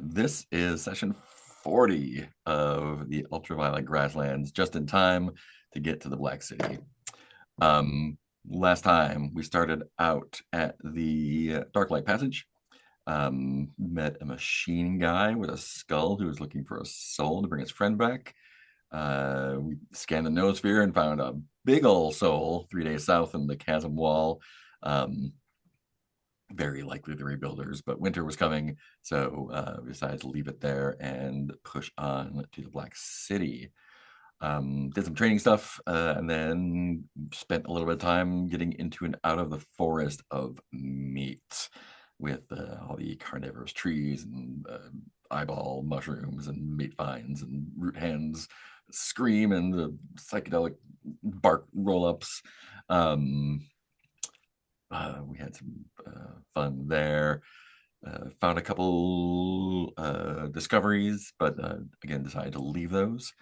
This is session 40 of the Ultraviolet Grasslands, just in time to get to the Black City. Last time we started out at the Dark Light Passage, met a machine guy with a skull who was looking for a soul to bring his friend back. We scanned the noosphere and found a big old soul 3 days south in the chasm wall. Very likely the rebuilders, but winter was coming, so we decided to leave it there and push on to the Black City. Did some training stuff, and then spent a little bit of time getting into and out of the forest of meat with all the carnivorous trees and eyeball mushrooms and meat vines and root hands scream and the psychedelic bark roll-ups. We had some fun there. Found a couple discoveries, but again, decided to leave those.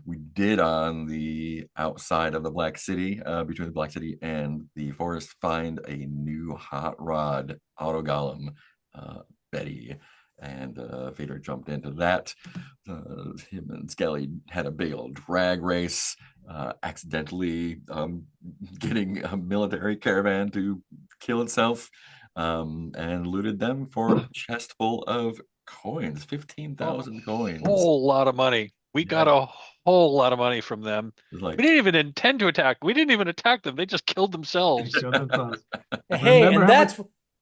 We did on the outside of the Black City, between the Black City and the forest, find a new hot rod auto golem, Betty, and Fedrid jumped into that. Him and Skelly had a big old drag race, accidentally getting a military caravan to kill itself, and looted them for a chest full of coins, 15,000 coins. Whole lot of money. We got a whole lot of money from them. Like, We didn't even intend to attack. We didn't even attack them. They just killed themselves. Hey, and that's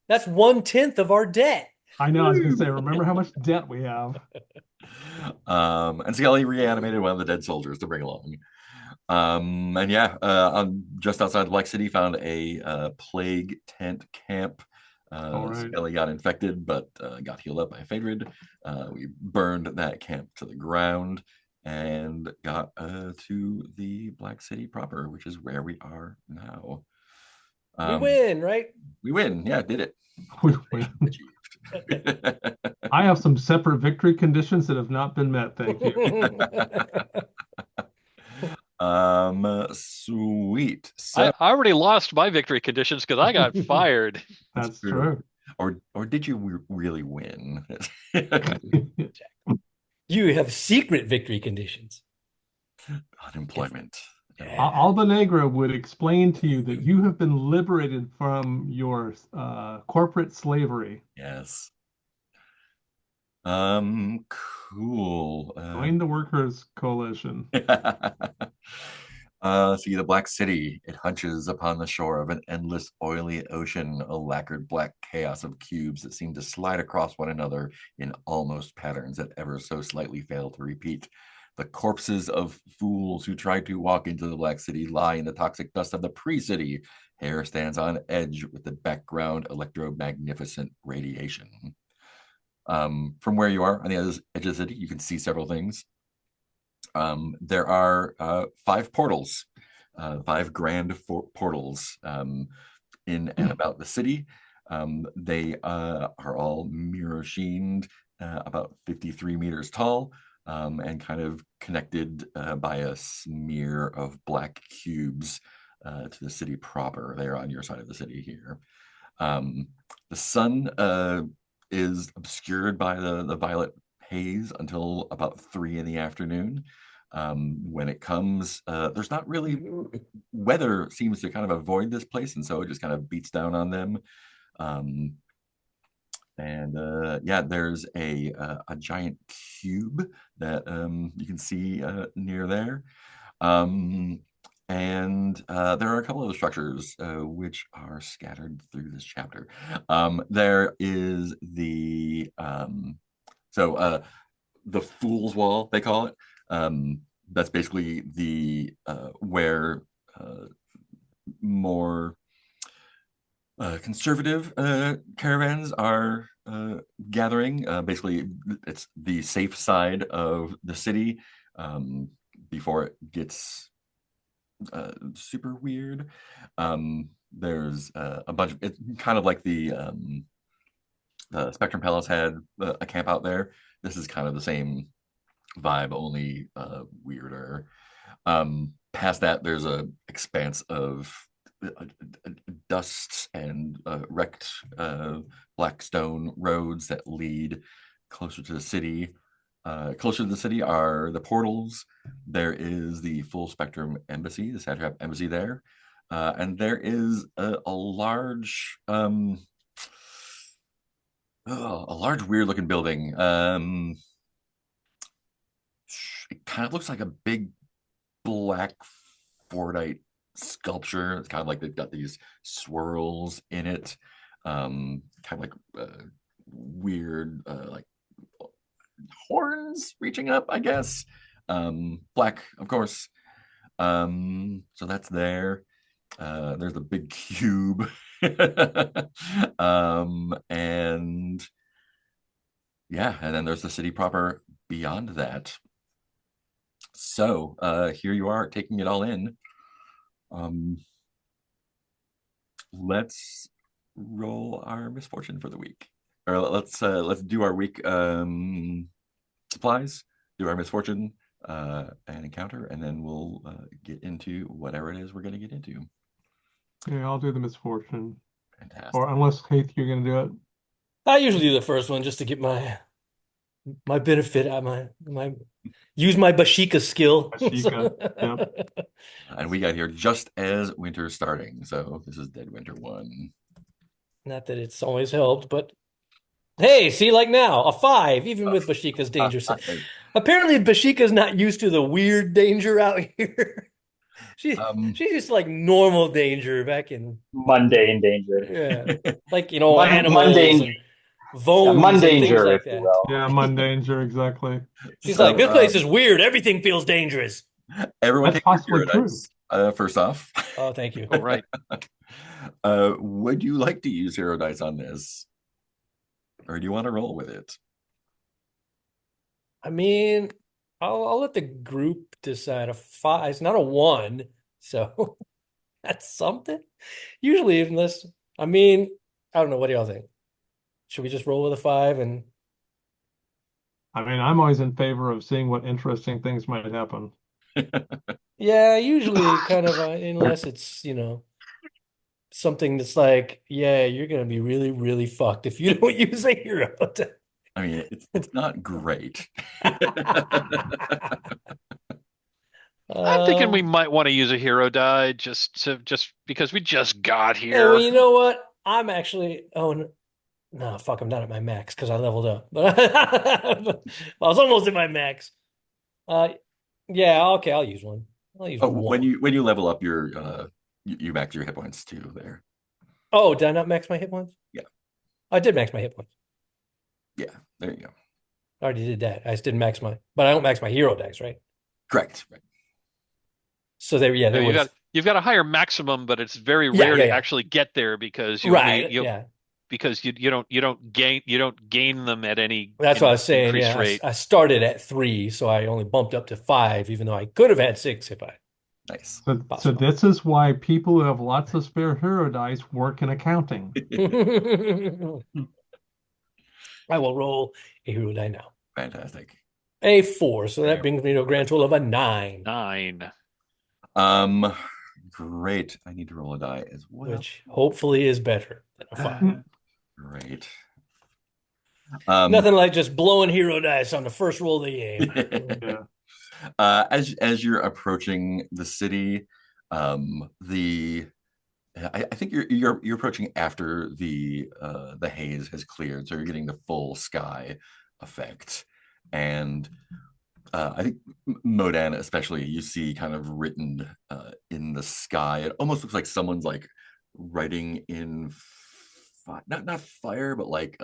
1/10 of our debt. I know, I was going to say, remember how much debt we have. And Skelly reanimated one of the dead soldiers to bring along. And yeah, just outside the Black City, found a plague tent camp. Right. Skelly got infected, but got healed up by Fedrid. We burned that camp to the ground and got to the Black City proper, which is where we are now. We win, right? We win. Yeah, did it. We win. I have some separate victory conditions that have not been met. Thank you. Sweet. So, I already lost my victory conditions because I got fired. That's true. Or did you really win? You have secret victory conditions. Unemployment. Albenegra would explain to you that you have been liberated from your corporate slavery. Yes. Cool. Join the Workers' Coalition. See, the Black City, it hunches upon the shore of an endless oily ocean, a lacquered black chaos of cubes that seem to slide across one another in almost patterns that ever so slightly fail to repeat. The corpses of fools who tried to walk into the Black City lie in the toxic dust of the pre-city. Hair stands on edge with the background electromagnificent radiation. From where you are on the other edge of the city, you can see several things. There are 5 portals, 5 grand portals in and about the city. They are all mirror sheened, about 53 meters tall, and kind of connected by a smear of black cubes to the city proper. They're on your side of the city here. The sun is obscured by the violet haze until about 3 in the afternoon. When it comes, there's not really, weather seems to kind of avoid this place, and so it just kind of beats down on them. Yeah, there's a giant cube that you can see near there. And there are a couple of structures which are scattered through this chapter. There is the Fool's Wall, they call it. That's basically the where more conservative caravans are gathering. Basically, it's the safe side of the city before it gets super weird. There's a bunch of, it's kind of like the Spectrum Palace had a camp out there. This is kind of the same vibe, only weirder. Past that, there's a expanse of dust and wrecked black stone roads that lead closer to the city. Closer to the city are the portals. There is the full spectrum embassy, the satrap embassy there. And there is a large weird looking building. It kind of looks like a big black Fordite sculpture. It's kind of like they've got these swirls in it. Kind of like weird like horns reaching up, I guess. Black, of course. So that's there. There's a big cube. And yeah, and then there's the city proper beyond that. So here you are taking it all in. Let's roll our misfortune for the week. Or let's do our week supplies, do our misfortune and encounter, and then we'll get into whatever it is we're going to get into. Yeah, I'll do the misfortune. Fantastic. Or unless, Keith, you're going to do it. I usually do the first one just to get my benefit out, my use my Bashika skill. Bashika, yep. And we got here just as winter's starting, so this is Dead Winter 1. Not that it's always helped, but hey, see, like now, a 5, even with Bashika's danger set. Apparently, Bashika's not used to the weird danger out here. She's used to like normal danger back in mundane danger. Yeah, like animals mundane, and vones mundane and things danger, like if you that. will. Yeah, mundane danger, exactly. She's like, this place is weird. Everything feels dangerous. Everyone That's take your possibly hero true. dice, first off. Oh, thank you. Oh, right. Would you like to use hero dice on this? Or do you want to roll with it? I mean, I'll let the group decide. A 5, it's not a 1, so that's something. Usually, unless, I mean, I don't know. What do y'all think? Should we just roll with a 5 and? I mean, I'm always in favor of seeing what interesting things might happen. Yeah, usually kind of, unless it's, something that's like, yeah, you're going to be really, really fucked if you don't use a hero. I mean, it's not great. I'm thinking we might want to use a hero die just because we just got Hey, here. well, you know what? I'm actually, no, fuck, I'm not at my max because I leveled up. But I was almost at my max. Yeah, okay, I'll use one. I'll use one. When you level up your you max your hit points too there. Oh, did I not max my hit points? Yeah. I did max my hit points. Yeah, there you go. I already did that. I just didn't max but I don't max my hero dice, right? Correct. Right. So there, yeah, there was. You've got a higher maximum, but it's very rare to actually get there because you because you don't gain them at any. That's what I was saying. increased Yeah, rate. I started at 3, so I only bumped up to 5, even though I could have had 6 if I. Nice. So this is why people who have lots of spare hero dice work in accounting. I will roll a hero die now. Fantastic. A 4, so that brings me to a grand total of a 9. 9. Great. I need to roll a die as well. Which hopefully is better than a 5. Great. Nothing like just blowing hero dice on the first roll of the game. Yeah. As you're approaching the city, I think you're approaching after the haze has cleared, so you're getting the full sky effect. And I think Modan, especially, you see kind of written in the sky. It almost looks like someone's like writing in not fire, but like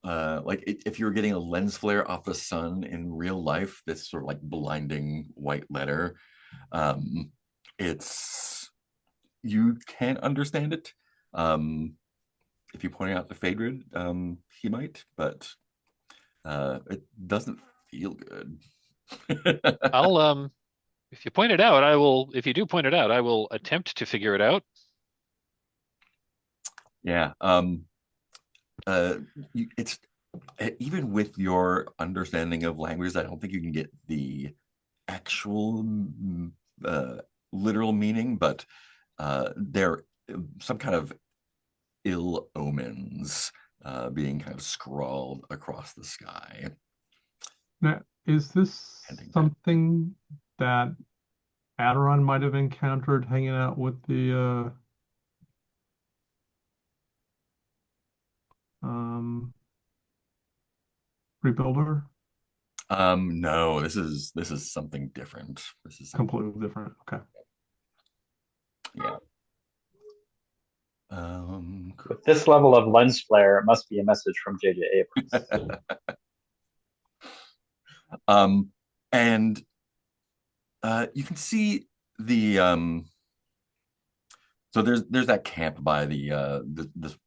if you were getting a lens flare off the sun in real life, this sort of like blinding white letter. You can't understand it. If you point out to Fedrid, he might, but it doesn't feel good. I'll if you point it out, I will. If you do point it out, I will attempt to figure it out. Yeah. It's even with your understanding of languages, I don't think you can get the actual literal meaning, but they're some kind of ill omens being kind of scrawled across the sky. Now, is this something that Aderon might have encountered hanging out with the rebuilder? No, this is something different. This is completely different. Okay. Yeah. With this level of lens flare, it must be a message from J.J. Abrams. And you can see the so there's that camp by the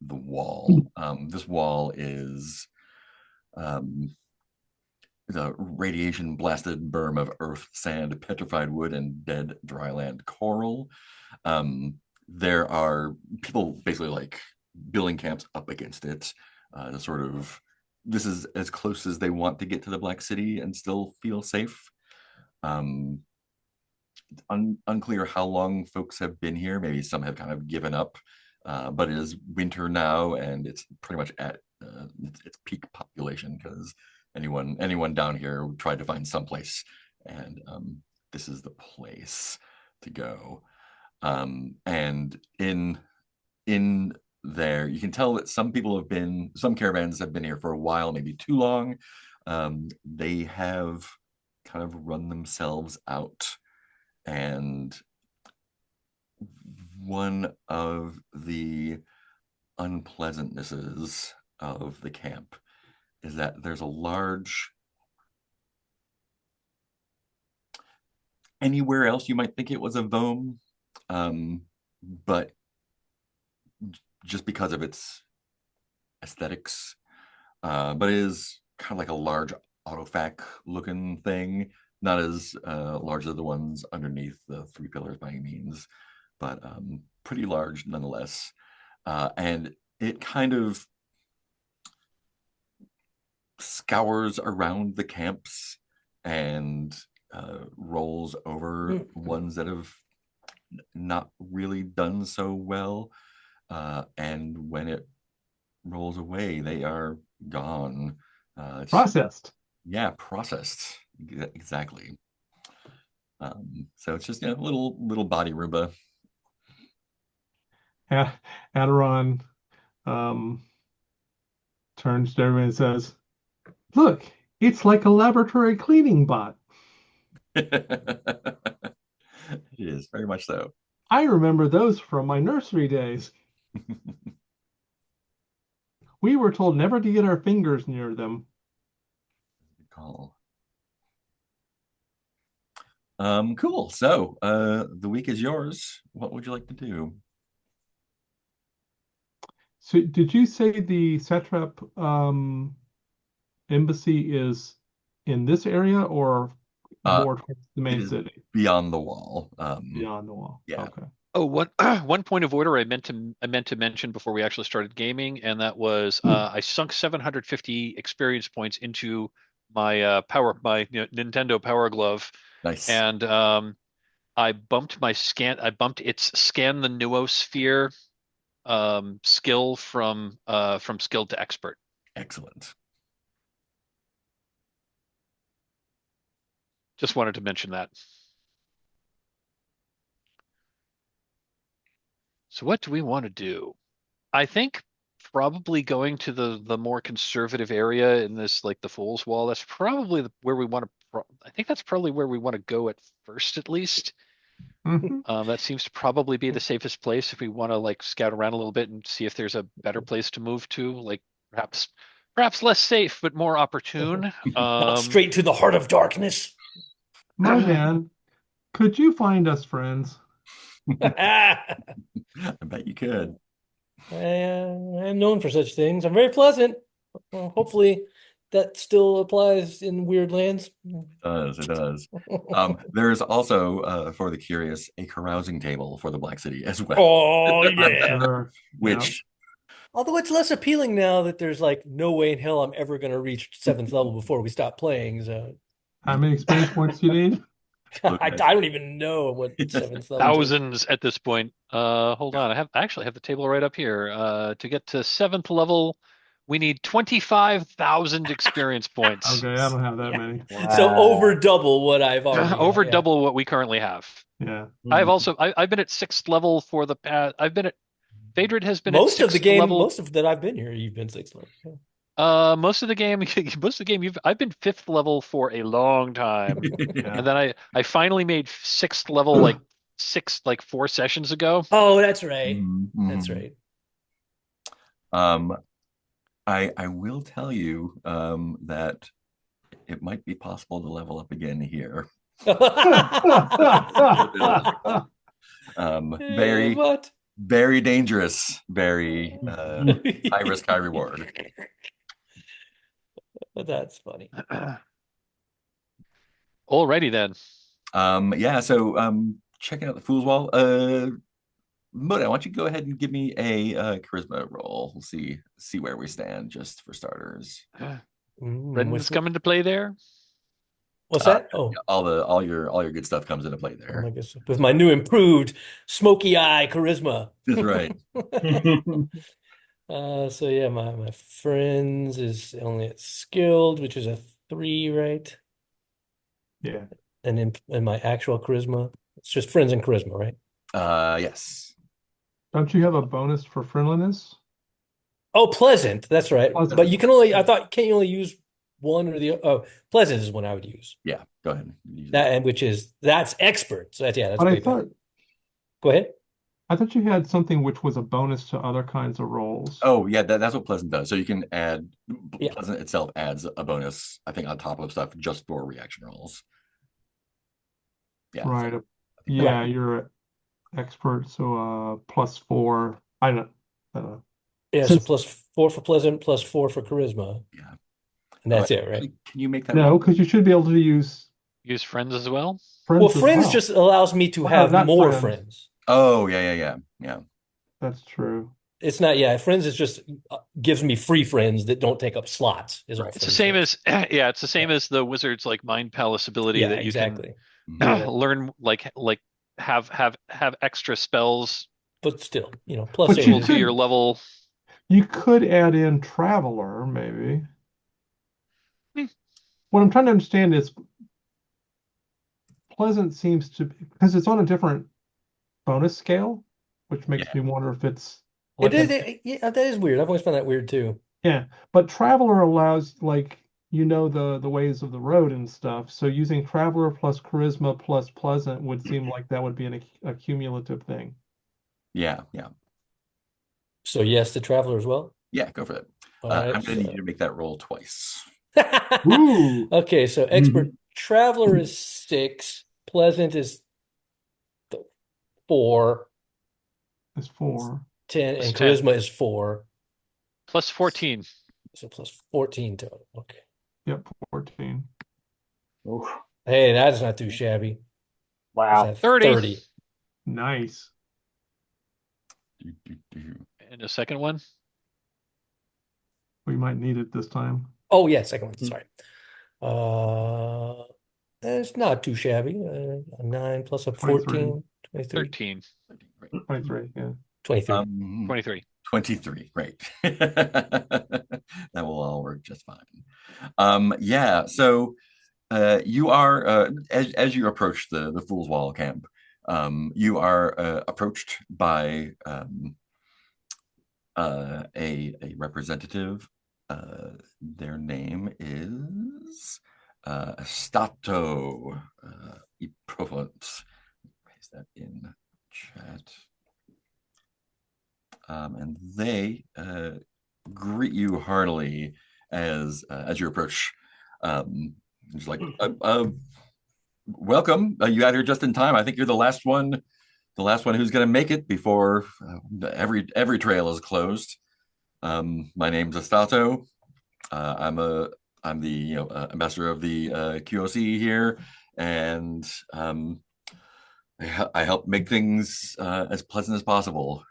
wall. This wall is the radiation blasted berm of earth, sand, petrified wood, and dead dryland coral. There are people basically like building camps up against it. This is as close as they want to get to the Black City and still feel safe. Unclear how long folks have been here. Maybe some have kind of given up, but it is winter now, and it's pretty much at its peak population because anyone down here tried to find someplace, and this is the place to go. And in there, you can tell that some caravans have been here for a while, maybe too long. They have kind of run themselves out. And one of the unpleasantnesses of the camp is that there's a large, anywhere else you might think it was a Vome, but just because of its aesthetics, but it is kind of like a large autofac looking thing, not as large as the ones underneath the three pillars by any means, but pretty large nonetheless. And it kind of scours around the camps and rolls over ones that have not really done so well. And when it rolls away, they are gone. Processed. Yeah, processed. Exactly. So it's just a little body Roomba. Aderon turns to everyone and says, "Look, it's like a laboratory cleaning bot." It is, very much so. I remember those from my nursery days. We were told never to get our fingers near them. Good call. Cool. So the week is yours. What would you like to do? So did you say the satrap embassy is in this area or more towards the main city? Beyond the wall. Beyond the wall. Yeah. Okay. Oh, one point of order I meant to mention before we actually started gaming, and that was I sunk 750 experience points into my Nintendo Power Glove. Nice. And I bumped its scan the noosphere skill from skilled to expert. Excellent. Just wanted to mention that. So what do we want to do? I think probably going to the more conservative area in this, like the Fool's Wall. That's probably where we want to. I think that's probably where we want to go at first, at least. That seems to probably be the safest place if we want to like scout around a little bit and see if there's a better place to move to, like perhaps less safe but more opportune. Not straight to the heart of darkness. My man, could you find us friends? I bet you could. I'm known for such things. I'm very pleasant. Well, hopefully that still applies in weird lands. It does. There's also, for the curious, a carousing table for the Black City as well. Oh, yeah. Which... Although it's less appealing now that there's like no way in hell I'm ever going to reach 7th level before we stop playing. So, how many experience points do you need? I don't even know what 7th level. Thousands at this point. Hold on, I actually have the table right up here. To get to 7th level We need 25,000 experience points. Okay, I don't have that Yeah. many. So Wow. over double what I've already Over got, yeah. double what we currently have. Yeah. I've been at 6th level for the past. Fedrid has been at Most of the 6th game, level. most of that I've been here, you've been 6th level. Yeah. Most of the game, I've been 5th level for a long time, Yeah. and then I finally made 6th level like 4 sessions ago. Oh, that's right. Mhm, That's mhm. right. I will tell you that it might be possible to level up again here. Very, What? very dangerous, very high risk, high reward. That's funny. Alrighty then. Yeah, so checking out the Fool's Wall. Moda, why don't you go ahead and give me a charisma roll? We'll see where we stand, just for starters. Redden's coming to play there. What's that? Oh, all your good stuff comes into play oh there. my goodness. With my new improved smoky eye charisma. That's right. So yeah, my friends is only at skilled, which is a 3, right? Yeah. And in my actual charisma, it's just friends and charisma, right? Yes. Don't you have a bonus for friendliness? Oh, pleasant. That's right. Pleasant. But you can only, I thought, can't you only use one or the, oh, pleasant is one I would use. Yeah, go ahead. Use That, and that's expert. So that's, yeah, that's But way I thought better. Go ahead. I thought you had something which was a bonus to other kinds of rolls. Oh, yeah, that's what Pleasant does. So you can add, Yeah. Pleasant itself adds a bonus, I think, on top of stuff just for reaction rolls. Yeah. Right. So Yeah, you're an expert, so +4. I don't know. Yeah, so Since +4 for pleasant, +4 for charisma. yeah. And that's it, right? Can you make that no, roll? because you should be able to use Use friends as well. friends Well, as friends well. just allows me to Oh, no, have not more friends. friends. Oh, yeah. That's true. It's not, yeah, friends is just gives me free friends that don't take up slots, is all Right. It's the friends same does. as it's the same as the wizard's like mind palace ability Yeah, that you exactly. Mhm. can Yeah. learn like have extra spells But still, But +8 you equal is to your level. You could add in Traveler, maybe. Hmm. What I'm trying to understand is Pleasant seems to because it's on a different bonus scale, which makes Yeah. me wonder if it's it like is yeah, that is weird. I've always found that weird too. yeah. But Traveler allows like the ways of the road and stuff. So using Traveler plus Charisma plus Pleasant would seem like that would be a cumulative thing. Yeah. So yes, the traveler as well. Yeah, go for it. All I'm right. gonna need you to make that roll twice. Ooh. Okay, so expert traveler is 6, pleasant is 4, It's 4. 10, Plus and 10. charisma is 4. Plus 14. So +14 total. Okay. Yep, 14. Oof. Hey, that's not too shabby. Wow. Is that 30. 30? Nice. And a second one. We might need it this time. Oh yeah, second one. Sorry. It's not too shabby. A 9 plus a 14, 23. 13. 23, yeah. 23. 23. 23. Great. That will all work just fine. Yeah. So you are as you approach the Fool's Wall camp, you are approached by a representative. Their name is Stato Equivalent. Paste that in chat. And they greet you heartily as you approach. It's like, welcome. You got here just in time. I think you're the last one who's going to make it before every trail is closed. My name's Astato. I'm the ambassador of the QOC here, and I help make things as pleasant as possible.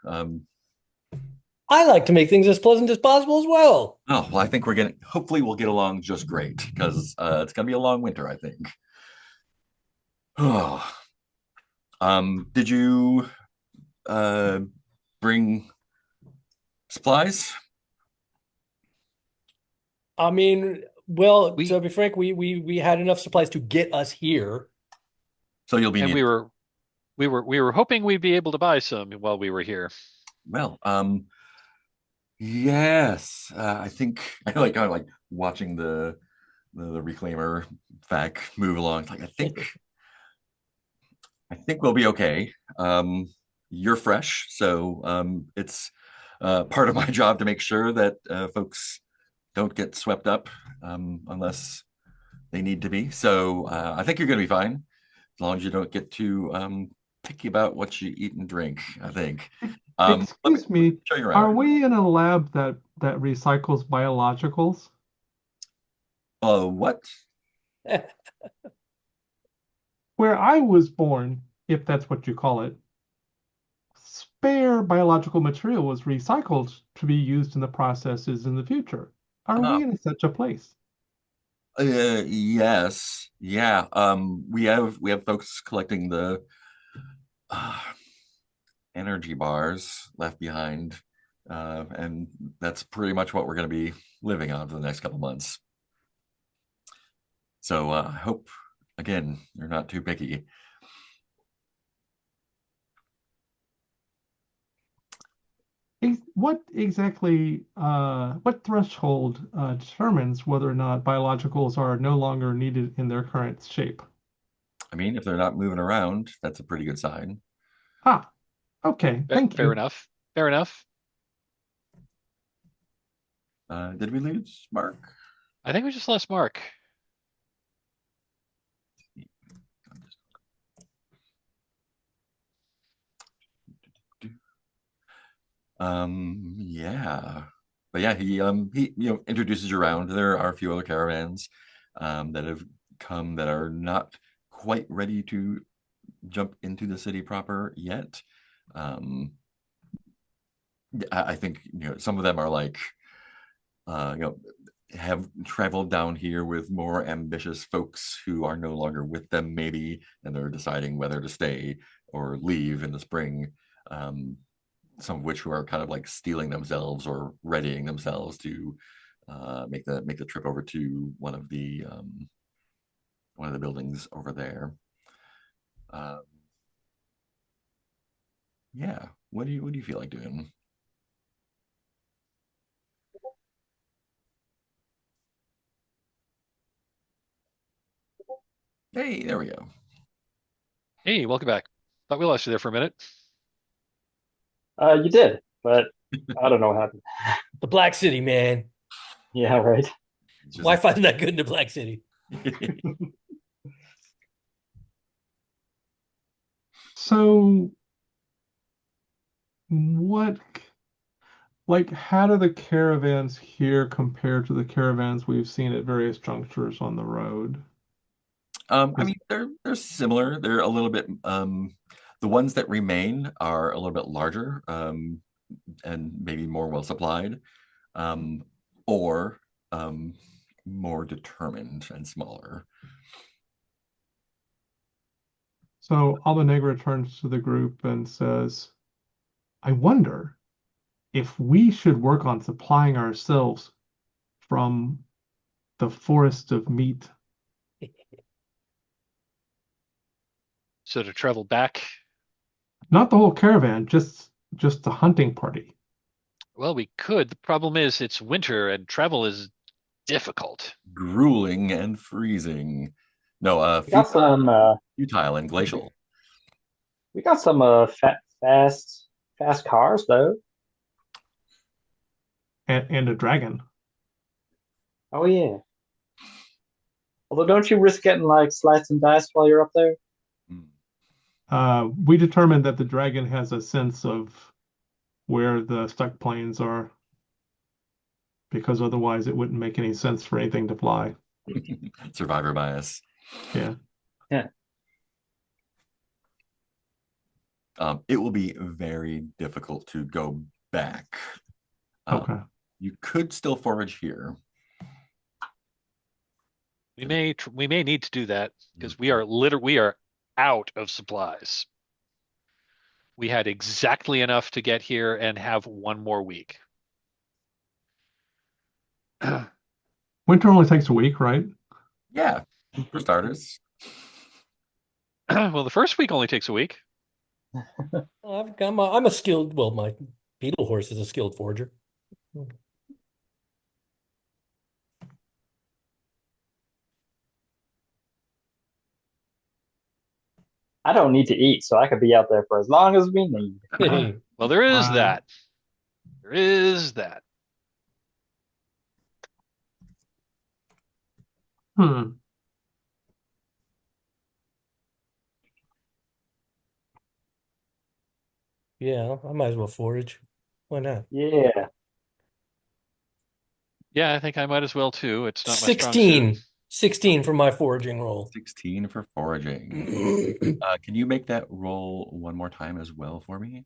I like to make things as pleasant as possible as well. Oh, well, I think hopefully we'll get along just great because it's going to be a long winter, I think. Did you bring supplies? I mean, well, We to be frank, we had enough supplies to get us here. So you'll be and needing. we were hoping we'd be able to buy some while we were here. Well, yes, I think I like kind of like watching the reclaimer vac move along. It's like I think we'll be okay. You're fresh, so it's part of my job to make sure that folks don't get swept up unless they need to be. So I think you're going to be fine as long as you don't get too picky about what you eat and drink. I think. Excuse Let me me, show you are around. we in a lab that recycles biologicals? What? Where I was born, if that's what you call it, spare biological material was recycled to be used in the processes in the future. Are Uh, we in such a place? yes, yeah. We have folks collecting the uh, energy bars left behind, and that's pretty much what we're going to be living on for the next couple months. So I hope again you're not too picky. What exactly, what threshold determines whether or not biologicals are no longer needed in their current shape? I mean, if they're not moving around, that's a pretty good sign. Ah, okay, thank Fair you. enough. Fair enough. Did we lose Mark? I think we just lost Mark. Yeah, but yeah, he introduces you around. There are a few other caravans that have come that are not quite ready to jump into the city proper yet. Um, I think some of them are like uh, you know have traveled down here with more ambitious folks who are no longer with them, maybe, and they're deciding whether to stay or leave in the spring. Um, some of which who are kind of like stealing themselves or readying themselves to make the trip over to one of the buildings over there. Um, yeah, what do you feel like doing? Hey, there we go. Hey, welcome back. Thought we lost you there for a minute. You did, but I don't know what happened. The Black City, man. Yeah, right. It's just Wi-Fi's not good in the Black City. So, what, like, how do the caravans here compare to the caravans we've seen at various junctures on the road? I 'Cause- mean, they're similar. They're a little bit. The ones that remain are a little bit larger and maybe more well supplied, um, or um, more determined and smaller. so Albenegra turns to the group and says, I wonder if we should work on supplying ourselves from the forest of meat. So to travel back, Not the whole caravan, just the hunting party. well, we could. The problem is it's winter and travel is difficult. Grueling and freezing. No, We got some. futile and glacial. We got some fast cars though. And a dragon. Oh yeah. Although, don't you risk getting like sliced and diced while you're up there? Mm. We determined that the dragon has a sense of where the stuck planes are, because otherwise it wouldn't make any sense for anything to fly. Survivor bias. Yeah. Yeah. It will be very difficult to go back. Okay. You could still forage here. We may need to do that because we are out of supplies. We had exactly enough to get here and have one more week. Winter only takes a week, right? Yeah, for starters. Well, the first week only takes a week. I'm a skilled. Well, my beetle horse is a skilled forager. I don't need to eat, so I could be out there for as long as we need. Well, there is Right. that. There is that. Hmm. Yeah, I might as well forage. Why not? Yeah. Yeah, I think I might as well too. It's not my strong suit. 16. 16 for my foraging roll. 16 for foraging. Can you make that roll one more time as well for me?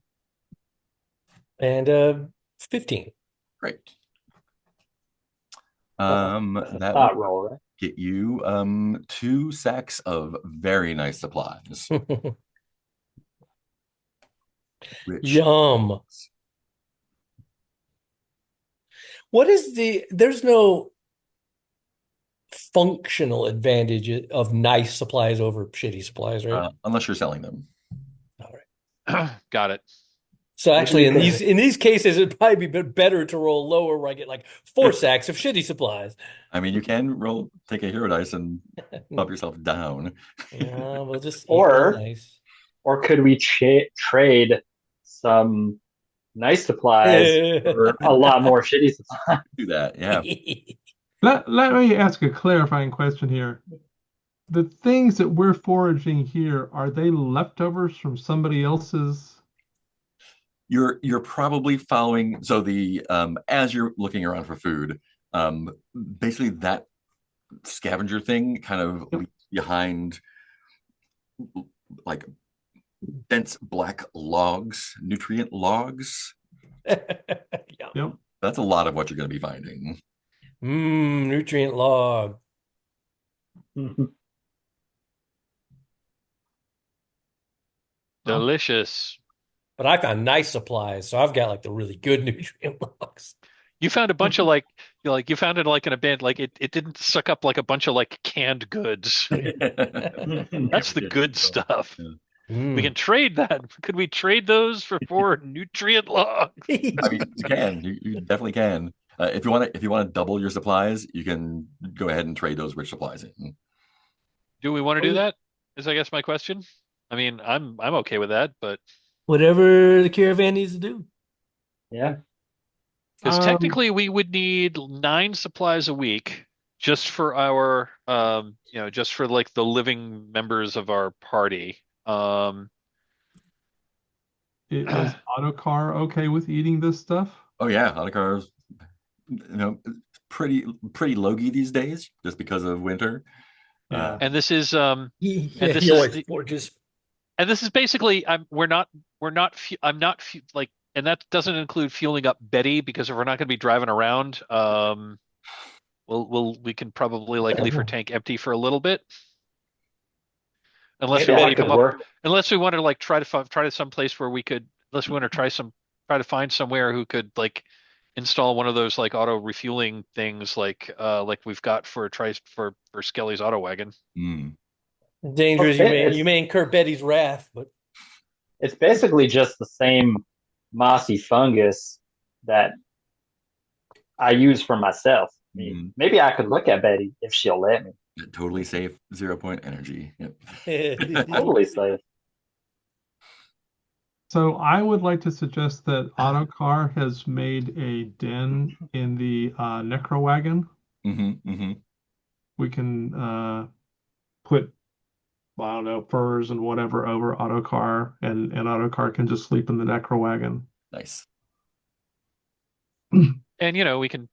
And 15. Great. That's a That thought will roll, right? get you 2 sacks of very nice supplies. Which Yum. What is there's no functional advantage of nice supplies over shitty supplies, right? unless you're selling them. All right. Got it. So Maybe actually, you in could- these cases, it'd probably be better to roll lower, where I get like 4 sacks of shitty supplies. I mean, you can take a hero dice and bump yourself down. Yeah, we'll just eat Or- real nice. Or could we trade some nice supplies for a lot more shitty supplies? Do that, yeah. Let me ask a clarifying question here. The things that we're foraging here, are they leftovers from somebody else's? You're probably following. So the as you're looking around for food, basically that scavenger thing kind of leaves behind like dense black logs, nutrient logs. Yeah. Yep. That's a lot of what you're going to be finding. Nutrient log. Delicious. But I found nice supplies, so I've got like the really good nutrient logs. You found a bunch of you found it like an abandoned, like it didn't suck up like a bunch of like canned goods. That's the good stuff. Yeah. We can trade that. Could we trade those for nutrient logs? I mean, you can. You definitely can. If you want to double your supplies, you can go ahead and trade those rich supplies in. Do we want to do that? Is I guess my question. I mean, I'm okay with that, but Whatever the caravan needs to do. Yeah. because technically we would need 9 supplies a week just for our just for like the living members of our party. Is Autocar okay with eating this stuff? Oh yeah, Audicars, pretty logy these days just because of winter. Yeah. And this is He this is always the- forages. and this is basically I'm not like, and that doesn't include fueling up Betty, because if we're not going to be driving around, we can probably like leave her tank empty for a little bit, unless Maybe we I want to could come up, work. unless we want to like try to some place where we could, unless we want to try to find somewhere who could like install one of those like auto refueling things like we've got for Skelly's auto wagon. Mm. Dangerous. Okay, You may incur Betty's wrath, but It's basically just the same mossy fungus that I use for myself. I mean, maybe I could look at Betty if she'll let me. Totally safe, 0-point energy. Yep. Totally safe. So I would like to suggest that Autocar has made a den in the necro wagon. We can put, I don't know, furs and whatever over Autocar, and Autocar can just sleep in the necro wagon. Nice. And we can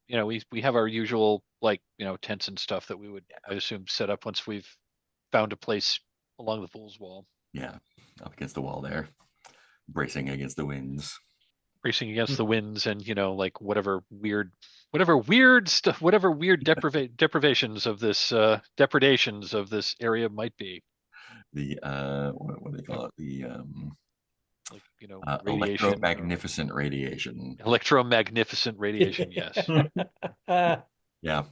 we have our usual like tents and stuff that we would, I assume, set up once we've found a place along the fool's wall, Yeah, up against the wall there, bracing against the winds. racing against the winds, and like whatever weird stuff, whatever weird deprivations of this depredations of this area might be. The what do they call it? The Like radiation, electromagnificent radiation. electromagnificent radiation. Yes. Yeah.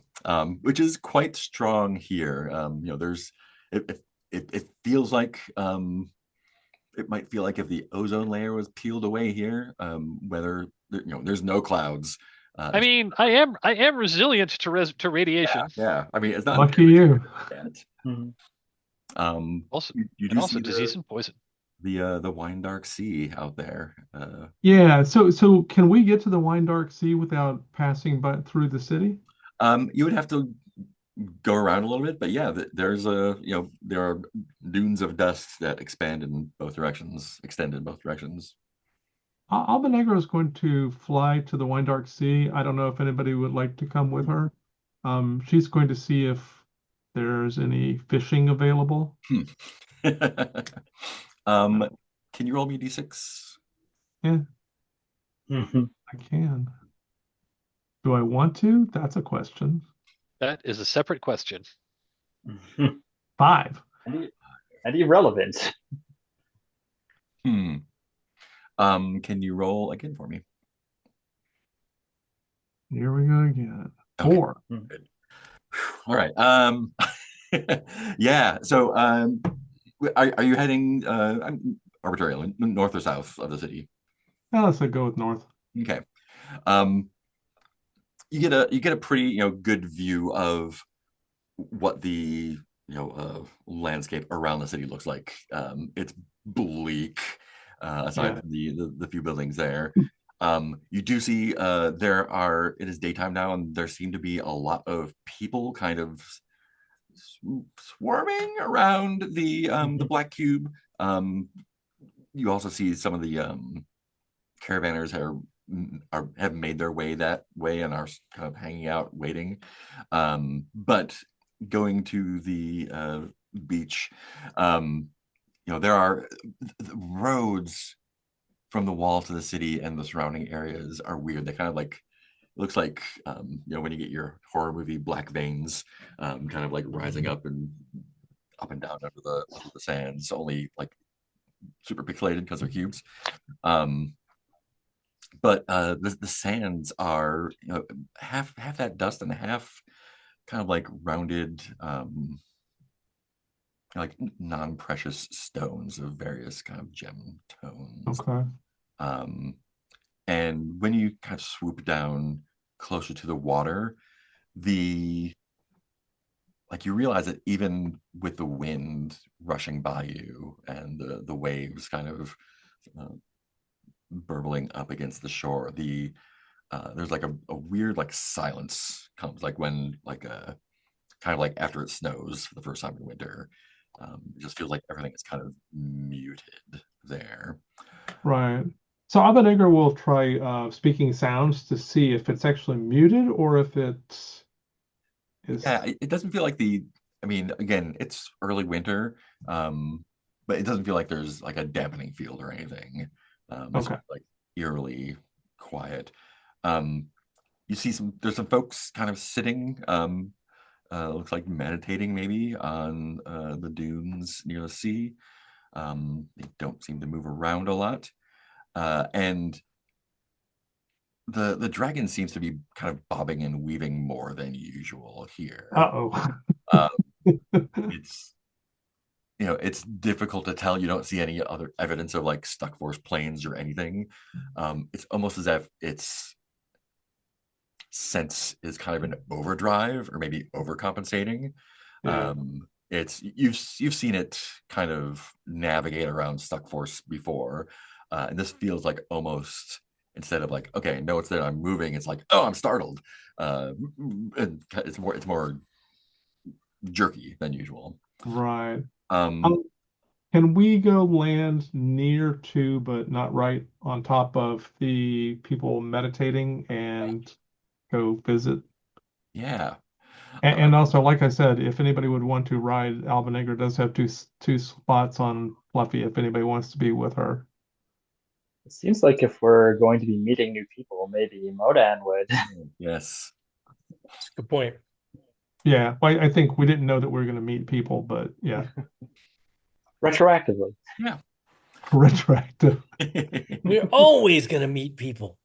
which is quite strong here. There's it feels like it might feel like if the ozone layer was peeled away here, whether there's no clouds. I mean, I am resilient to radiation. Yeah. I mean, it's not Lucky you. yet. Mhm. Also, you and do also see disease and poison. the wine dark sea out there. Yeah, so can we get to the Wine Dark Sea without passing by through the city? You would have to go around a little bit, but yeah, there's there are dunes of dust that extend in both directions. Albenegra is going to fly to the Wine Dark Sea. I don't know if anybody would like to come with her. She's going to see if there's any fishing available. um, can you roll me d6? Yeah, Mhm. I can. Do I want to? That's a question. That is a separate question. 5. And irrelevant. Hmm. Can you roll again for me? Here we go again. Okay. 4. Good. All right. Yeah. So, are you heading arbitrarily north or south of the city? Now let's go with north. Okay. Um, you get a pretty good view of what the landscape around the city looks like. It's bleak, aside Yeah. from the few buildings there. You do see it is daytime now, and there seem to be a lot of people kind of swarming around the black cube. You also see some of the caravanners have made their way that way and are kind of hanging out waiting. But going to the beach, there are roads from the wall to the city, and the surrounding areas are weird. They kind of like looks like when you get your horror movie black veins, kind of like rising up and down under the sands, only like super pixelated because they're cubes. But the sands are half that dust and half kind of like rounded, like non-precious stones of various kind of gem tones. Okay. And when you kind of swoop down closer to the water, you realize that even with the wind rushing by you and the waves kind of burbling up against the shore, there's like a weird like silence comes, like when kind of like after it snows for the first time in winter. It just feels like everything is kind of muted there. Right. So Albenegra will try speaking sounds to see if it's actually muted or if it is. Yeah, it doesn't feel like I mean, again, it's early winter, but it doesn't feel like there's like a dampening field or anything. It's Okay. like eerily quiet. You see there's some folks kind of sitting, looks like meditating maybe on the dunes near the sea. They don't seem to move around a lot. And the dragon seems to be kind of bobbing and weaving more than usual here. Uh-oh. Um, it's it's difficult to tell. You don't see any other evidence of like stuck force planes or anything. It's almost as if its sense is kind of an overdrive or maybe overcompensating. Yeah. It's you've seen it kind of navigate around stuck force before, and this feels like almost, instead of like, okay, no, it's there, I'm moving, it's like, oh, I'm startled. And it's more jerky than usual. Right. Um, Can we go land near to, but not right on top of the people meditating and go visit? yeah. And also, like I said, if anybody would want to ride, Albenegra does have two spots on Fluffy if anybody wants to be with her. It seems like if we're going to be meeting new people, maybe Modan would. Yes. That's a good point. Yeah, well, I think we didn't know that we were going to meet people, but yeah, Retroactively. Yeah. retroactive. We're always going to meet people.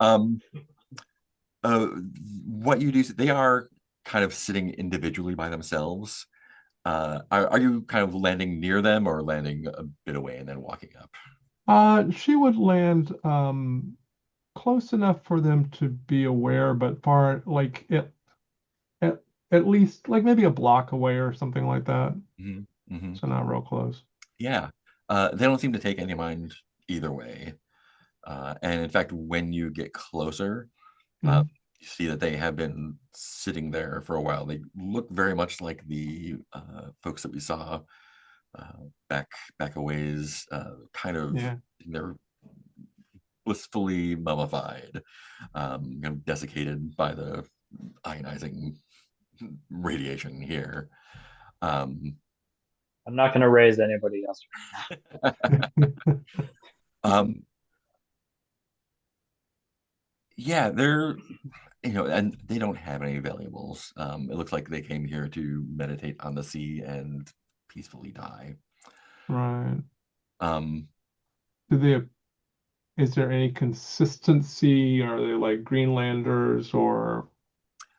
um, uh, what you do, they are kind of sitting individually by themselves. Are you kind of landing near them or landing a bit away and then walking up? She would land close enough for them to be aware, but far like at, at least like maybe a block away or something like that. Hmm. Hmm. So not real close. Yeah. They don't seem to take any mind either way. And in fact, when you get closer, uh, Mhm. you see that they have been sitting there for a while. They look very much like the folks that we saw uh, back back a ways, kind of Yeah. they're blissfully mummified, desiccated by the ionizing radiation here. Um, I'm not going to raise anybody else. um, yeah, they're and they don't have any valuables. It looks like they came here to meditate on the sea and peacefully die. Right. Um, Do they, is there any consistency? Are they like Greenlanders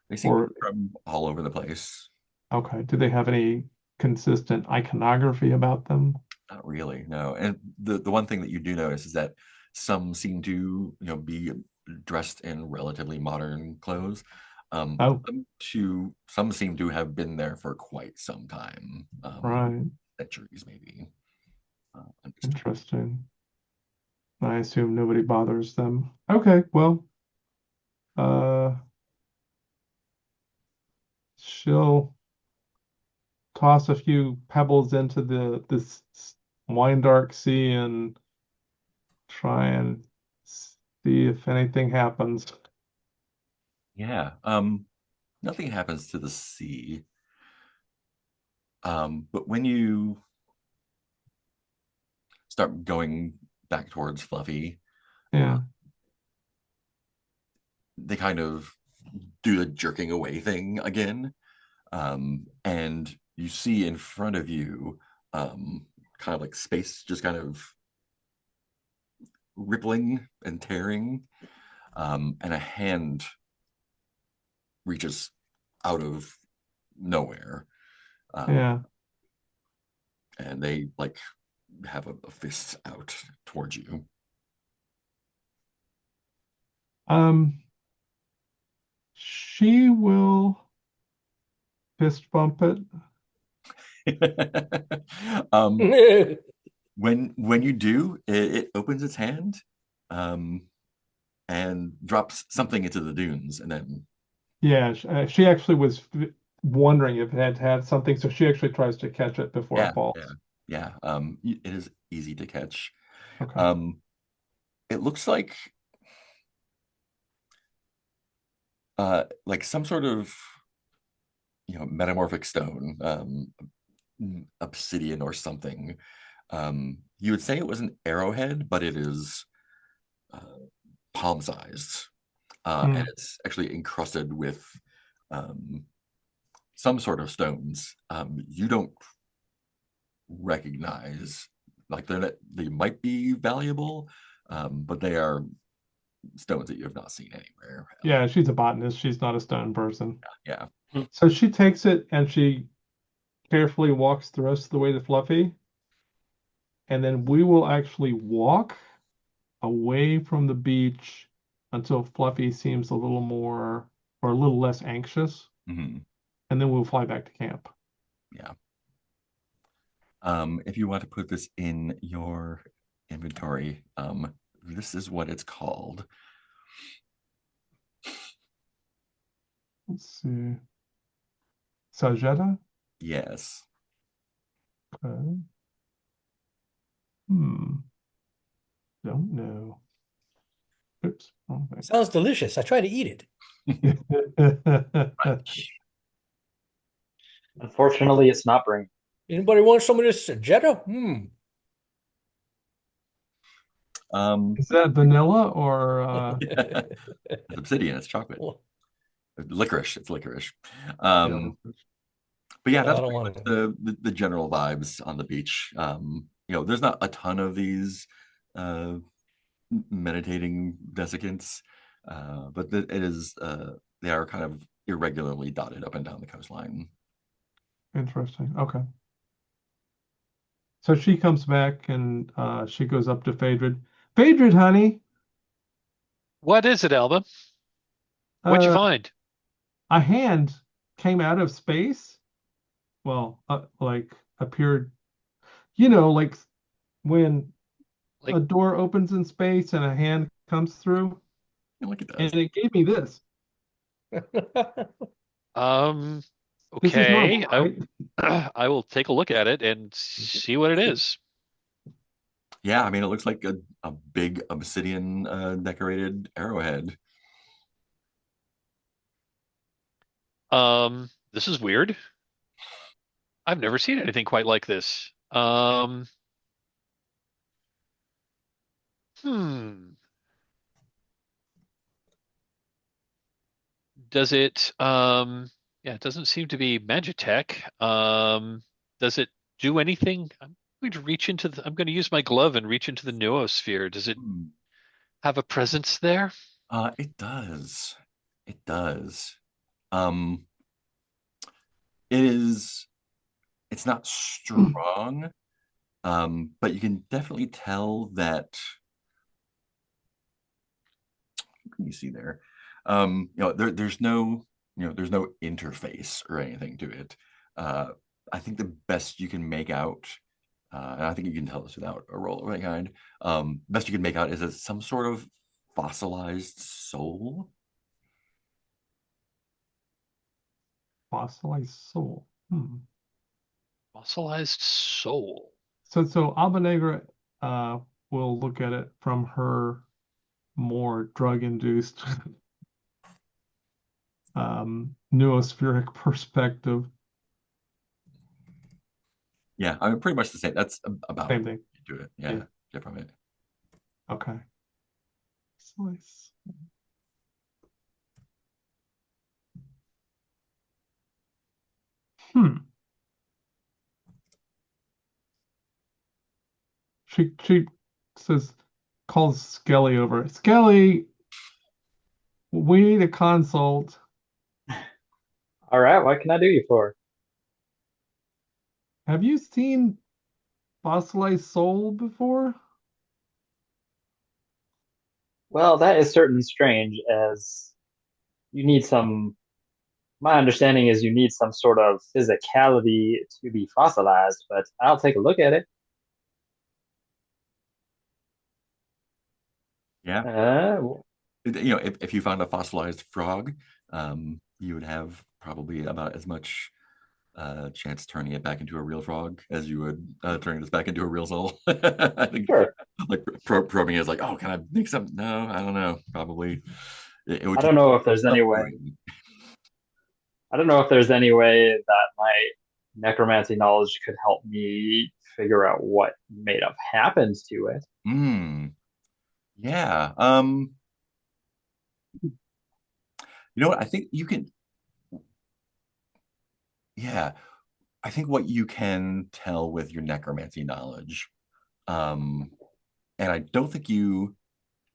they seem or from all over the place. okay, do they have any consistent iconography about them? Not really, no. And the one thing that you do notice is that some seem to, be dressed in relatively modern clothes. Oh, Some seem to have been there for quite some time, right. centuries maybe. Undisturbed. Interesting. I assume nobody bothers them. Okay, well, uh, she'll toss a few pebbles into this wine dark sea and try and see if anything happens. Yeah. Nothing happens to the sea. But when you start going back towards Fluffy, Yeah, they kind of do the jerking away thing again. And you see in front of you, kind of like space just kind of rippling and tearing, and a hand reaches out of nowhere, um, yeah. and they like have a fist out towards you. Um, she will fist bump it. um, when you do, it opens its hand, um, and drops something into the dunes, and then Yeah, she actually was wondering if it had had something, so she actually tries to catch it before it yeah, yeah, falls. yeah. It is easy to catch. Okay. Um, it looks like some sort of metamorphic stone, obsidian or something. You would say it was an arrowhead, but it is uh, palm sized, and Hmm. it's actually encrusted with um, some sort of stones. You don't recognize, like they might be valuable, but they are stones that you have not seen anywhere. Yeah, she's a botanist. She's not a stone person. Yeah. So she takes it and she carefully walks the rest of the way to Fluffy, and then we will actually walk away from the beach until Fluffy seems a little more or a little less anxious, Mhm. and then we'll fly back to camp. Yeah. If you want to put this in your inventory, this is what it's called. Let's see. Sajeta? Yes. Okay. Hmm. Don't know. Oops. Wrong Sounds delicious. I try to eat it. thing. Unfortunately, it's not bringing. Anybody want some of this Jetta? Hmm. Um, Is that vanilla or it's obsidian, it's chocolate. Well, Licorice, it's licorice. yeah. But yeah, I that's don't pretty want much it. the general vibes on the beach. There's not a ton of these meditating desiccants. But it is they are kind of irregularly dotted up and down the coastline. Interesting. Okay. So she comes back and she goes up to Phaedrid. Phaedrid, honey, What is it, Alba? What'd you uh, find? a hand came out of space. Well, like appeared, like when a Like, door opens in space and a hand comes through, Look at and this. it gave me this. um, This is normal, okay. right? I will take a look at it and see what it is. Yeah, I mean, it looks like a big obsidian decorated arrowhead. This is weird. I've never seen anything quite like this. Hmm. Does it, yeah, it doesn't seem to be Magitech. Does it do anything? I'm going to I'm going to use my glove and reach into the noosphere. Does it Hmm. have a presence there? It does. It does. Um, it is. It's not strong, but you can definitely tell that. What can you see there? There's no, there's no interface or anything to it. Uh, I think the best you can make out, and I think you can tell this without a roll of any kind. Best you can make out is it's some sort of fossilized soul. Fossilized soul. Hmm. Fossilized soul. So Albenegra uh, will look at it from her more drug-induced noospheric perspective. Yeah, I mean, pretty much the same. That's about Same what thing. you do it. Yeah. Yeah, get from it. Okay. Slice. Hmm. She says, calls Skelly over. Skelly, we need a consult. All right, what can I do you for? Have you seen fossilized soul before? Well, that is certainly strange, as you need some. My understanding is you need some sort of physicality to be fossilized, but I'll take a look at it. Yeah, Uh, if you found a fossilized frog, you would have probably about as much chance turning it back into a real frog as you would turning this back into a real soul. I think sure. like probing is like, oh, can I make some? No, I don't know. Probably it would I take don't know if there's some any way. doing. I don't know if there's any way that my necromancy knowledge could help me figure out what may have happened to it. Hmm. Yeah. You know what? I think you can. Yeah, I think what you can tell with your necromancy knowledge, um, and I don't think you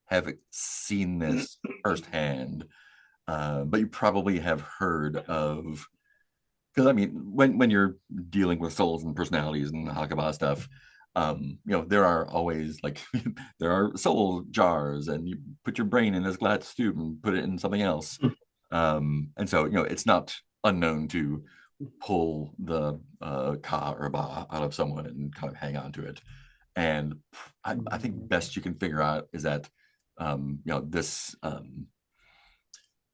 have seen this firsthand, but you probably have heard of, because I mean, when you're dealing with souls and personalities and Hakaba stuff, there are always like there are soul jars, and you put your brain in this glass tube and put it in something else. And so it's not unknown to pull the ka or ba out of someone and kind of hang on to it. And I think best you can figure out is that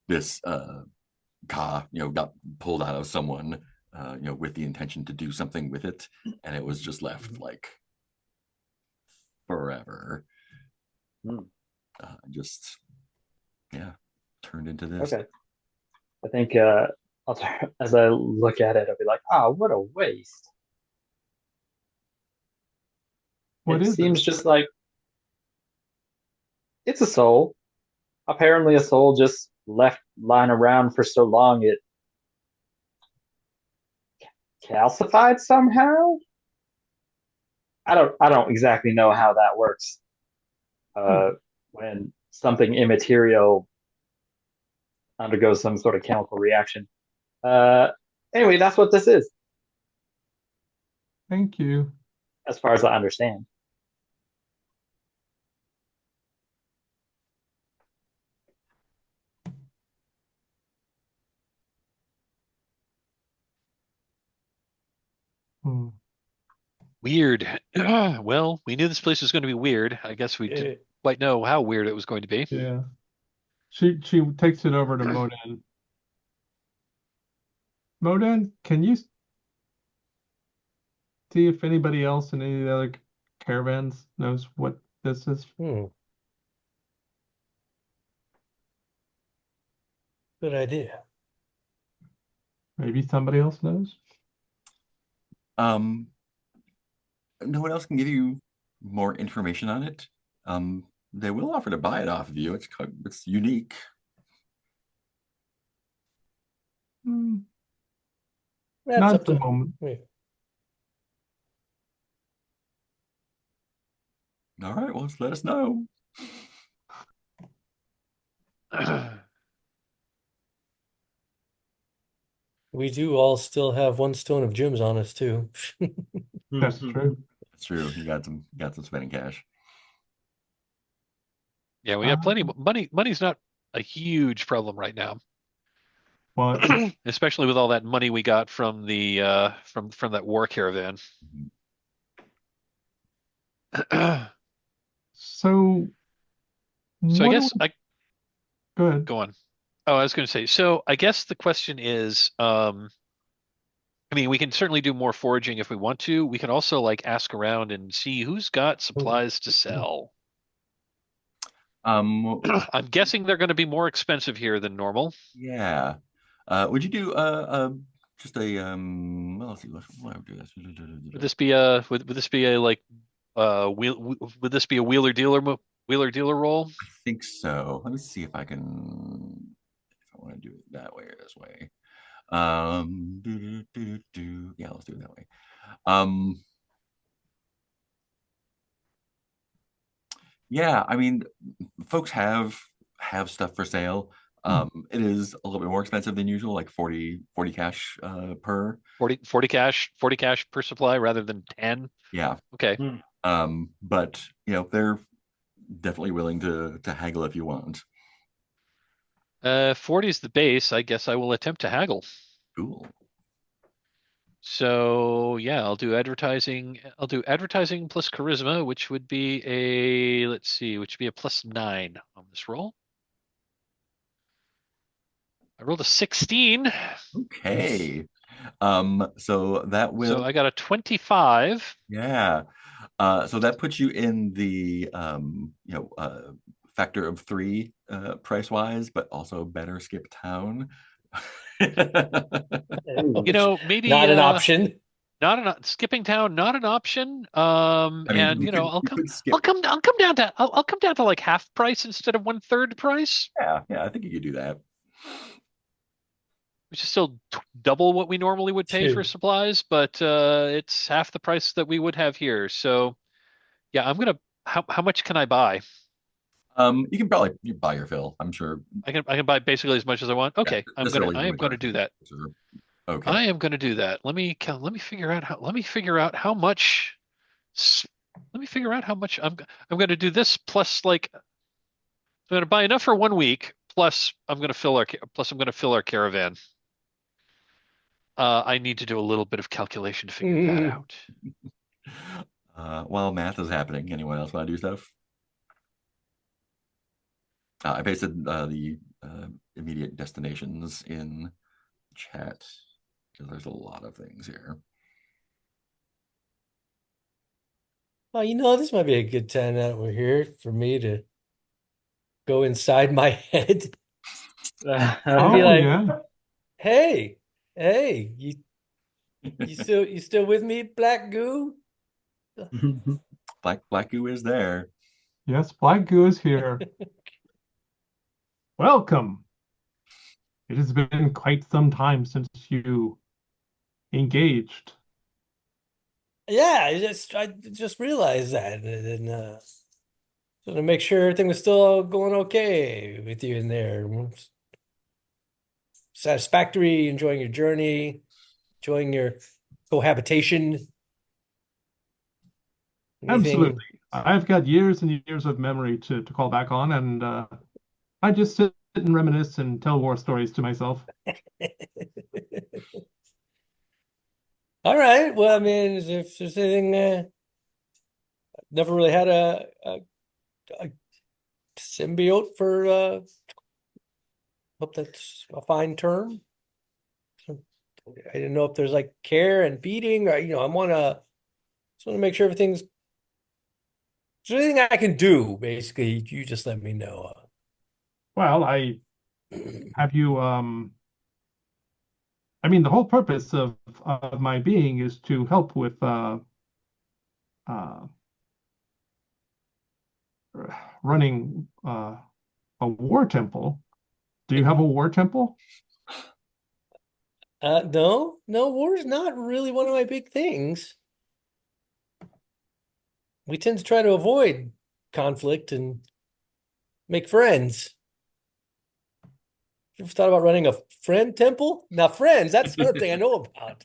this ka got pulled out of someone with the intention to do something with it, and it was just left like forever. Hmm. Just yeah, turned into this. Okay. I think as I look at it, I'll be like, what a waste. What It is it? seems just like it's a soul. Apparently, a soul just left lying around for so long it calcified somehow. I don't exactly know how that works. Hmm. When something immaterial undergoes some sort of chemical reaction. Anyway, that's what this is, Thank you. as far as I understand. Hmm. Weird. Well, we knew this place was going to be weird. I guess we didn't quite know how weird it was going to be. Yeah. She takes it over to Moden. Moden, can you see if anybody else in any of the other caravans knows what this is? Good idea. Maybe somebody else knows? No one else can give you more information on it. They will offer to buy it off of you. It's unique. Hmm. That's Not up at the to. moment. Wait. All right, well, just let us know. We do all still have one stone of gems on us too. That's true. That's true. You got some spending cash. Yeah, we got plenty of money. Money's not a huge problem right now, What? especially with all that money we got from the from that war caravan. So So I what do guess we I go ahead. go on. Oh, I was going to say. So I guess the question is, I mean, we can certainly do more foraging if we want to. We can also like ask around and see who's got supplies to sell. Um, I'm guessing they're going to be more expensive here than normal. yeah. Would you do just a well, let's see, what I would do this. Would this be a like would this be a wheeler dealer roll? I think so. Let me see if I can if I want to do it that way or this way. Yeah, let's do it that way. Um, yeah, I mean, folks have stuff for sale. It is a little bit more expensive than usual, like 40 cash per. 40 cash per supply rather than 10. Yeah. Okay. But they're definitely willing to haggle if you want. 40 is the base. I guess I will attempt to haggle. Cool. So yeah, I'll do advertising. I'll do advertising plus charisma, which would be a, let's see, which would be a +9 on this roll. I rolled a 16. Okay. So that will. So I got a 25. Yeah. So that puts you in the factor of 3 price wise, but also better skip town. You know, maybe Not an option. not an skipping town, not an option. I mean, And you know, you could skip. I'll come down to like half price instead of 1/3 price, Yeah, I think you could do that. which is still double what we normally would pay for supplies, but it's half the price that we would have here. So yeah, how much can I buy? You can probably buy your fill. I'm sure. I can buy basically as much as I want. Okay, Yeah, this early in I the am going to winter. do that. Okay. I am going to do that. Let me figure out how much. Let me figure out how much I'm going to do this plus like I'm going to buy enough for 1 week. Plus I'm going to fill our caravan. I need to do a little bit of calculation to figure that out. While math is happening, anyone else want to do stuff? I pasted the immediate destinations in chat because there's a lot of things here. Well, this might be a good time that we're here for me to go inside my head and be like, yeah. hey, you still with me, Black Goo? Black goo is there. Yes, Black Goo is here. Welcome. It has been quite some time since you engaged. Yeah, I just realized that, and so to make sure everything was still going okay with you in there. satisfactory, enjoying your journey, enjoying your cohabitation? Anything? Absolutely. I've got years and years of memory to call back on, and I just sit and reminisce and tell war stories to myself. All right. Well, I mean, if there's anything, never really had a symbiote for, hope that's a fine term. I didn't know if there's like care and feeding, or I just want to make sure everything's. Is there anything I can do? Basically, you just let me know. Well, I have you. I mean, the whole purpose of my being is to help with uh, running a war temple. Do you have a war temple? No, war is not really one of my big things. We tend to try to avoid conflict and make friends. You ever thought about running a friend temple? Now, friends, that's something I know about.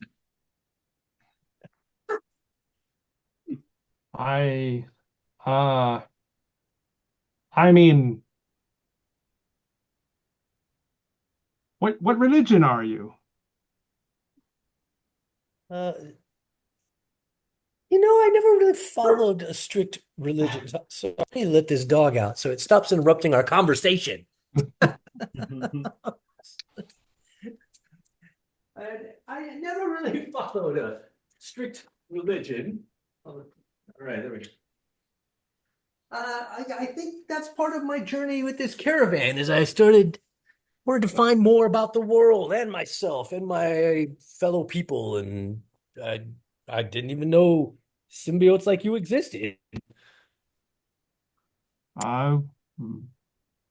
I uh I mean, what religion are you? Uh, I never really followed a strict religion. So I need to let this dog out so it stops interrupting our conversation. I never really followed a strict religion. All right, there we go. I think that's part of my journey with this caravan as I wanted to find more about the world and myself and my fellow people, and I I didn't even know symbiotes like you existed. Uh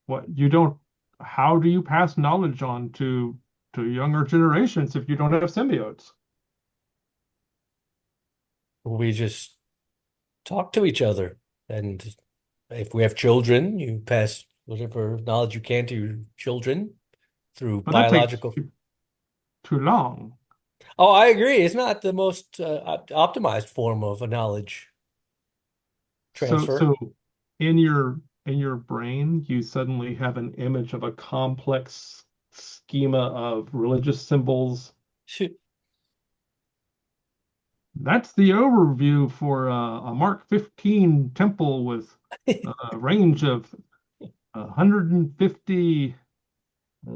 what you don't how do you pass knowledge on to younger generations if you don't have symbiotes? We just talk to each other, and if we have children, you pass whatever knowledge you can to your children through But that takes biological. too long. Oh, I agree. It's not the most optimized form of a knowledge transfer. So in your brain, you suddenly have an image of a complex schema of religious symbols. That's the overview for a Mark 15 temple with a range of 150 uh,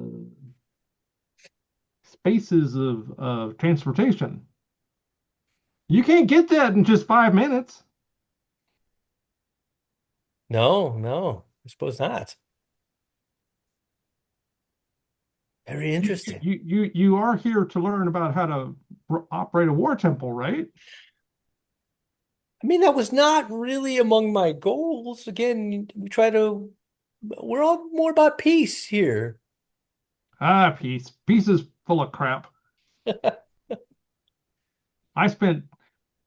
spaces of transportation. You can't get that in just 5 minutes. No, I suppose not. Very interesting. You are here to learn about how to operate a war temple, right? I mean, that was not really among my goals. Again, we're all more about peace here. Ah, peace. Peace is full of crap. I spent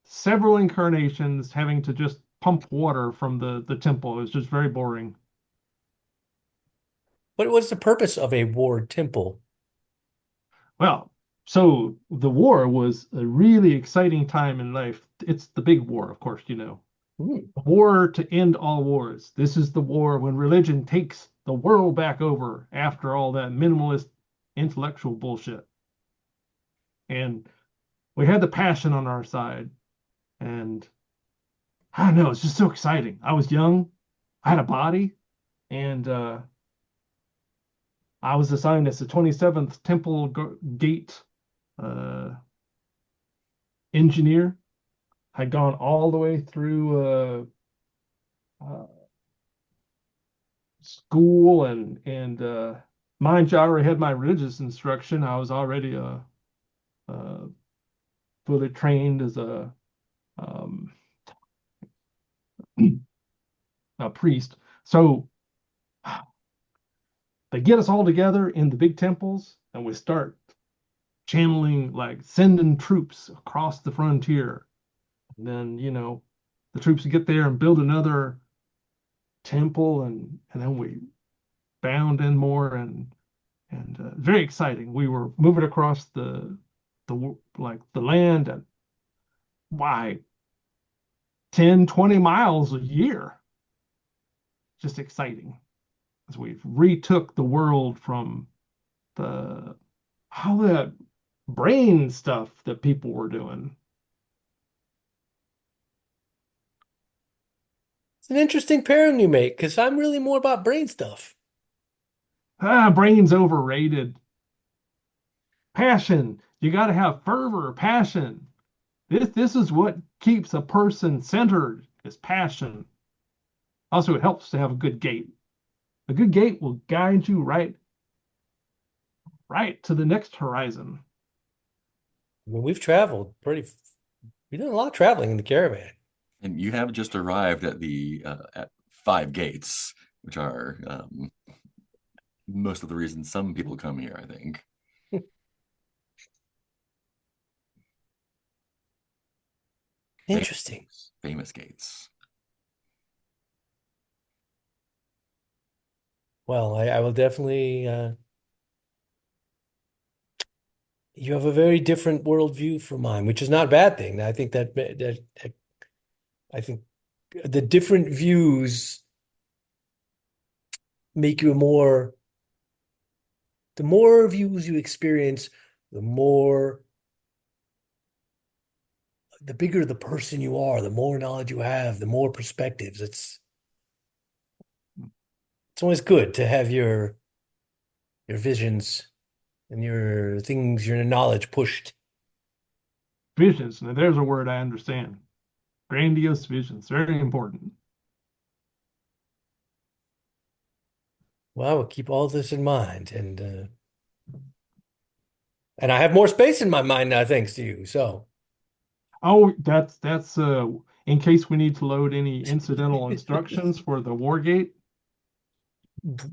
several incarnations having to just pump water from the temple. It was just very boring. What was the purpose of a ward temple? Well, so the war was a really exciting time in life. It's the big war, of course, you know. Hmm. The war to end all wars. This is the war when religion takes the world back over after all that minimalist intellectual bullshit. And we had the passion on our side. And I don't know, it's just so exciting. I was young, I had a body, and I was assigned as the 27th Temple Gate uh, engineer. I'd gone all the way through uh, school and mind you, I already had my religious instruction. I was already uh, fully trained as um, a priest. So they get us all together in the big temples, and we start channeling, like sending troops across the frontier. And then, the troops would get there and build another temple, and then we bound in more, and very exciting. We were moving across the land at why 10, 20 miles a year. Just exciting as we retook the world from the all that brain stuff that people were doing. It's an interesting pairing you make because I'm really more about brain stuff. Brain's overrated. Passion. You got to have fervor, passion. This is what keeps a person centered is passion. Also, it helps to have a good gait. A good gait will guide you right to the next horizon. I mean, we did a lot of traveling in the caravan. And you have just arrived at the at 5 gates, which are most of the reason some people come here, I think. Interesting. Famous gates. Well, I will definitely. You have a very different worldview from mine, which is not a bad thing. I think I think the different views make you more. The more views you experience, the more, the bigger the person you are, the more knowledge you have, the more perspectives. It's always good to have your visions and your things, your knowledge pushed. Visions. Now, there's a word I understand. Grandiose visions. Very important. Well, I will keep all this in mind, and I have more space in my mind now, thanks to you. So, Oh, that's in case we need to load any incidental instructions for the Wargate. I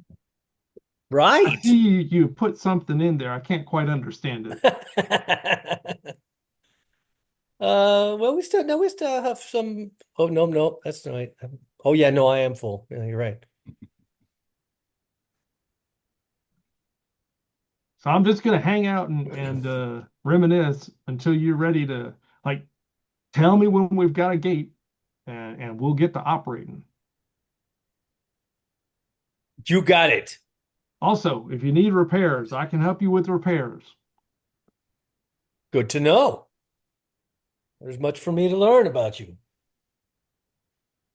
right. see you put something in there. I can't quite understand it. Well, we still have some. Oh, no, no, that's right. Oh, yeah, no, I am full. Yeah, you're right. So I'm just gonna hang out and reminisce until you're ready to like tell me when we've got a gate and we'll get to operating. You got it. Also, if you need repairs, I can help you with repairs. Good to know. There's much for me to learn about you.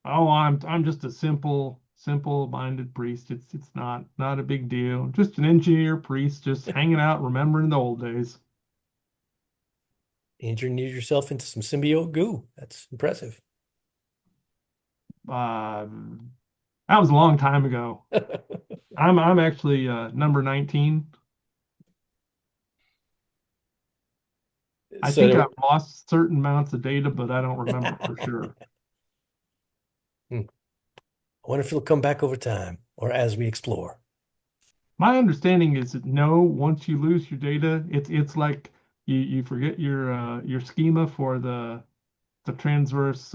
Oh, I'm just a simple-minded priest. It's not a big deal. Just an engineer priest, just hanging out, remembering the old days. Engineer yourself into some symbiote goo. That's impressive. Uh, that was a long time ago. I'm actually number 19. I think I've So, lost certain amounts of data, but I don't remember for sure. I wonder if it'll come back over time or as we explore. My understanding is that no, once you lose your data, it's like you forget your schema for the transverse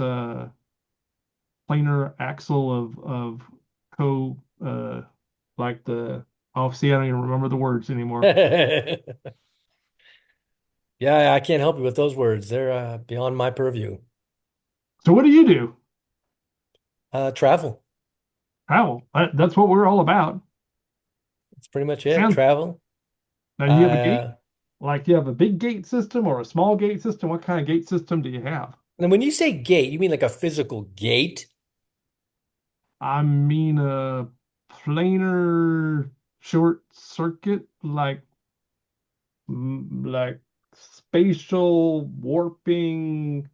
planar axle of co like the oh see I don't even remember the words anymore. Yeah, I can't help you with those words. They're beyond my purview. So what do you do? Travel. Travel. That's what we're all about. That's pretty much it. Sounds Travel. now you have a gate Uh, like you have a big gate system or a small gate system. What kind of gate system do you have? and when you say gate, you mean like a physical gate? I mean a planar short circuit like spatial warping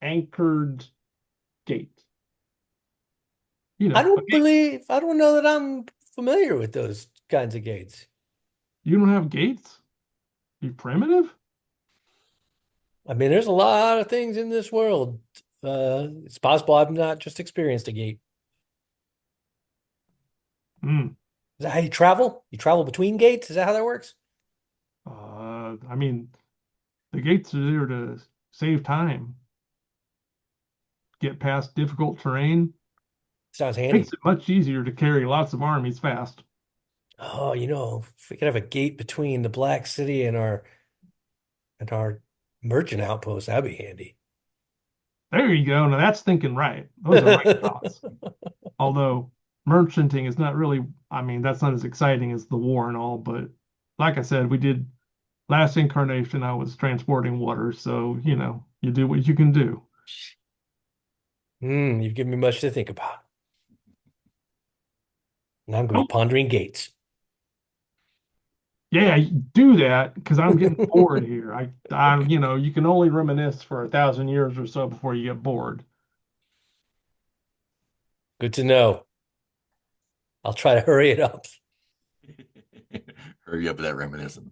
anchored gate. A gate. I don't know that I'm familiar with those kinds of gates. You don't have gates? You primitive? I mean, there's a lot of things in this world. It's possible I've not just experienced a gate. Hmm. Is that how you travel? You travel between gates? Is that how that works? I mean, the gates are there to save time, get past difficult terrain. Sounds Makes handy. it much easier to carry lots of armies fast. Oh, if we could have a gate between the Black City and our merchant outpost, that'd be handy. There you go. Now that's thinking right. Those are right thoughts. Although merchanting is not really, I mean, that's not as exciting as the war and all, but like I said, we did last incarnation, I was transporting water, so you do what you can do. You've given me much to think about. Now I'm going to Oh, be pondering gates. yeah, do that because I'm getting bored here. You can only reminisce for 1,000 years or so before you get bored. Good to know. I'll try to hurry it up. Hurry up with that reminiscing.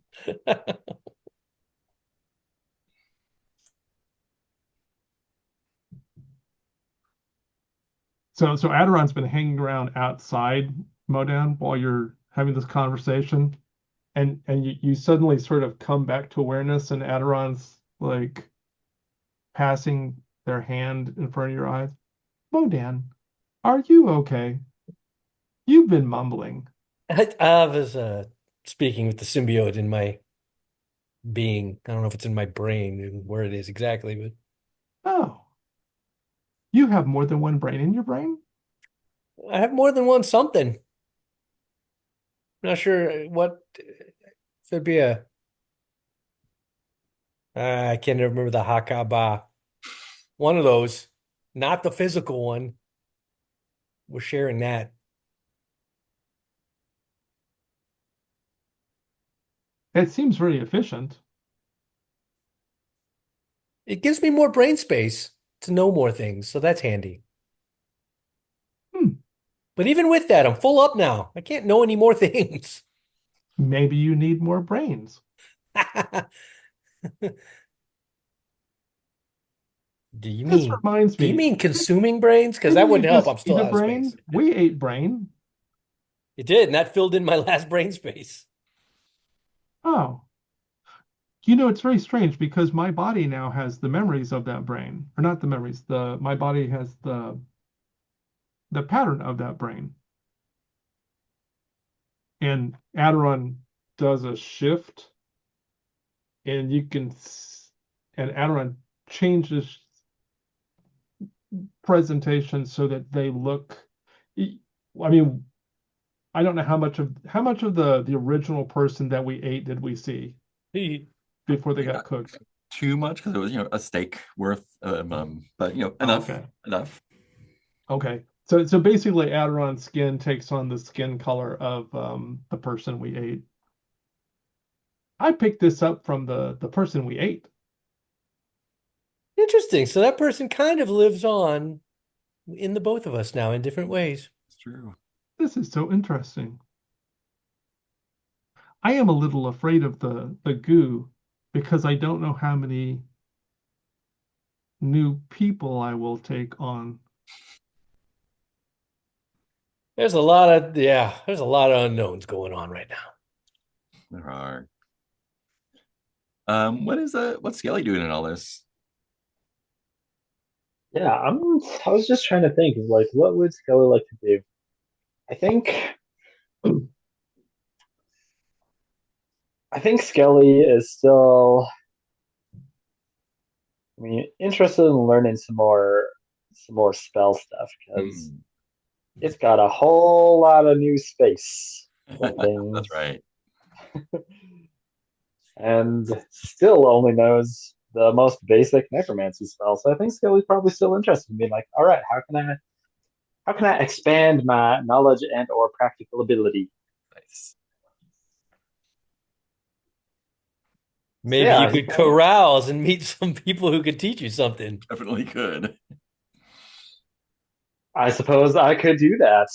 So Aderon's been hanging around outside Modan while you're having this conversation, and you suddenly sort of come back to awareness, and Aderon's like passing their hand in front of your eyes. Modan, are you okay? You've been mumbling. I was speaking with the symbiote in my being. I don't know if it's in my brain and where it is exactly, but Oh, you have more than one brain in your brain? I have more than one something. Not sure what there'd be a. I can't remember the Hakaba. One of those, not the physical one. We're sharing that. It seems very efficient. It gives me more brain space to know more things, so that's handy. Hmm. But even with that, I'm full up now. I can't know any more things. Maybe you need more brains. Do you This mean reminds do you me, mean consuming brains? Because that didn't you wouldn't help. just I'm eat still a out of space. brain? We ate brain. It did, and that filled in my last brain space. Oh, it's very strange because my body now has the memories of that brain, or not the memories. The My body has the pattern of that brain. And Aderon does a shift, and and Aderon changes presentation so that they look. I mean, I don't know how much of the original person that we ate did we see before they got Not cooked. too much because it was, a steak worth. But Oh, enough, okay. enough. Okay. So basically, Aderon's skin takes on the skin color of the person we ate. I picked this up from the person we ate. Interesting. So that person kind of lives on in the both of us now in different ways. It's true. This is so interesting. I am a little afraid of the goo because I don't know how many new people I will take on. There's a lot of unknowns going on right now. There are. What's Skelly doing in all this? Yeah, I was just trying to think of like what would Skelly like to do? I think I think Skelly is still, I mean, interested in learning some more spell stuff because Hmm. it's got a whole lot of new space and That's things, right. and still only knows the most basic necromancy spell. So I think Skelly's probably still interested in being like, all right, how can I expand my knowledge and or practical ability? Nice. So Maybe you yeah, he could kind of. carouse and meet some people who could teach you something. Definitely could. I suppose I could do that.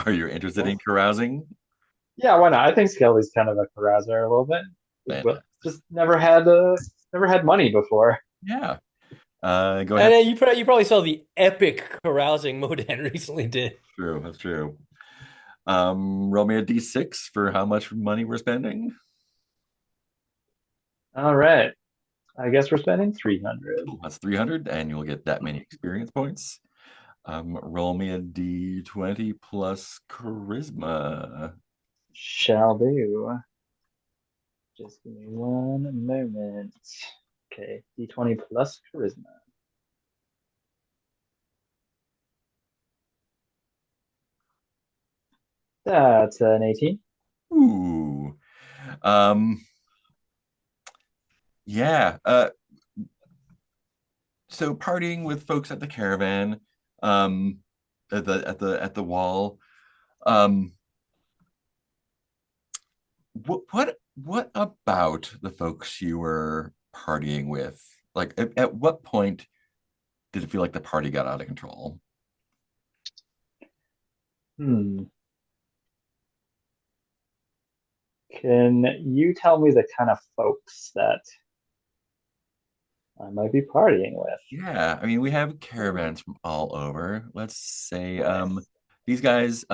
Are you interested in Well, carousing? yeah, why not? I think Skelly's kind of a carouser a little bit, but Fantastic. just never had money before. Yeah. Go And ahead. then you probably saw the epic carousing Modan recently did. True. That's true. Roll me a d6 for how much money we're spending. All right, I guess we're spending 300. Cool. That's 300, and you'll get that many experience points. Roll me a d20 plus charisma. Shall do. Just give me one moment. Okay, d20 plus charisma. That's an 18. Ooh. Um, yeah. So partying with folks at the caravan, um, at the wall. Um, what about the folks you were partying with? Like, at what point did it feel like the party got out of control? Hmm. Can you tell me the kind of folks that I might be partying with? Yeah, I mean, we have caravans from all over. Let's say, Nice. these guys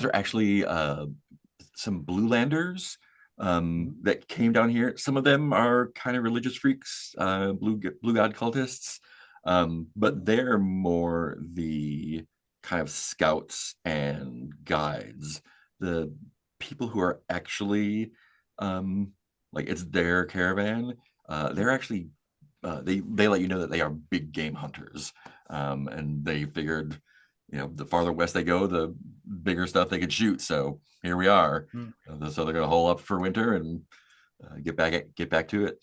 are actually some blue landers that came down here. Some of them are kind of religious freaks, blue god cultists, but they're more the kind of scouts and guides. The people who are actually like it's their caravan. They're actually they let you know that they are big game hunters, and they figured, the farther west they go, the bigger stuff they could shoot. So here we are. Hmm. So they're gonna hole up for winter and get back to it.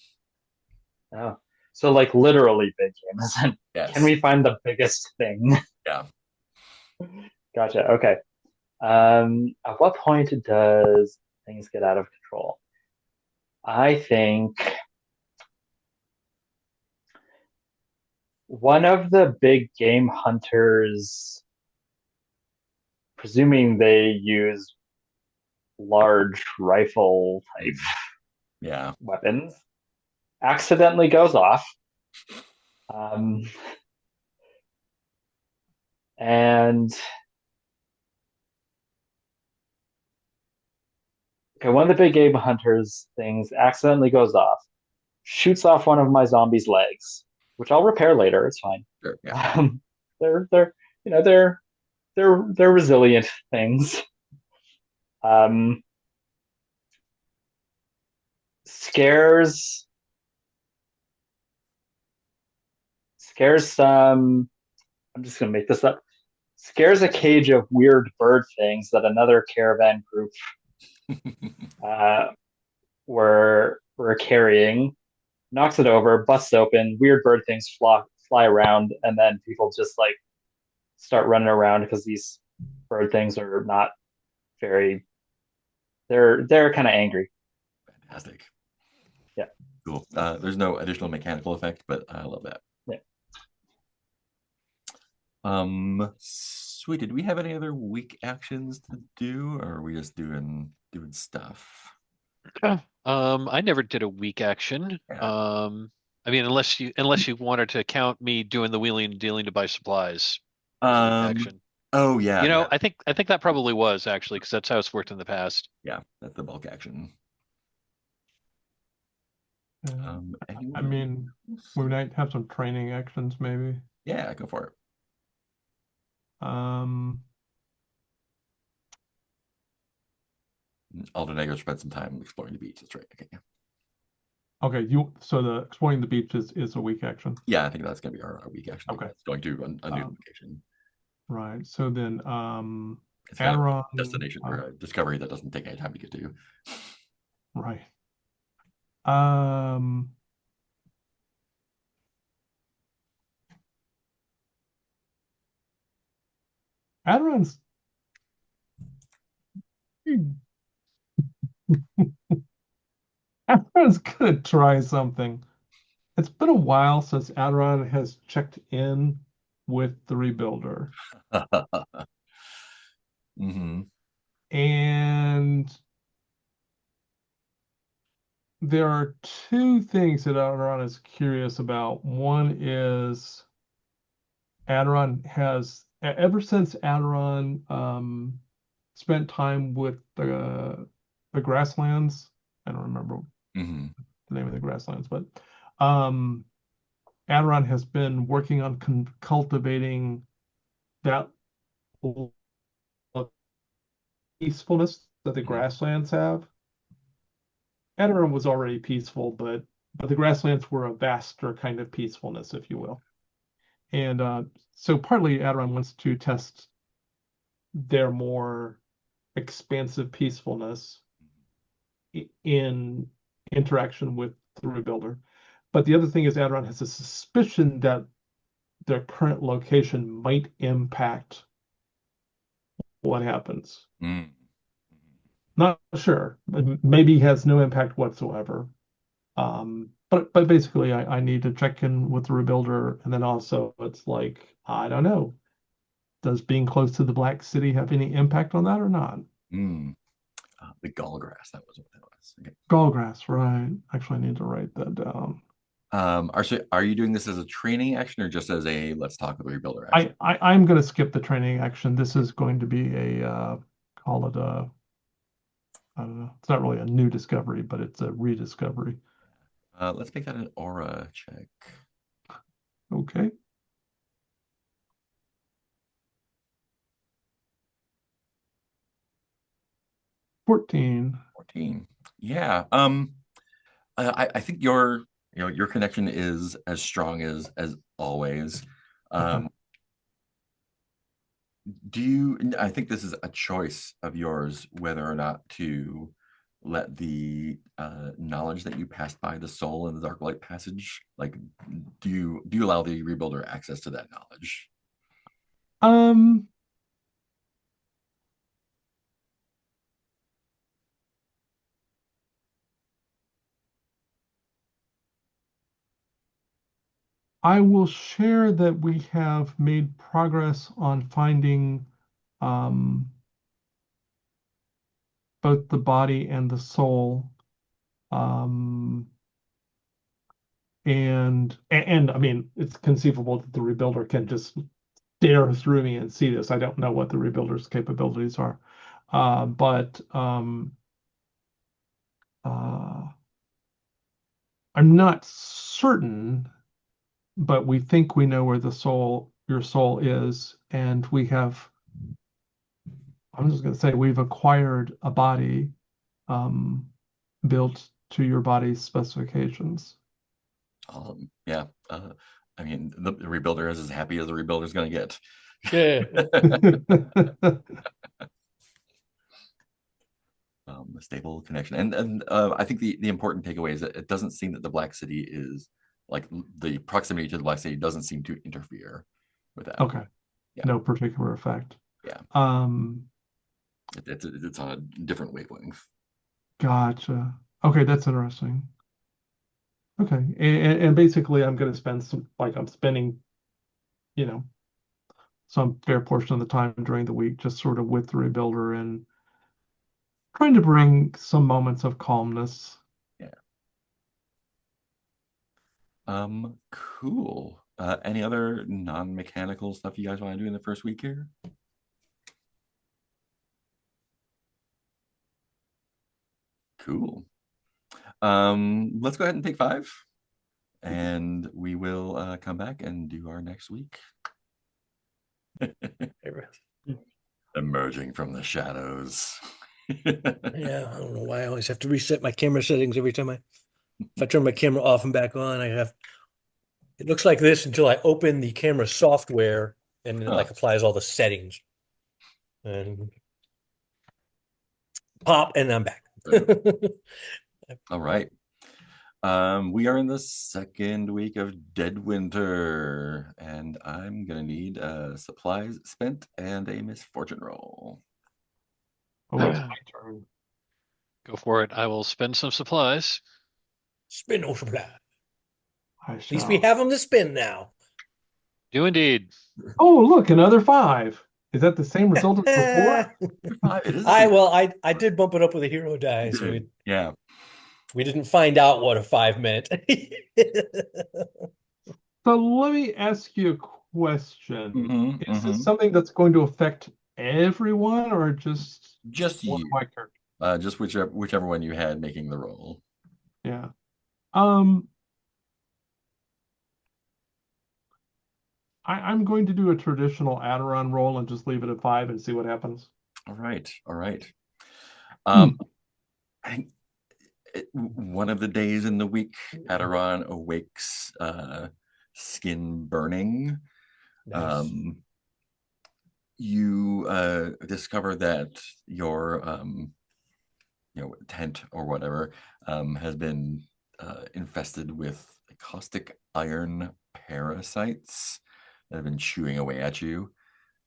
Oh, so like literally big game, isn't? Can Yes. we find the biggest thing? Yeah. Gotcha. Okay. At what point does things get out of control? I think one of the big game hunters, presuming they use large rifle type Yeah. weapons, accidentally goes off. Um, and okay, one of the big game hunters things accidentally goes off, shoots off one of my zombies' legs, which I'll repair later. It's fine. Sure. Yeah. Um, they're you know they're resilient things. Um, scares scares some. I'm just gonna make this up. Scares a cage of weird bird things that another caravan group uh, were carrying. Knocks it over, busts open. Weird bird things fly around, and then people just like start running around because these bird things are not very. They're kind of angry. Fantastic. Yeah. Cool. There's no additional mechanical effect, but I love that. Yeah. Sweet. Did we have any other weak actions to do, or are we just doing stuff? I never did a weak action. Yeah. I mean, unless you wanted to count me doing the wheeling and dealing to buy supplies as a weak Um. action. Oh yeah, yeah, I think that probably was actually because that's how it's worked in the past. yeah. That's the bulk action. I Anyone mean, else? we might have some training actions maybe. Yeah, go for it. Um, Albenegra spent some time exploring the beach. That's right. Okay. Yeah. okay, so the exploring the beach is a weak action. Yeah, I think that's gonna be our weak action. Okay. It's going to a new Um, location. right. So then It's kind of a Aderon, destination or a discovery that doesn't take any time to get to. right. Um Aderon's Aderon's gonna try something. It's been a while since Aderon has checked in with the rebuilder. hmm And there are two things that Aderon is curious about. One is Aderon has, ever since Aderon spent time with the grasslands, I don't remember hmm the name of the grasslands, but um, Aderon has been working on cultivating that peacefulness that the grasslands have. Aderon was already peaceful, but the grasslands were a vaster kind of peacefulness, if you will. And so partly Aderon wants to test their more expansive peacefulness in interaction with the Rebuilder. But the other thing is Aderon has a suspicion that their current location might impact what happens. Mm. Not sure. Maybe has no impact whatsoever. But basically, I need to check in with the Rebuilder, and then also it's like, I don't know. Does being close to the Black City have any impact on that or not? Mm. The gallgrass, that was what that was. Okay. Gallgrass, right. Actually, I need to write that down. Are you doing this as a training action or just as a let's talk with the rebuilder action? I'm going to skip the training action. This is going to be a call it a, I don't know. It's not really a new discovery, but it's a rediscovery. Let's make that an aura check. Okay. $14. 14. Yeah. I think your connection is as strong as always. Okay. I think this is a choice of yours whether or not to let the knowledge that you passed by the soul in the dark light passage, like do you allow the rebuilder access to that knowledge? Um, I will share that we have made progress on finding both the body and the soul. And I mean, it's conceivable that the rebuilder can just stare through me and see this. I don't know what the rebuilder's capabilities are. But I'm not certain, but we think we know where your soul is, and I'm just going to say we've acquired a body built to your body's specifications. Yeah. I mean, the rebuilder is as happy as the rebuilder is going to get. Yeah. A stable connection, and I think the important takeaway is that it doesn't seem that the Black City is like the proximity to the Black City doesn't seem to interfere with that. Okay. Yeah. No particular effect. Yeah. Um, It's on a different wavelength. Gotcha. Okay, that's interesting. Okay, and basically, I'm going to spend I'm spending, you know, some fair portion of the time during the week just sort of with the rebuilder and trying to bring some moments of calmness. Yeah. Cool. Any other non-mechanical stuff you guys want to do in the first week here? Cool. Let's go ahead and take 5, and we will come back and do our next week. Emerging from the shadows. Yeah, I don't know why I always have to reset my camera settings every time if I turn my camera off and back on, it looks like this until I open the camera software and it like applies all the settings. And pop, and I'm back. All right. We are in the second week of Dead Winter, and I'm gonna need supplies spent and a misfortune roll. Oh, it's my turn. Go for it. I will spend some supplies. Spin no supply. I At least we shall. have them to spin now. Do indeed. Oh, look, another 5. Is that the same result as before? It is. I did bump it up with a hero die, so Yeah. we didn't find out what a 5 meant. So let me ask you a question. Mm-hmm, Is this something that's going to affect everyone or just one you? of my characters? Just whichever one you had making the roll. Yeah. I'm going to do a traditional Aderon roll and just leave it at 5 and see what happens. All right, all right. Hmm. I think one of the days in the week, Aderon awakes, skin burning. Nice. You discover that your tent or whatever has been infested with caustic iron parasites that have been chewing away at you.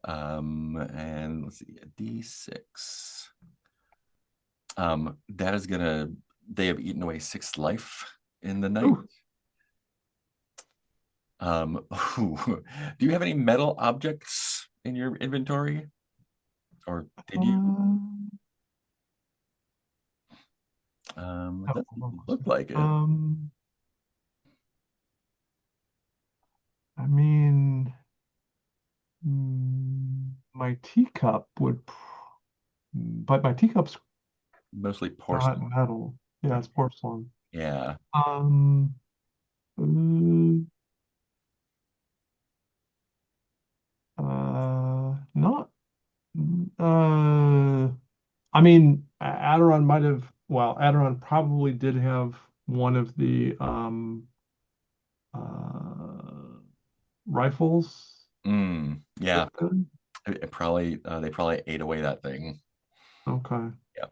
And let's see, a D6. That is gonna. They have eaten away 6 life in the night. Ooh. Do you have any metal objects in your inventory, or did you? It doesn't look like it. I mean, my teacup would, but my teacup's Mostly not porcelain. metal. Yeah, it's porcelain. Yeah. Um, not, I mean, Aderon might have, well, Aderon probably did have one of the rifles. Yeah. It probably they probably ate away that thing. Okay. Yeah.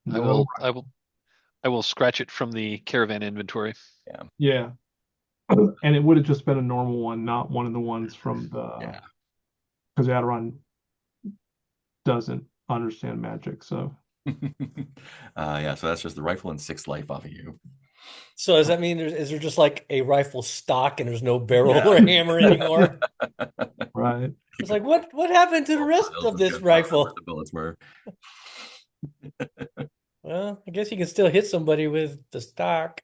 I No. will I will I will scratch it from the caravan inventory. Yeah. Yeah. And it would have just been a normal one, not one of the ones from the, Yeah. because Aderon doesn't understand magic. So, Yeah, so that's just the rifle and 6 life off of you. So does that mean is there just like a rifle stock and there's no barrel Yeah. or hammer anymore? right. It's like what happened to the rest Piles of of this gunpowder where rifle? the bullets were. Well, I guess you can still hit somebody with the stock.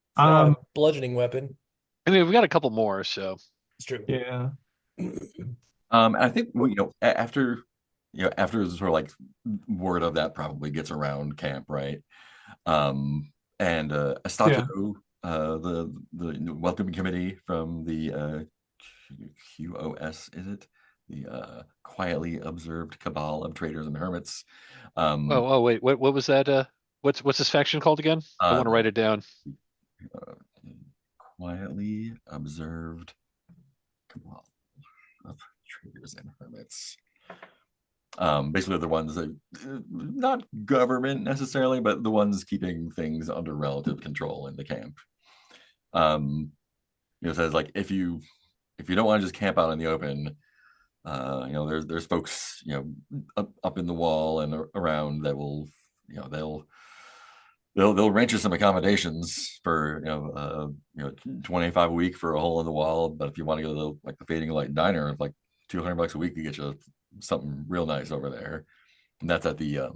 It's not Um, a bludgeoning weapon. I mean, we got a couple more, so It's true. yeah. I think after after sort of like word of that probably gets around camp, right? And Yeah. Estacio, the welcoming committee from the QOS, is it? The quietly observed cabal of traders and hermits. oh wait, what was that? What's this faction called again? I want to write it down. uh, quietly observed cabal of traders and hermits. Basically the ones that not government necessarily, but the ones keeping things under relative control in the camp. Says like if you don't want to just camp out in the open, there's folks up in the wall and around that will they'll rent you some accommodations for 25 a week for a hole in the wall. But if you want to go to the Fading Light Diner, like $200 a week, you get you something real nice over there, and that's at the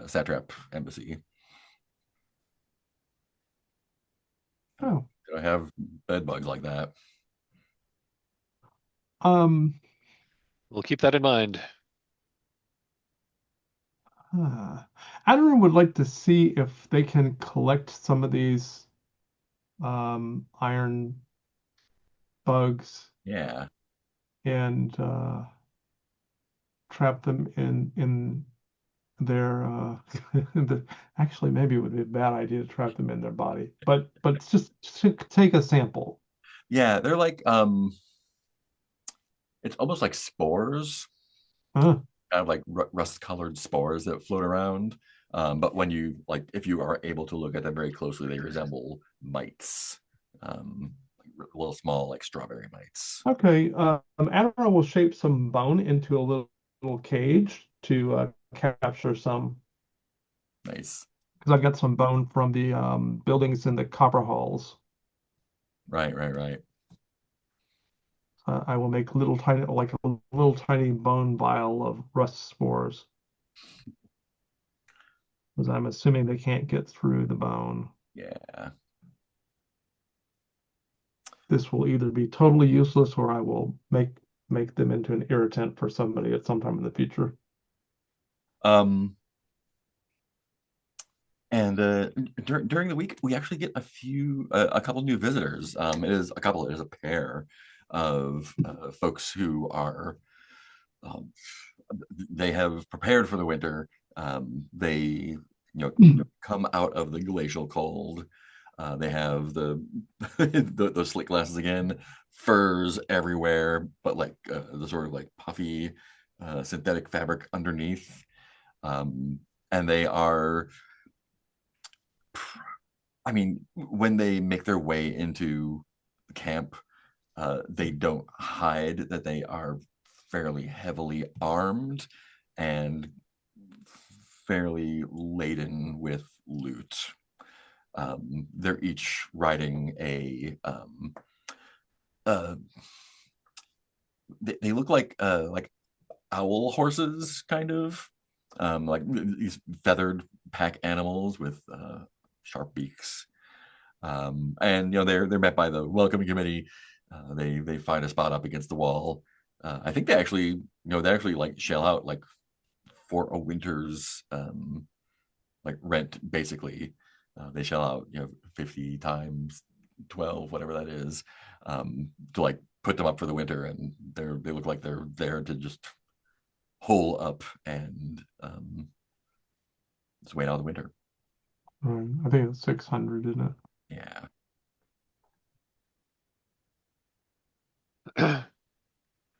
Satrap Embassy. Oh. I have bed bugs like that. We'll keep that in mind. Aderon would like to see if they can collect some of these iron bugs Yeah. and trap them in their actually maybe it would be a bad idea to trap them in their body, but just to take a sample. Yeah, they're like it's almost like spores, Uh-huh. kind of like rust-colored spores that float around. But when if you are able to look at them very closely, they resemble mites, little small like strawberry mites. Okay, Aderon will shape some bone into a little cage to capture some. Nice. Because I've got some bone from the buildings in the copper halls. Right, right, right. I will make little tiny bone vial of rust spores. Because I'm assuming they can't get through the bone. Yeah. This will either be totally useless or I will make them into an irritant for somebody at some time in the future. And during the week, we actually get a couple new visitors. It is a pair of folks who are um, they have prepared for the winter. They come out of the glacial cold. They have the slick glasses again, furs everywhere, but like the sort of like puffy synthetic fabric underneath. And they are, I mean, when they make their way into the camp, they don't hide that they are fairly heavily armed and fairly laden with loot. They're each riding uh, they look like owl horses, kind of like these feathered pack animals with sharp beaks. And they're met by the welcoming committee. They find a spot up against the wall. I think they actually like shell out like for a winter's like rent basically. They shell out 50 times 12, whatever that is, to like put them up for the winter, and they look like they're there to just hole up and just wait out the winter. I think it's 600, isn't it? Yeah.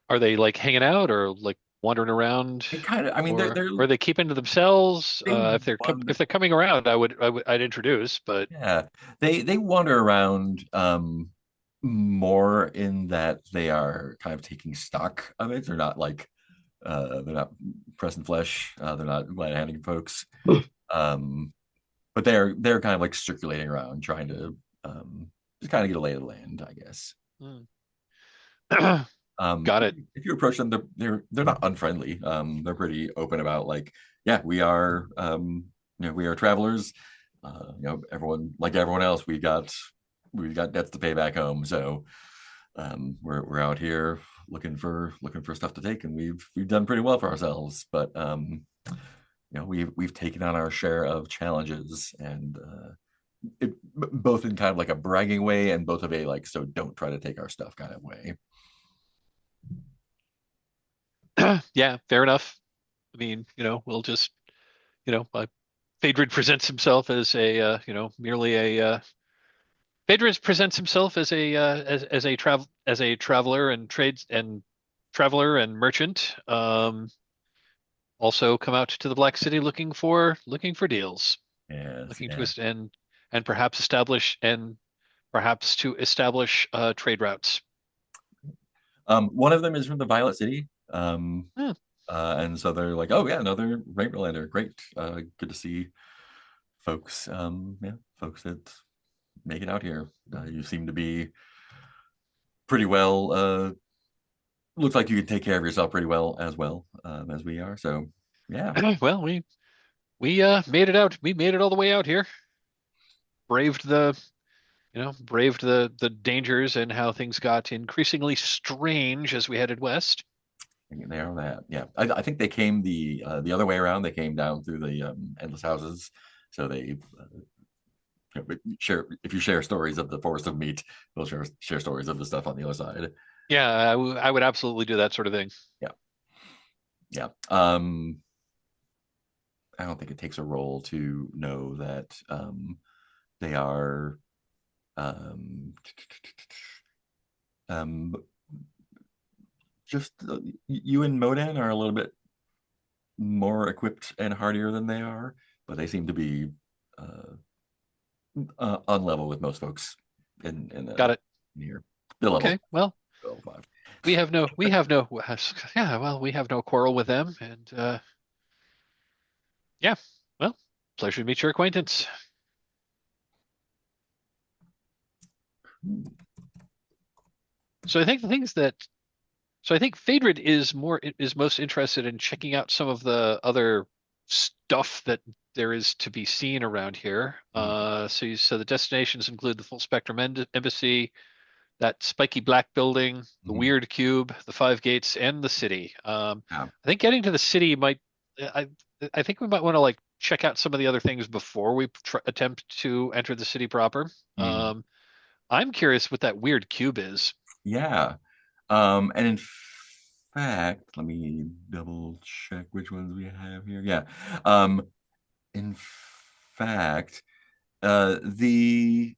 Are they like hanging out or like wandering around, It kind of, I mean, or are they keeping to themselves? they If they're coming around, I'd introduce, but yeah, they wander around more in that they are kind of taking stock of it. They're not pressing flesh. They're not handing folks. Um, but they're kind of like circulating around, trying to just kind of get a lay of the land, I guess. Hmm. Um, Got it. if you approach them, they're not unfriendly. They're pretty open about like, yeah, we are travelers. Everyone, like everyone else, we got debts to pay back home. So we're out here looking for stuff to take, and we've done pretty well for ourselves. But we've taken on our share of challenges, and both in kind of like a bragging way, and both of a like, so don't try to take our stuff kind of way. Yeah, fair enough. I mean, we'll just, Fedrid presents himself as merely Fedrid presents himself as a traveler and trades and traveler and merchant. Also come out to the Black City looking for deals, Yes, looking to yeah. and perhaps to establish trade routes. One of them is from the Violet City. Hmm. And so they're like, oh yeah, another Rainbowlander. Great. Good to see folks. Yeah, folks that make it out here. You seem to be pretty well. Looks like you can take care of yourself pretty well as we are. So yeah. Well, we made it out. We made it all the way out here. Braved the braved the dangers and how things got increasingly strange as we headed west. They are that. Yeah, I think they came the other way around. They came down through the endless houses. So they share, if you share stories of the forest of meat, they'll share stories of the stuff on the other side. Yeah, I would absolutely do that sort of thing. Yeah, yeah. I don't think it takes a role to know that they are um, um, just you and Modan are a little bit more equipped and hardier than they are, but they seem to be on level with most folks in Got it. here. The level Okay, well, 5. yeah, well, we have no quarrel with them, and yeah, well, pleasure to meet your acquaintance. So I think the things that So I think Phaedrid is most interested in checking out some of the other stuff that there is to be seen around here. So the destinations include the Full Spectrum Embassy, that spiky black building, the Mhm. weird cube, the Five Gates, and the city. Yeah. I think getting to the city might. I think we might want to like check out some of the other things before we attempt to enter the city proper. Mm, I'm curious what that weird cube is. yeah. And in fact, let me double check which ones we have here. Yeah. Um, in fact, the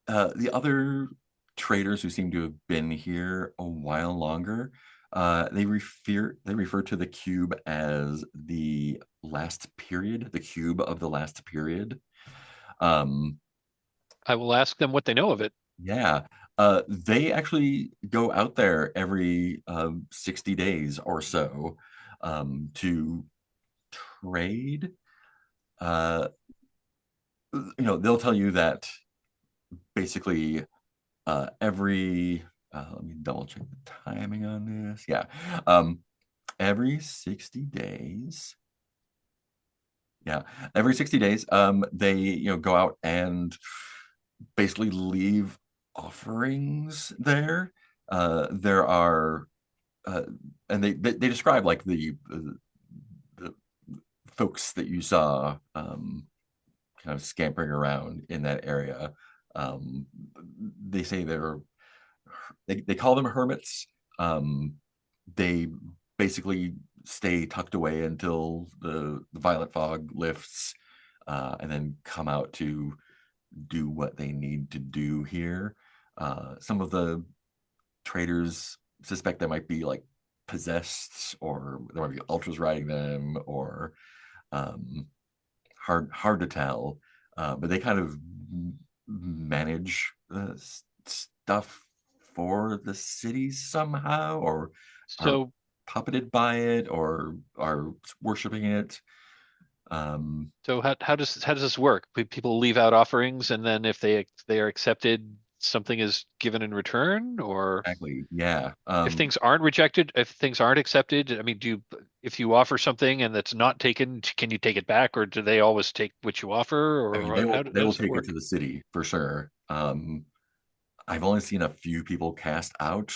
the other traders who seem to have been here a while longer, they refer to the cube as the last period, the cube of the last period. Um, I will ask them what they know of it. yeah, they actually go out there every 60 days or so to trade. Uh, they'll tell you that basically every let me double check the timing on this. Yeah. Every 60 days. Yeah. Every 60 days, they go out and basically leave offerings there. There are and they describe like the folks that you saw kind of scampering around in that area. Um, they say they call them hermits. Um, they basically stay tucked away until the violent fog lifts, and then come out to do what they need to do here. Some of the traders suspect they might be like possessed, or there might be ultras riding them, or um, hard to tell. But they kind of manage stuff for the cities somehow, or are So, puppeted by it, or are worshiping it. Um, so how does this work? People leave out offerings, and then if they are accepted, something is given in return, or exactly, yeah. if things aren't rejected, if things aren't accepted, I mean, if you offer something and that's not taken, can you take it back, or do they always take what you offer, I mean, or how they will does it take it work? to the city for sure. I've only seen a few people cast out,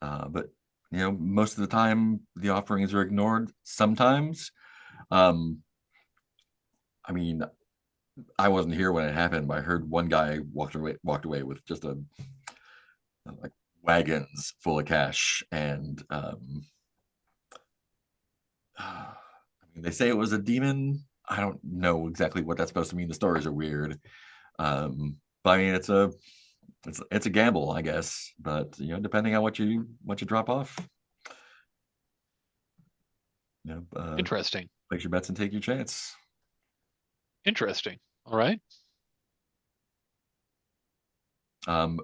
but most of the time the offerings are ignored. Sometimes, um, I mean, I wasn't here when it happened, but I heard one guy walked away with just a like wagons full of cash, and I mean, they say it was a demon. I don't know exactly what that's supposed to mean. The stories are weird. But I mean, it's a gamble, I guess. But depending on what you drop off, Interesting. place your bets and take your chance. Interesting. All right.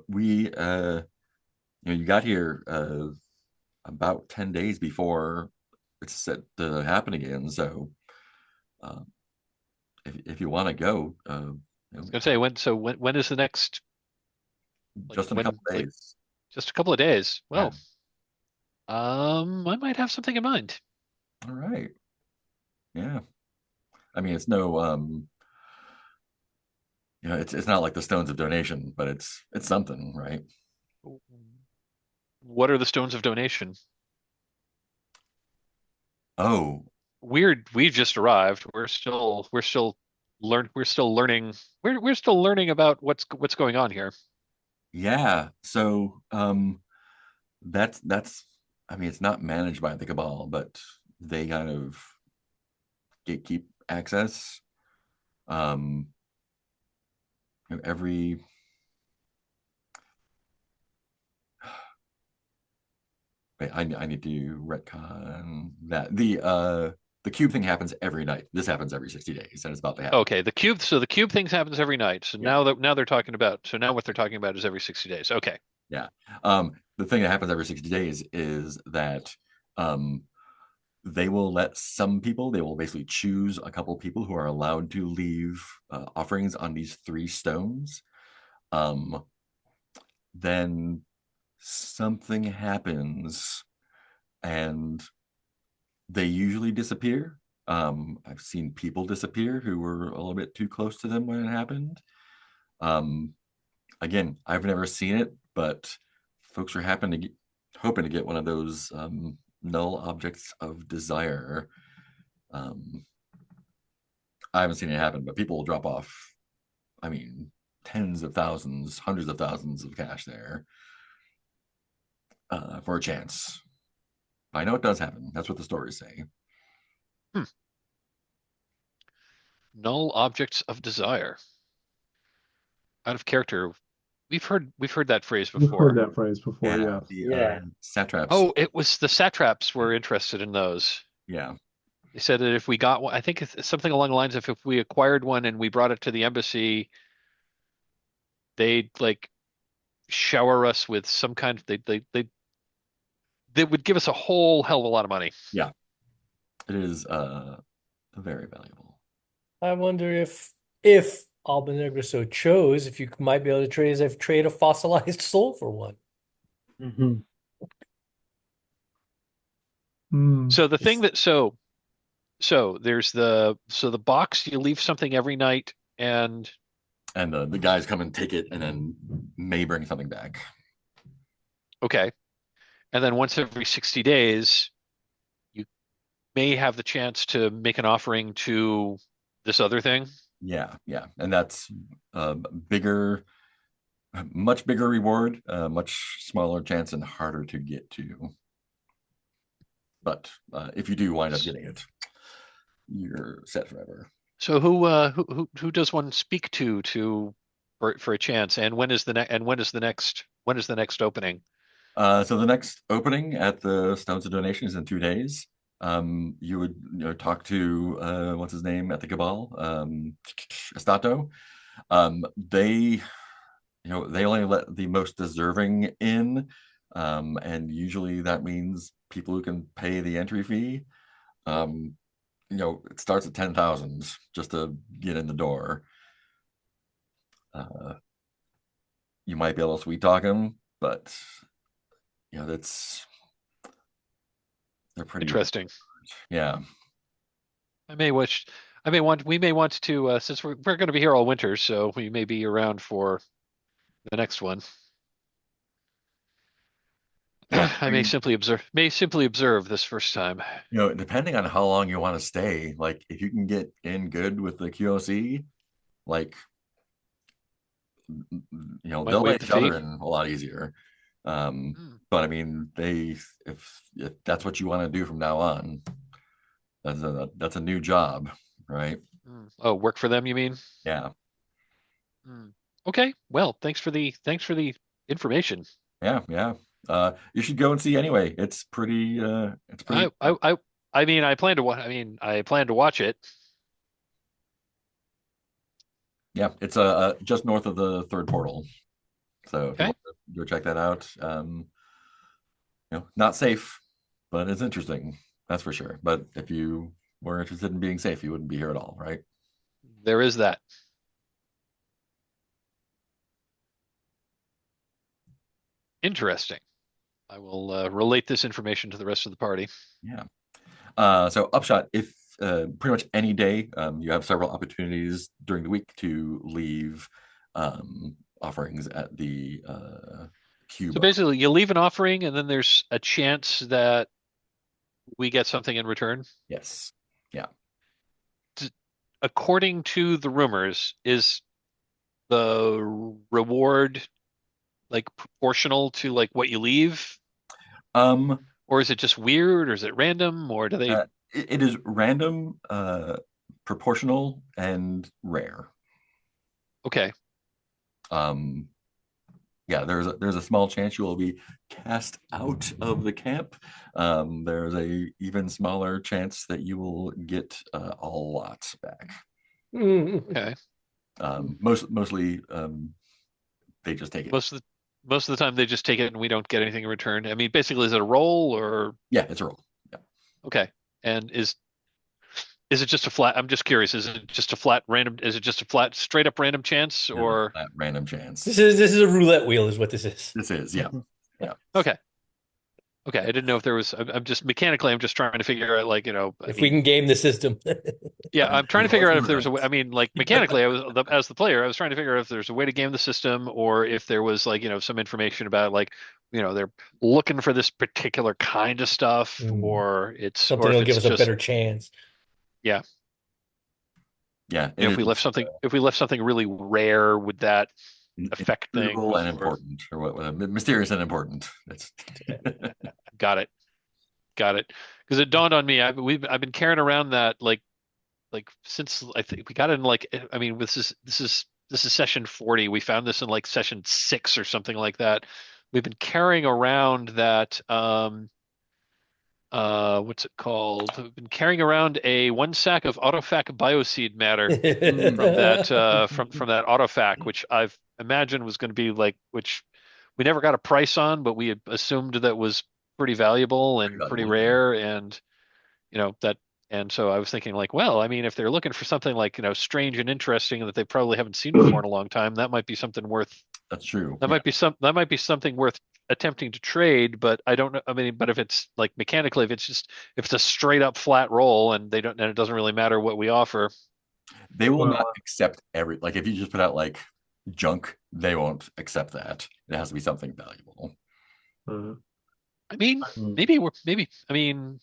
We you got here about 10 days before it's set to happen again. So uh, if you want to go, I was gonna say when is the next, like just in a couple when, like days. just a couple of days? Yeah. Well, I might have something in mind. All right. Yeah. I mean, it's no it's not like the stones of donation, but it's something, right? What are the stones of donation? Oh, We've just arrived. We're still learning. We're still learning about what's going on here. yeah. So that's I mean, it's not managed by the cabal, but they kind of gatekeep access. Um, every wait, I need to retcon that the cube thing happens every night. This happens every 60 days, and it's about to happen. Okay, the cube. So the cube things happens every night. So Yeah, now they're talking about. So now what they're talking about is every 60 days. Okay. yeah. The thing that happens every 60 days is that um they will let some people, they will basically choose a couple people who are allowed to leave offerings on these three stones. Um, then something happens and they usually disappear. I've seen people disappear who were a little bit too close to them when it happened. Um, Again, I've never seen it, but folks are hoping to get one of those null objects of desire. Um, I haven't seen it happen, but people will drop off, I mean, tens of thousands, hundreds of thousands of cash there for a chance. I know it does happen. That's what the stories say. Hmm. Null objects of desire. Out of character. We've heard that phrase We've heard before. that phrase before, Yeah, yes. the Yeah. satraps. Oh, it was the satraps were interested in those. Yeah, They said that if we got one, I think it's something along the lines of if we acquired one and we brought it to the embassy, they'd like shower us with some kind of they would give us a whole hell of a lot of money. yeah, it is very valuable. I wonder if Albenegra so chose, if you might be able to trade a fossilized soul for one. Hmm. Hmm. So the thing that there's the box you leave something every night and And the guys come and take it, and then may bring something back. okay. And then once every 60 days, you may have the chance to make an offering to this other thing. Yeah, yeah, and that's a bigger, much bigger reward, much smaller chance, and harder to get to. But if you do wind up getting it, you're set forever. So who does one speak to for a chance? And when is the next opening? So the next opening at the Stones of Donation is in 2 days. You would talk to what's his name at the Cabal, Estato. They they only let the most deserving in, and usually that means people who can pay the entry fee. Um, it starts at 10,000 just to get in the door. Uh, you might be able to sweet talk them, but that's they're pretty Interesting. yeah. I may wish we may want to since we're going to be here all winter, so we may be around for the next one. Yeah, I I mean, may simply observe this first time. depending on how long you want to stay, like if you can get in good with the QOC, like Might they'll waive let the each other fee. in a lot easier. Hmm. But I mean, if that's what you want to do from now on, that's a new job, right? Hmm. Oh, work for them, you mean? Yeah, Hmm. Okay. Well, thanks for the information. yeah, yeah. You should go and see anyway. It's pretty. I I I I mean, I plan to watch it. Yeah, it's just north of the third portal. So if you Okay. want to go check that out, not safe, but it's interesting. That's for sure. But if you were interested in being safe, you wouldn't be here at all, right? There is that. Interesting. I will relate this information to the rest of the party. Yeah. So upshot, if pretty much any day, you have several opportunities during the week to leave offerings at the So cube. basically, you leave an offering, and then there's a chance that we get something in return. Yes. Yeah. According to the rumors, is the reward like proportional to like what you leave, Um, or is it just weird, or is it random, or do they? it is random, proportional, and rare. Okay, Um, yeah, there's a small chance you will be cast out of the camp. There's a even smaller chance that you will get a lot back. okay. Mostly, they just take it. Most of the time, they just take it, and we don't get anything in return. I mean, basically, is it a roll or Yeah, it's a roll. Yeah, okay? And is it just a flat? I'm just curious. Is it just a flat random? Is it just a flat straight up random chance it's a or flat random chance. This is a roulette wheel, is what this is. This is yeah, yeah. okay? Okay, I didn't know if there was. I'm just mechanically. I'm just trying to figure out, like, I If we mean, can game the system. yeah, I'm trying to Let's figure out do if there was a way. that. I mean, like mechanically, as the player, I was trying to figure out if there's a way to game the system, or if there was like some information about like they're looking for this particular kind of stuff, Hmm. or Something if that'll give it's us a just better chance. Yeah. Yeah, You know, it is if we left something really rare, would that affect inscrutable things? and Or important, or what? Mysterious and important. It's got it, got it. Because it dawned on me, I've been carrying around that since I think we got it in like I mean this is session 40. We found this in like session 6 or something like that. We've been carrying around that what's it called? We've been carrying around a 1 sack of autofac bioseed matter from that from that autofac, which I've imagined was going to be like, which we never got a price on, but we had assumed that was pretty valuable pretty and pretty valuable. Yeah, rare, and that. And so I was thinking like, well, I mean, if they're looking for something like, strange and interesting that they probably haven't seen before in a long time, that might be something worth that's true. that Yeah, might be something worth attempting to trade. But I don't know. I mean, but if it's like mechanically, if it's a straight up flat roll and it doesn't really matter what we offer. they will not Well, accept every like if you just put out like junk, they won't accept that. It has to be something valuable. uh, I mean, Hmm. maybe. I mean,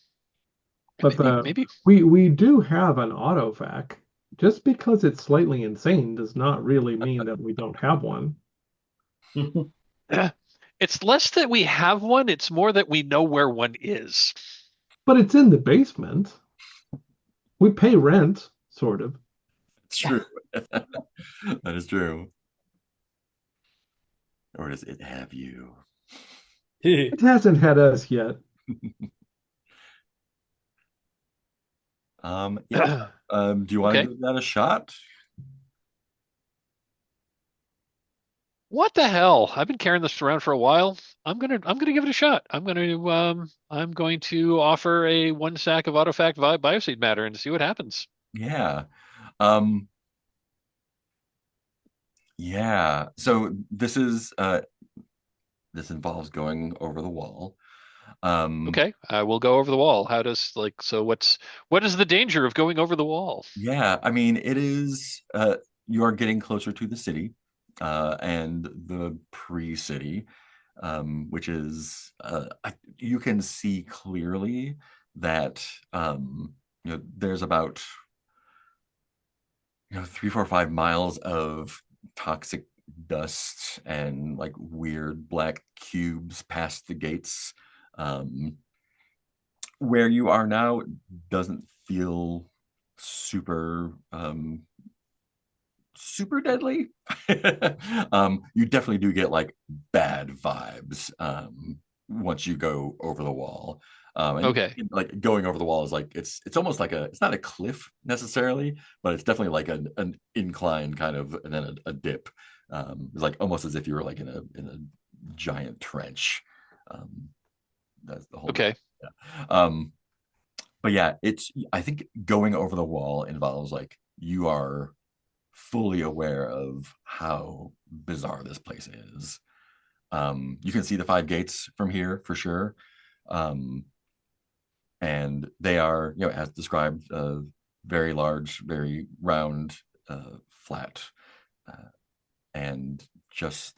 but the maybe. we do have an autofac. Just because it's slightly insane does not really mean that we don't have one. It's less that we have one. It's more that we know where one is. But it's in the basement. We pay rent, sort of. It's true. That is true. Or does it have you? It hasn't had us yet. Yeah. Do you want to Okay. give that a shot? What the hell? I've been carrying this around for a while. I'm gonna give it a shot. I'm going to offer a 1 sack of autofact bioseed matter and see what happens. Yeah. Um, yeah. So this involves going over the wall. Um, Okay, I will go over the wall. How does like so? What is the danger of going over the wall? yeah, I mean it is you are getting closer to the city and the pre-city, which is you can see clearly that there's about 3, 4, 5 miles of toxic dust and like weird black cubes past the gates. Um, where you are now doesn't feel super super deadly. You definitely do get like bad vibes once you go over the wall. And Okay, like going over the wall is like it's almost like it's not a cliff necessarily, but it's definitely like an incline kind of and then a dip. It's like almost as if you were like in a giant trench. Um, that's the whole. okay, Yeah. But yeah, it's I think going over the wall involves like you are fully aware of how bizarre this place is. You can see the 5 gates from here for sure. Um, and they are, as described, very large, very round, flat, uh, and just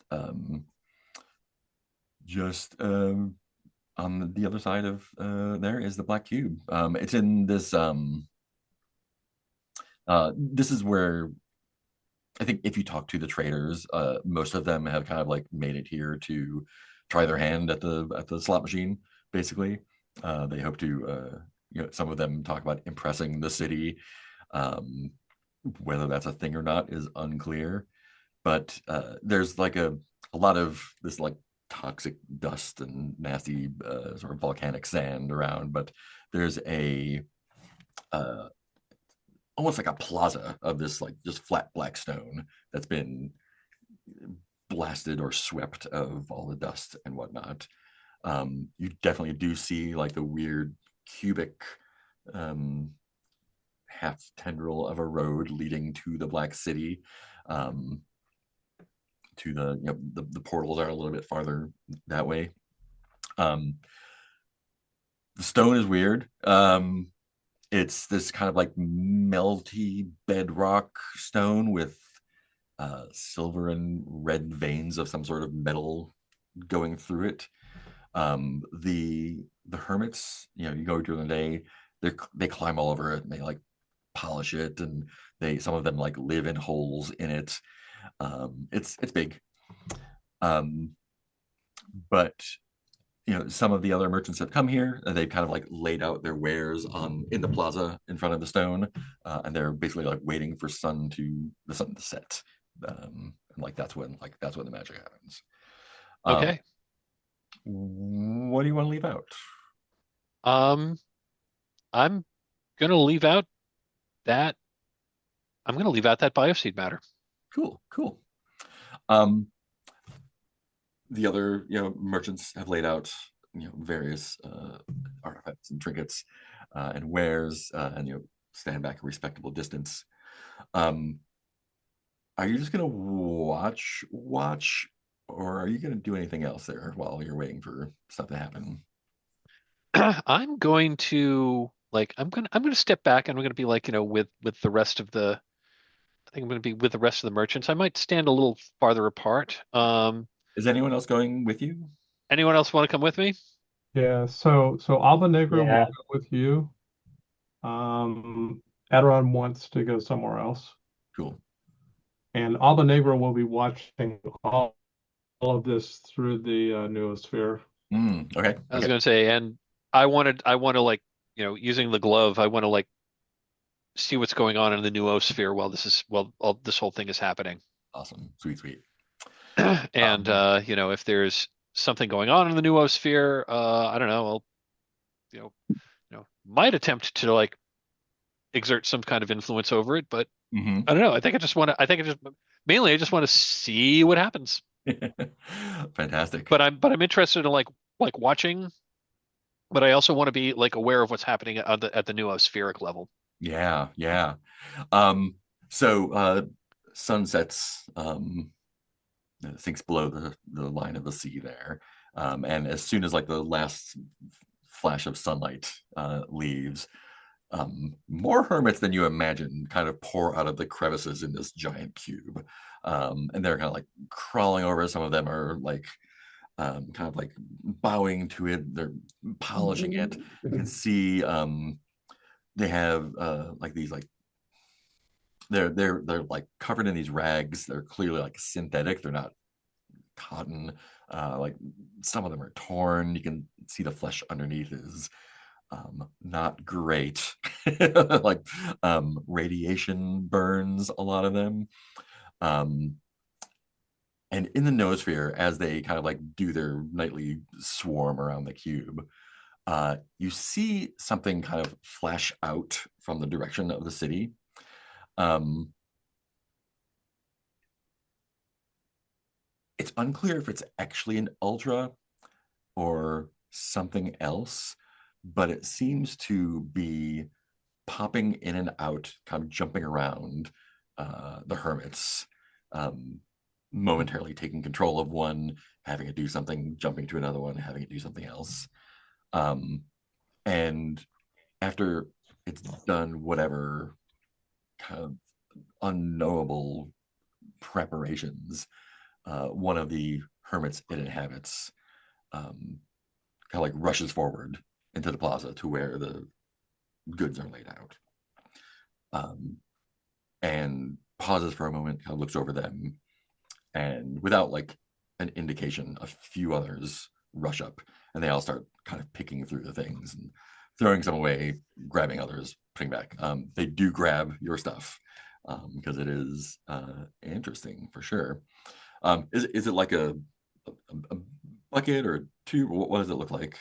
on the other side of there is the black cube. It's in this. This is where I think if you talk to the traders, most of them have kind of like made it here to try their hand at the slot machine. Basically, they hope to. Some of them talk about impressing the city. Um, whether that's a thing or not is unclear. But there's like a lot of this like toxic dust and nasty sort of volcanic sand around. But there's a uh, almost like a plaza of this like just flat black stone that's been blasted or swept of all the dust and whatnot. You definitely do see like the weird cubic um, half tendril of a road leading to the Black City. Um, to the portals are a little bit farther that way. Um, the stone is weird. It's this kind of like melty bedrock stone with silver and red veins of some sort of metal going through it. The hermits, you go during the day, they climb all over it and they like polish it, and some of them like live in holes in it. It's big. Um, but some of the other merchants have come here, and they've kind of like laid out their wares on in the plaza in front of the stone, and they're basically like waiting for the sun to set. And like that's when the magic happens. um, Okay. what do you want to leave out? Um, I'm gonna leave out that I'm gonna leave out that bioseed matter. Cool. um, the other merchants have laid out various artifacts and trinkets and wares, and stand back a respectable distance. um, are you just gonna watch, or are you gonna do anything else there while you're waiting for stuff to happen? I'm going to I'm gonna step back and I'm gonna be like, with the rest of the I think I'm gonna be with the rest of the merchants. I might stand a little farther apart. Is anyone else going with you? Anyone else want to come with me? Yeah, so Albenegra will Yeah. go with you. Um, Aderon wants to go somewhere else, Cool. and Albenegra will be watching all of this through the noosphere. Okay. I was gonna say, and I want to like, using the glove, I want to like see what's going on in the noosphere while all this whole thing is happening. Awesome. Sweet. And um, if there's something going on in the noosphere, I don't know, I'll you know, might attempt to like exert some kind of influence over it, but mhm. I don't know. I think I just mainly I just want to see what happens. Fantastic. But I'm interested in like watching, but I also want to be like aware of what's happening at the noospheric level. Yeah. um so sunsets, sinks below the line of the sea there, and as soon as like the last flash of sunlight leaves, more hermits than you imagine kind of pour out of the crevices in this giant cube, and they're kind of like crawling over. Some of them are like kind of like bowing to it, they're polishing it. You can see they have like these like they're like covered in these rags. They're clearly like synthetic, they're not cotton. Like some of them are torn. You can see the flesh underneath is not great. Like radiation burns a lot of them. um and in the noosphere, as they kind of like do their nightly swarm around the cube, you see something kind of flash out from the direction of the city. um it's unclear if it's actually an ultra or something else, but it seems to be popping in and out, kind of jumping around the hermits, um, momentarily taking control of one, having it do something, jumping to another one, having it do something else. Um, and after it's done whatever kind of unknowable preparations, one of the hermits it inhabits um, kind of like rushes forward into the plaza to where the goods are laid out, um, and pauses for a moment, kind of looks over them, and without like an indication, a few others rush up, and they all start kind of picking through the things and throwing some away, grabbing others, putting back. They do grab your stuff, because it is interesting for sure. Is it like a bucket or two? What does it look like?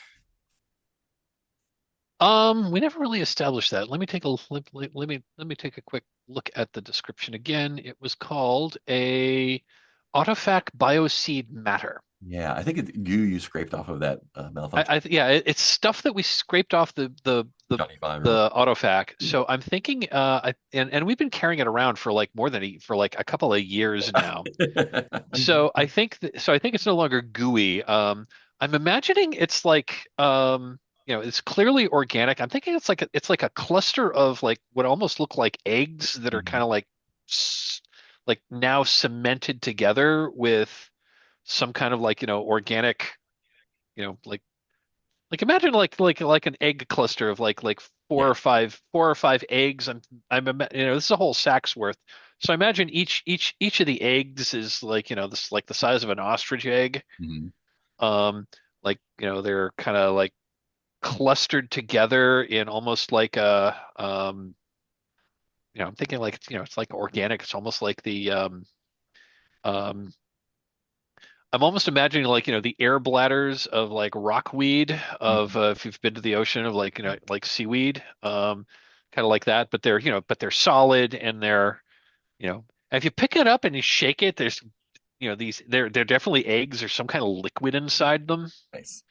We never really established that. Let me take a quick look at the description again. It was called a Autofac Bioseed Matter. Yeah, I think it's goo you scraped off of that malfunction Yeah, it's stuff that we scraped off Johnny Five or the Autofac. So I'm thinking, and we've been carrying it around for like for like a couple of years now. whatever. So I think it's no longer gooey. I'm imagining it's like, it's clearly organic. I'm thinking it's like a cluster of like what almost look like eggs that are kind of like like now cemented together with some kind of like, organic, like imagine like an egg cluster of like four or five eggs. This is a whole sack's worth. So I imagine each of the eggs is like, this like the size of an ostrich egg. Mhm. Um, like, they're kind of like clustered together in almost like I'm thinking like, it's like organic. It's almost like um, I'm almost imagining like, the air bladders of like rockweed of Mhm. if you've been to the ocean of like, like seaweed, kind of like that, but they're solid and and if you pick it up and you shake it, there's, they're definitely eggs or some kind of liquid inside them. Nice.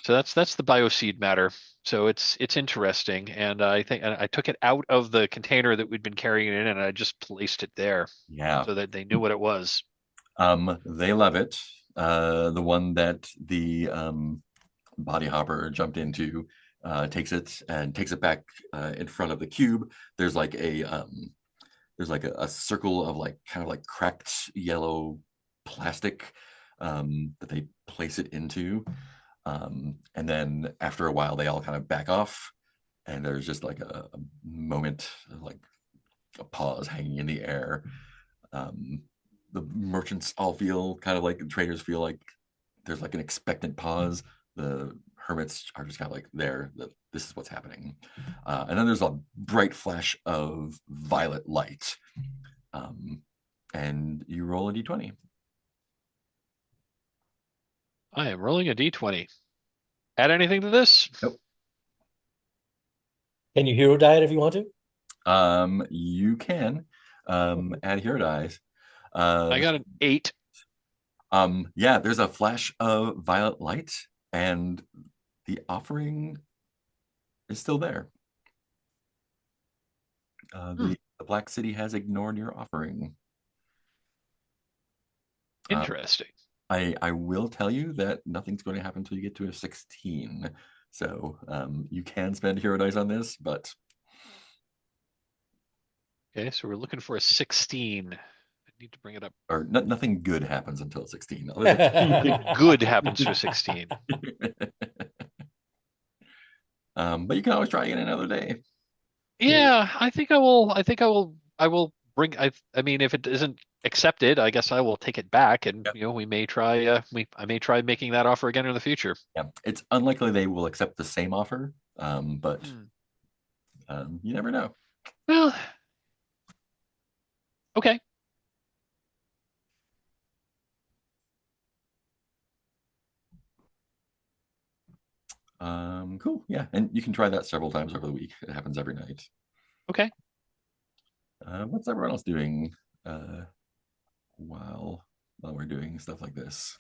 So that's the bioseed matter. So it's interesting, and I think I took it out of the container that we'd been carrying it in, and I just placed it there Yeah. so that they knew what it was. They love it. The one that the body hopper jumped into takes it back in front of the cube. There's like a circle of like kind of like cracked yellow plastic that they place it into. And then after a while, they all kind of back off, and there's just like a moment, like a pause hanging in the air. Um, the merchants all feel kind of like the traders feel like there's like an expectant pause. The hermits are just kind of like there. This is what's happening, and then there's a bright flash of violet light, and you roll a d20. I am rolling a d20. Add anything to this? Nope. Can you hero die it if you want to? You can add hero dice. I got an 8. Yeah, there's a flash of violet light, and the offering is still there. The Black City has ignored your offering. Interesting. I will tell you that nothing's going to happen until you get to a 16. So you can spend hero dice on this, but Okay, so we're looking for a 16. I need to bring it up. nothing good happens until 16. Nothing good happens to a 16. But you can always try again another day. Yeah, I think I will. I will bring. I mean, if it isn't accepted, I guess I will take it back, and Yep. we may try. I may try making that offer again in the future. Yeah, it's unlikely they will accept the same offer, but you never know. Well, okay. Cool. Yeah, and you can try that several times over the week. It happens every night. Okay. What's everyone else doing while we're doing stuff like this?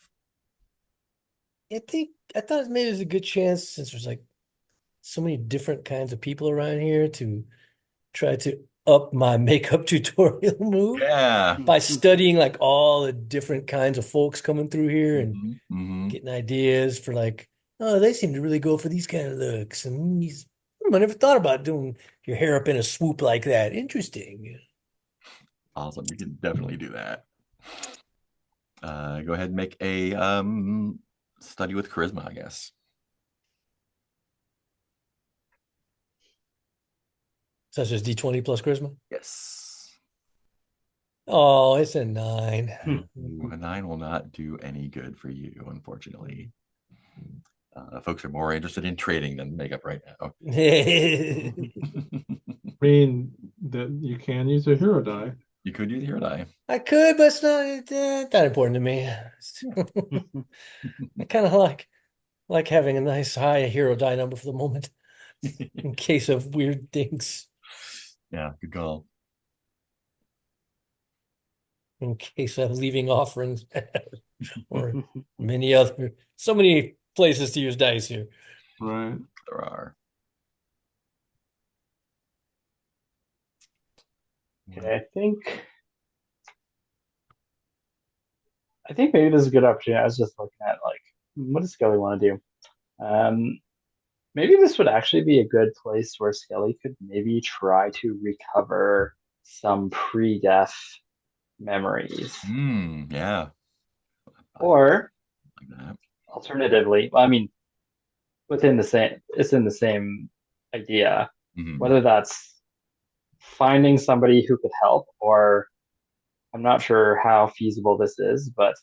I thought maybe there's a good chance since there's like so many different kinds of people around here to try to up my makeup tutorial move Yeah. by studying like all the different kinds of folks coming through here and Mm-hmm. getting ideas for like, oh, they seem to really go for these kind of looks. And I never thought about doing your hair up in a swoop like that. Interesting. Awesome. You can definitely do that. Go ahead and make a study with charisma, I guess. So that's just D20 plus charisma. Yes. Oh, it's a 9. Ooh, a 9 will not do any good for you, unfortunately. Folks are more interested in trading than makeup right now. I mean, that you can use a hero die. You could use hero die. I could, but it's not that important to me. I kind of like having a nice high hero die number for the moment in case of weird things. Yeah, good call. In case of leaving offerings or so many places to use dice here. Right. There are. Okay, I think maybe this is a good opportunity. I was just looking at like, what does Skelly want to do? Maybe this would actually be a good place where Skelly could maybe try to recover some pre-death memories. Yeah. Or Like that. alternatively, well, I mean, it's in the same idea, Mhm. whether that's finding somebody who could help, or I'm not sure how feasible this is, but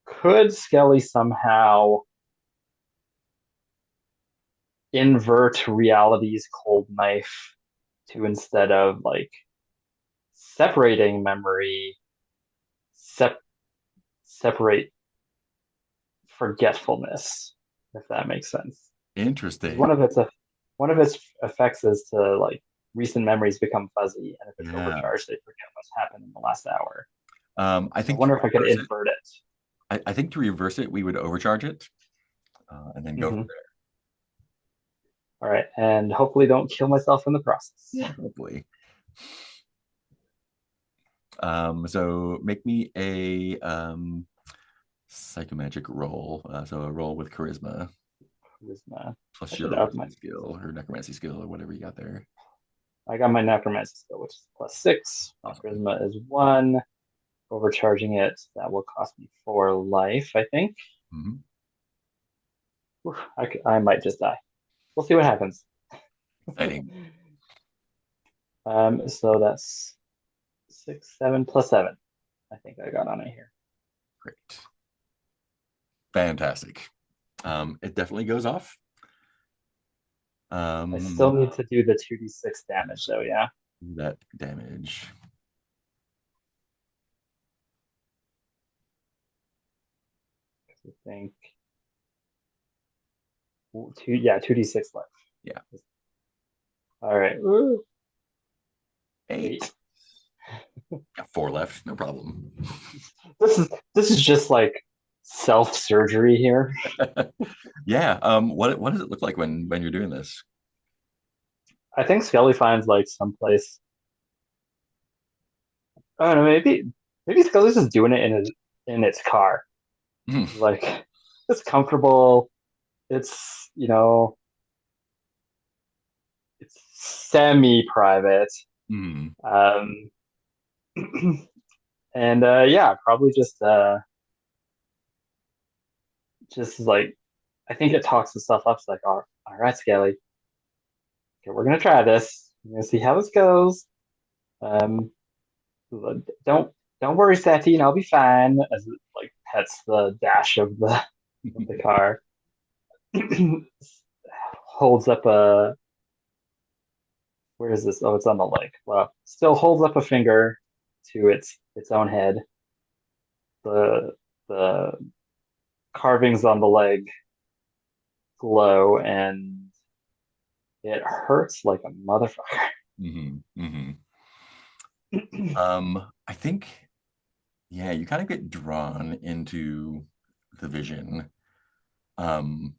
could Skelly somehow invert reality's cold knife to, instead of like separating memory, sep separate forgetfulness, if that makes sense? Because Interesting. one of its effects is to like recent memories become fuzzy, and if it's Yeah. overcharged, they forget what's happened in the last hour. I So I think to wonder if I could reverse it, invert it. I think to reverse it, we would overcharge it and then go from Hmm. All right, and hopefully don't kill myself in the process. there. Hopefully. So make me a psychomagic roll. So a roll with charisma Charisma. I plus should your up my. wizard skill or necromancy skill or whatever you got there. I got my necromancy skill, which is +6. My Awesome. charisma is 1. Overcharging it, that will cost me 4 life, I think. Mm-hmm. Oof, I might just die. We'll see what happens. Exciting. So that's 6, 7 +7. I think I got on it here. Great. Fantastic. It definitely goes off. I still need to do the 2d6 damage, though, yeah? That damage. I think. Yeah, 2d6 left. Yeah. All right. Woo. 8. 8. Got 4 left. No problem. This is just like self-surgery here. Yeah. What does it look like when you're doing this? I think Skelly finds like someplace. I don't know, maybe Scully's just doing it in its car. Like it's comfortable. It's it's semi-private. Mm. Um, and yeah, probably just like I think it talks itself up. It's like, all right, Skelly, okay, we're gonna try this. We're gonna see how this goes. Um, don't don't worry, Satine, I'll be fine. As it like pets the dash of the car. Holds up a where is this? Oh, it's on the leg. Well, still holds up a finger to its own head. The carvings on the leg glow, and it hurts like a motherfucker. Mm-hmm. Mm-hmm. I think, yeah, you kind of get drawn into the vision. Um,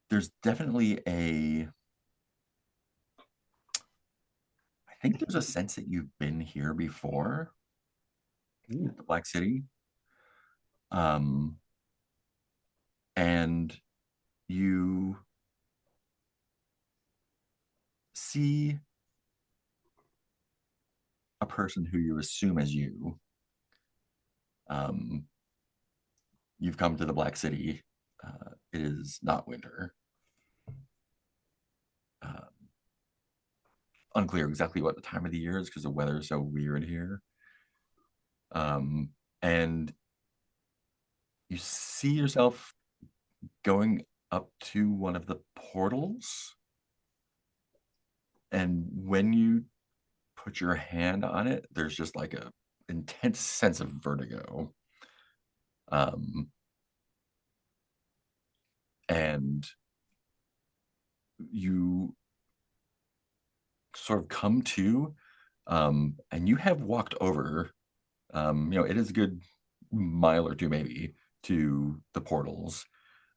there's definitely I think there's a sense that you've been here before at the Black City. Um, and you see a person who you assume as you. Um, you've come to the Black City. It is not winter. Uh, Unclear exactly what the time of the year is because the weather is so weird here. And you see yourself going up to one of the portals. And when you put your hand on it, there's just like a intense sense of vertigo. And you sort of come to, and you have walked over, it is a good mile or two maybe to the portals.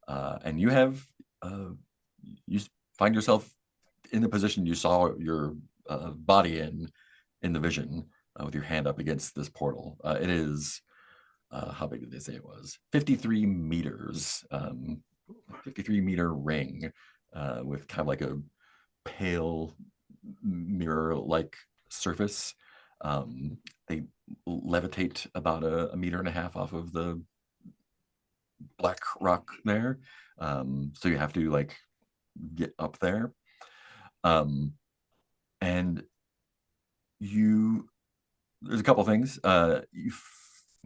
And you find yourself in the position you saw your body in the vision with your hand up against this portal. It is, how big did they say it was? 53 meters, 53-meter ring with kind of like a pale mirror-like surface. They levitate about a meter and a half off of the black rock there. So you have to like get up there. And you there's a couple things. You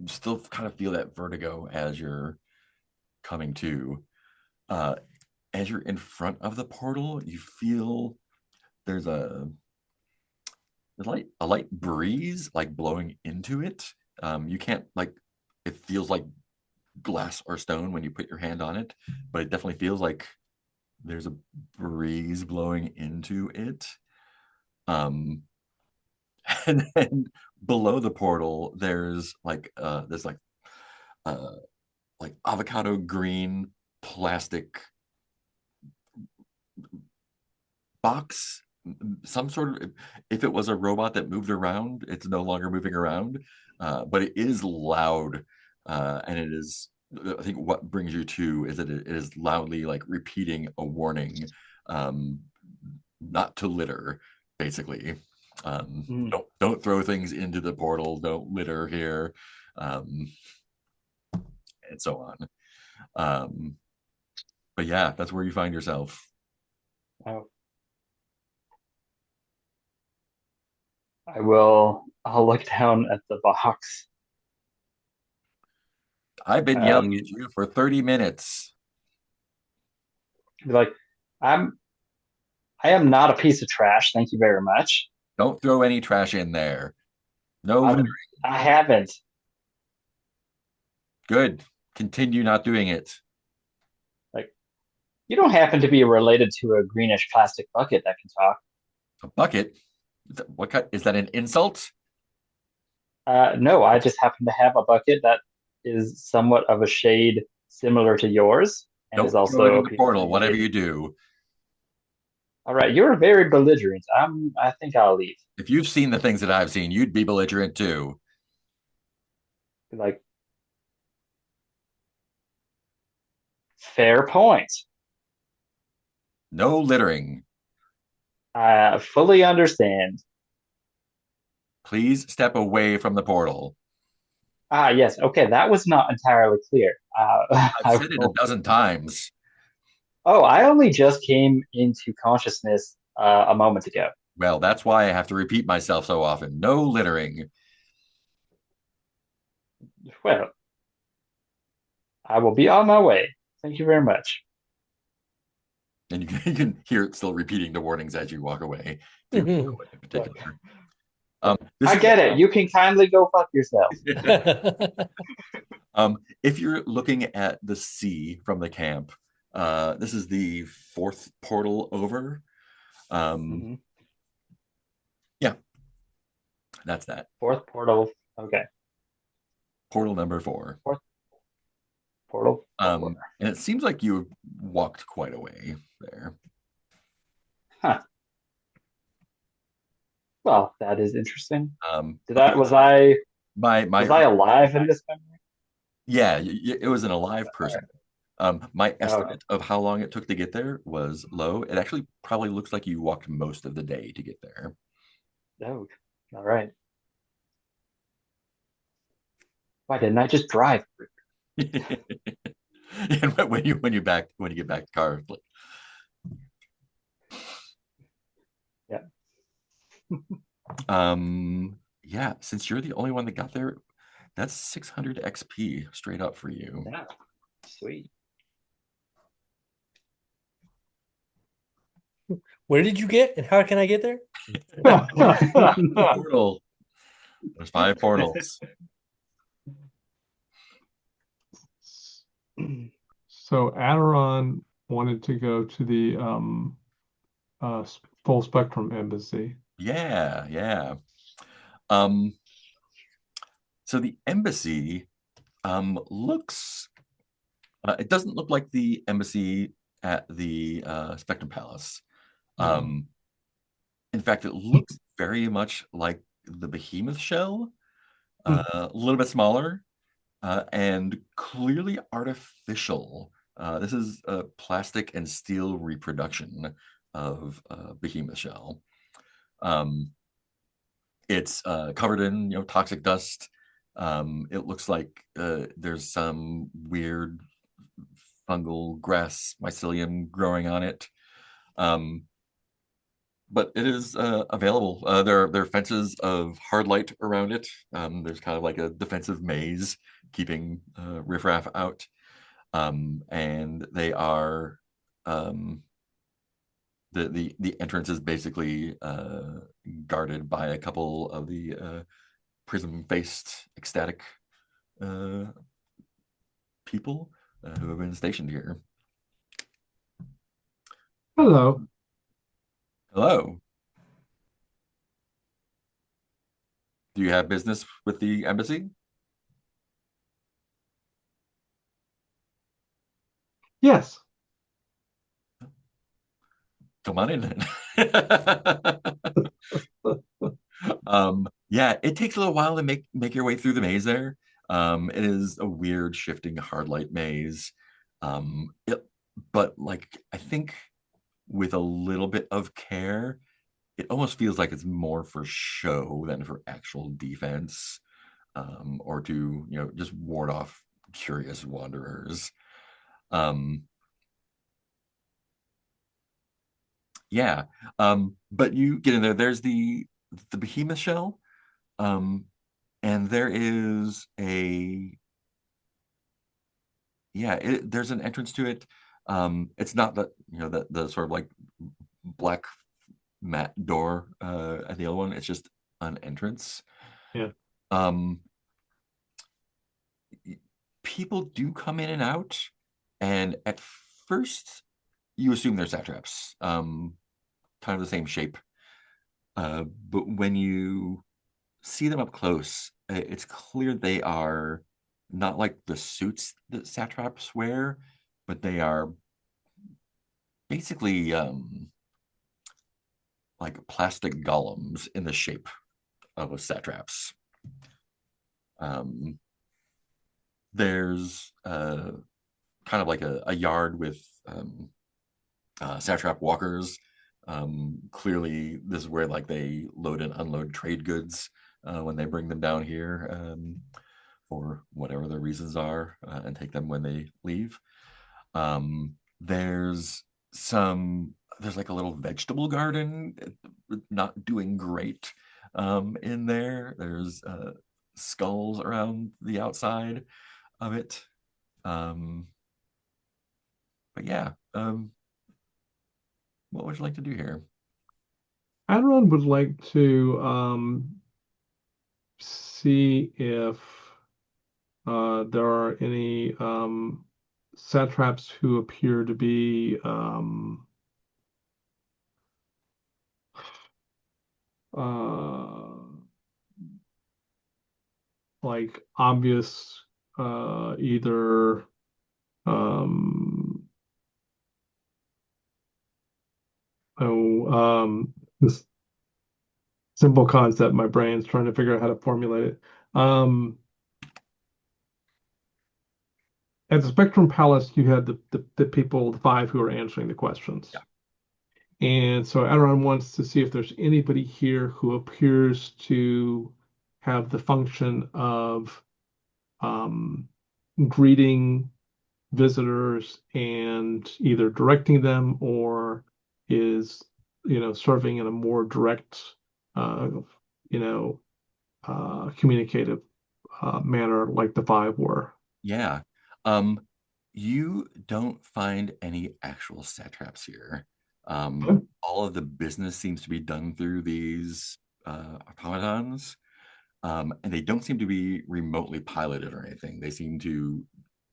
still kind of feel that vertigo as you're coming to. As you're in front of the portal, you feel there's a light breeze like blowing into it. You can't like it feels like glass or stone when you put your hand on it, but it definitely feels like there's a breeze blowing into it. Um, and then below the portal, there's uh like avocado green plastic box, some sort of, if it was a robot that moved around, it's no longer moving around, but it is loud, and it is, I think what brings you to is that it is loudly like repeating a warning, um, not to litter, basically. Don't throw things into the portal, don't litter here, um, and so on. um, but yeah, that's where you find yourself. Oh, I'll look down at the box. I've been yelling at you for 30 minutes. Be like, I am not a piece of trash. Thank you very much. Don't throw any trash in there. No littering. I haven't. Good. Continue not doing it. Like, you don't happen to be related to a greenish plastic bucket that can talk. A bucket? What kind? Is that an insult? No, I just happen to have a bucket that is somewhat of a shade similar to yours and is Don't throw it also in the appears to portal, be whatever hidden. you do. All right, you're very belligerent. I think I'll leave. If you've seen the things that I've seen, you'd be belligerent too. Like, fair point. No littering. I fully understand. Please step away from the portal. Ah, yes. Okay, that was not entirely clear. I've said it a dozen times. Oh, I only just came into consciousness a moment ago. Well, that's why I have to repeat myself so often. No littering. Well, I will be on my way. Thank you very much. And you can hear it still repeating the warnings as you walk away. If you go in particular. I get it. You can kindly go fuck yourself. If you're looking at the sea from the camp, this is the fourth portal over. Yeah, that's that. Fourth portal. Okay. Portal number 4. Fourth portal. And it seems like you walked quite a way there. Huh. Well, that is interesting. Was I my alive in this memory? Yeah, it was an alive person. My estimate of how long it took to get there was low. It actually probably looks like you walked most of the day to get there. Oh, all right. Why didn't I just drive? And when you get back to the car, like, yeah, since you're the only one that got there, that's 600 XP straight up for you. Yeah, sweet. Where did you get and how can I get there? Portal. There's 5 portals. So Aderon wanted to go to the full spectrum embassy. Yeah. So the embassy looks it doesn't look like the embassy at the Spectrum Palace. In fact, it looks very much like the behemoth shell, a little bit smaller, and clearly artificial. This is a plastic and steel reproduction of behemoth shell. It's covered in toxic dust. It looks like there's some weird fungal grass mycelium growing on it. But it is available. There are fences of hard light around it. There's kind of like a defensive maze keeping riffraff out. And they are the entrance is basically guarded by a couple of the prism-faced ecstatic people who have been stationed here. Hello. Hello. Do you have business with the embassy? Yes. Come on in then. Yeah, it takes a little while to make your way through the maze there. It is a weird shifting hard light maze. But like I think with a little bit of care, it almost feels like it's more for show than for actual defense, or to, just ward off curious wanderers. Yeah. But you get in there. There's the behemoth shell, and there is there's an entrance to it. It's not the sort of like black matte door at the other one. It's just an entrance. Yeah. People do come in and out, and at first you assume they're satraps, kind of the same shape. But when you see them up close, it's clear they are not like the suits that satraps wear, but they are basically like plastic golems in the shape of a satraps. There's kind of like a yard with satrap walkers. Clearly, this is where like they load and unload trade goods when they bring them down here for whatever their reasons are, and take them when they leave. There's like a little vegetable garden, not doing great in there. There's skulls around the outside of it. But yeah, what would you like to do here? Adron would like to see if there are any satraps who appear to be uh, like obvious either this simple concept my brain's trying to figure out how to formulate it. At the Spectrum Palace, you had the people, the five who are answering the questions. Yeah. And so Aderon wants to see if there's anybody here who appears to have the function of greeting visitors and either directing them or is, serving in a more direct, communicative manner like the five were. Yeah. You don't find any actual satraps here. All of the business seems to be done through these automatons, and they don't seem to be remotely piloted or anything. They seem to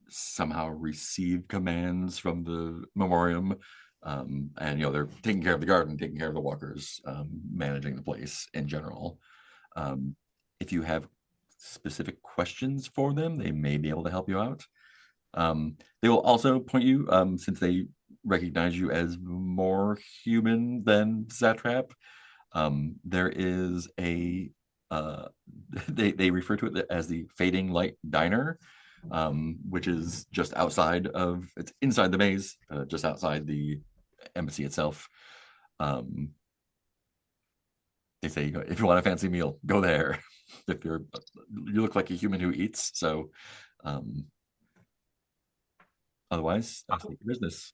somehow receive commands from the memoriam, and they're taking care of the garden, taking care of the walkers, managing the place in general. If you have specific questions for them, they may be able to help you out. They will also point you, since they recognize you as more human than satrap. There is a they refer to it as the Fading Light Diner, which is just outside of, it's inside the maze, just outside the embassy itself. They say, if you want a fancy meal, go there. If you look like a human who eats, so Otherwise, I state your business.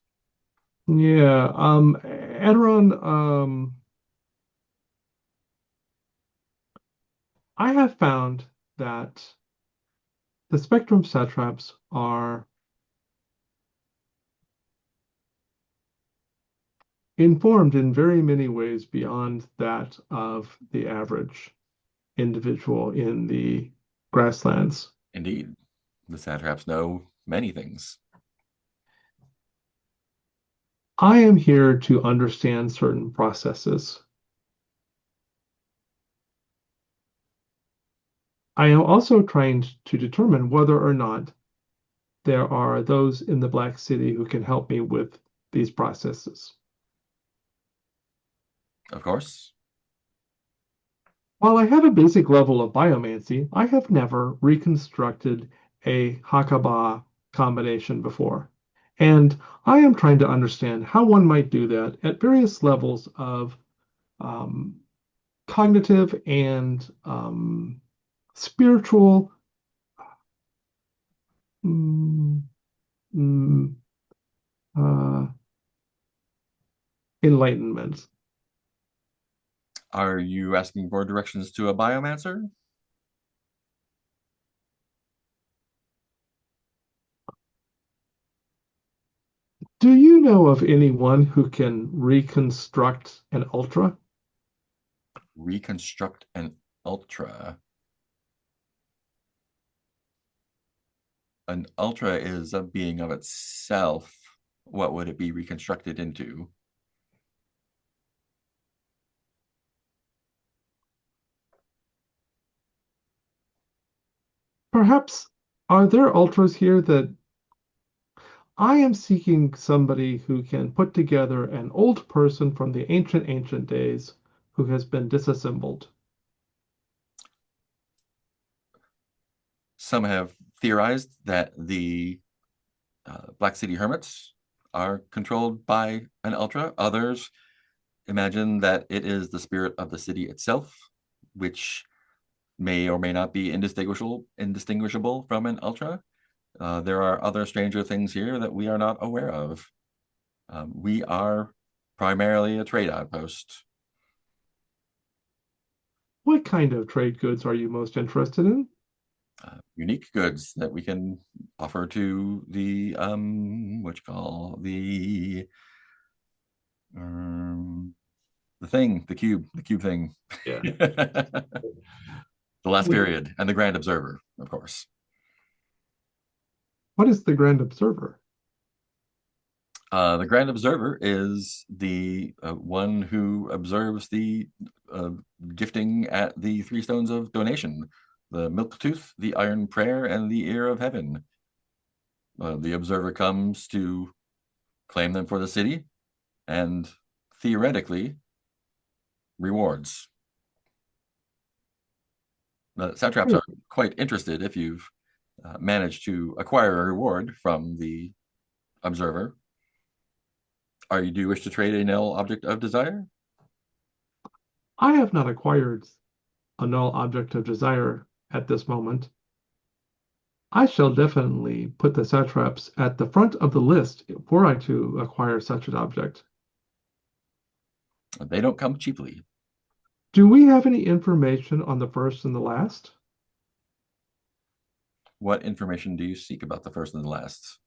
Yeah, Enron, I have found that the spectrum satraps are informed in very many ways beyond that of the average individual in the grasslands. Indeed, the satraps know many things. I am here to understand certain processes. I am also trying to determine whether or not there are those in the Black City who can help me with these processes. Of course. While I have a basic level of biomancy, I have never reconstructed a Hakaba combination before. And I am trying to understand how one might do that at various levels of um, cognitive and spiritual mm, mm, uh, enlightenment. Are you asking for directions to a biomancer? Do you know of anyone who can reconstruct an ultra? Reconstruct an ultra. An ultra is a being of itself. What would it be reconstructed into? Perhaps are there ultras here that I am seeking somebody who can put together an old person from the ancient days who has been disassembled. Some have theorized that the Black City Hermits are controlled by an ultra. Others imagine that it is the spirit of the city itself, which may or may not be indistinguishable from an ultra. There are other stranger things here that we are not aware of. We are primarily a trade outpost. What kind of trade goods are you most interested in? Unique goods that we can offer to the what you call the thing, the cube thing. Yeah. The last What period and the Grand Observer, of course. what is the Grand Observer? The Grand Observer is the one who observes the uh, gifting at the three stones of donation, the milk tooth, the iron prayer, and the ear of heaven. The observer comes to claim them for the city and theoretically rewards. The satraps Hmm. are quite interested if you've managed to acquire a reward from the observer. Do you wish to trade a null object of desire? I have not acquired a null object of desire at this moment. I shall definitely put the satraps at the front of the list were I to acquire such an object. They don't come cheaply. Do we have any information on the first and the last? What information do you seek about the first and the last?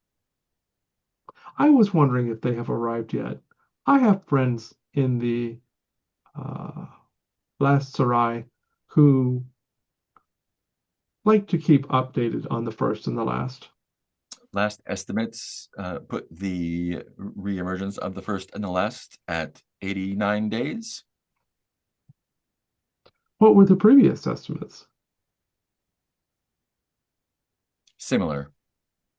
I was wondering if they have arrived yet. I have friends in the uh, last Sarai who like to keep updated on the first and the last. Last estimates put the reemergence of the first and the last at 89 days. What were the previous estimates? Similar,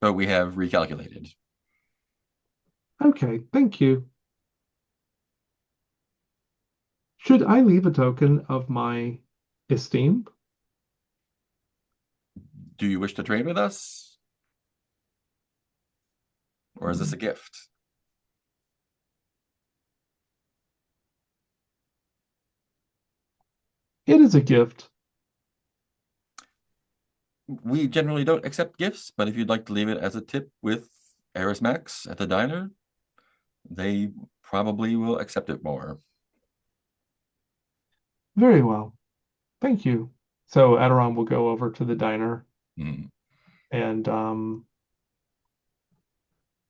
but we have recalculated. Okay, thank you. Should I leave a token of my esteem? Do you wish to trade with us? Or is this a gift? It is a gift. We generally don't accept gifts, but if you'd like to leave it as a tip with Max at the diner, they probably will accept it more. Very well. Thank you. So Aderon will go over to the diner Mm. and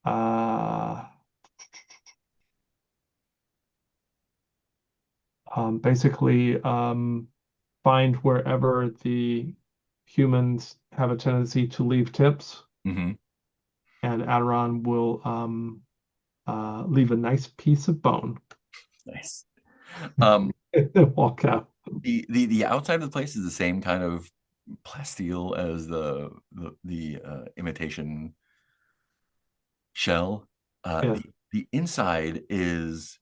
uh, basically find wherever the humans have a tendency to leave tips, Hmm. and Aderon will leave a nice piece of bone Nice. Um, and walk out. the outside of the place is the same kind of plasteel as the imitation shell. Yeah, The inside is,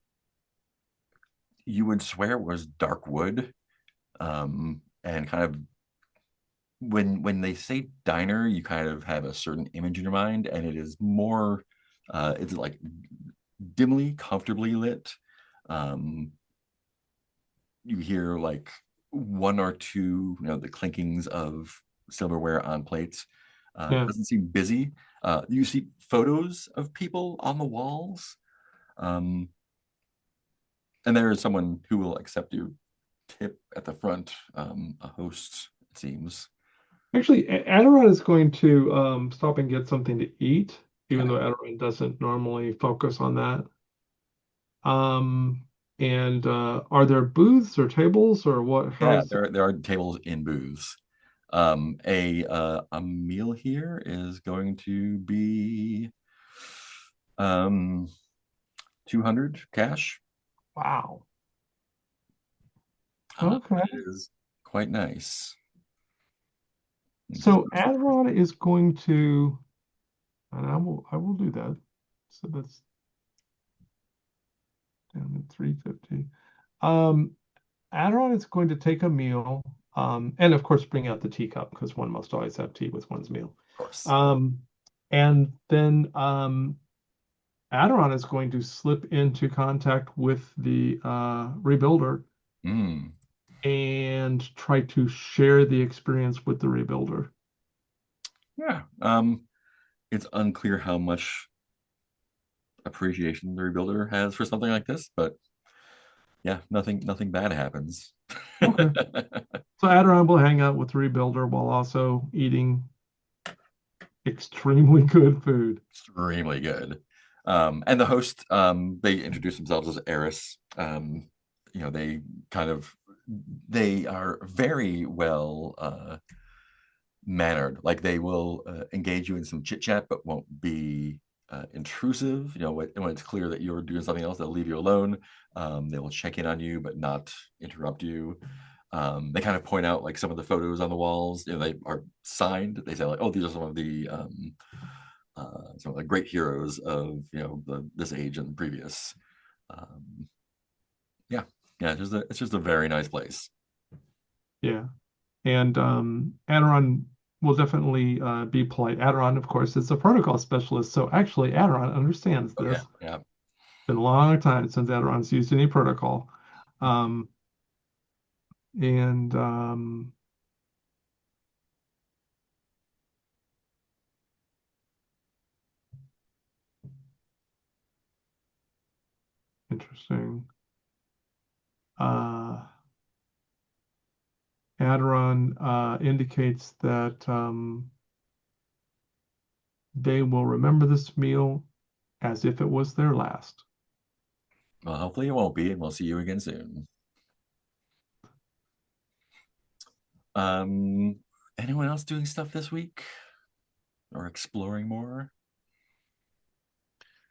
you would swear, was dark wood, and kind of, when they say diner, you kind of have a certain image in your mind, and it is more, it's like dimly, comfortably lit. Um, you hear like one or two, the clinkings of silverware on plates. yeah. Doesn't seem busy. You see photos of people on the walls, um, and there is someone who will accept your tip at the front, a host, it seems. Actually, Aderon is going to stop and get something to eat, even Okay. though Aderon doesn't normally focus on that. Um, and are there booths or tables or what? How Yeah, is there are tables in booths. A meal here is going to be 200 cash. Wow. Okay. It is quite nice. So Aderon is going to, and I will do that. So that's down to 350. Um, Aderon is going to take a meal, and of course bring out the teacup because one must always have tea with one's meal. Of course. Um, and then Aderon is going to slip into contact with the rebuilder Mm. and try to share the experience with the rebuilder. Yeah. It's unclear how much appreciation the rebuilder has for something like this, but yeah, nothing bad happens. Okay. So Aderon will hang out with the rebuilder while also eating extremely good food. Extremely good. And the host, they introduce themselves as Eris. They kind of, they are very well mannered. Like, they will engage you in some chit chat, but won't be intrusive. When it's clear that you're doing something else, they'll leave you alone. They will check in on you, but not interrupt you. They kind of point out like some of the photos on the walls. They are signed. They say like, "Oh, these are some of the great heroes of this age and previous." Um, yeah, yeah. It's just a very nice place. Yeah. And Aderon will definitely be polite. Aderon, of course, is a protocol specialist, so actually Aderon understands Oh yeah, this. yeah. Been a long time since Aderon's used any protocol. Um, and interesting. Uh, Aderon indicates that they will remember this meal as if it was their last. Well, hopefully it won't be, and we'll see you again soon. Um, Anyone else doing stuff this week or exploring more?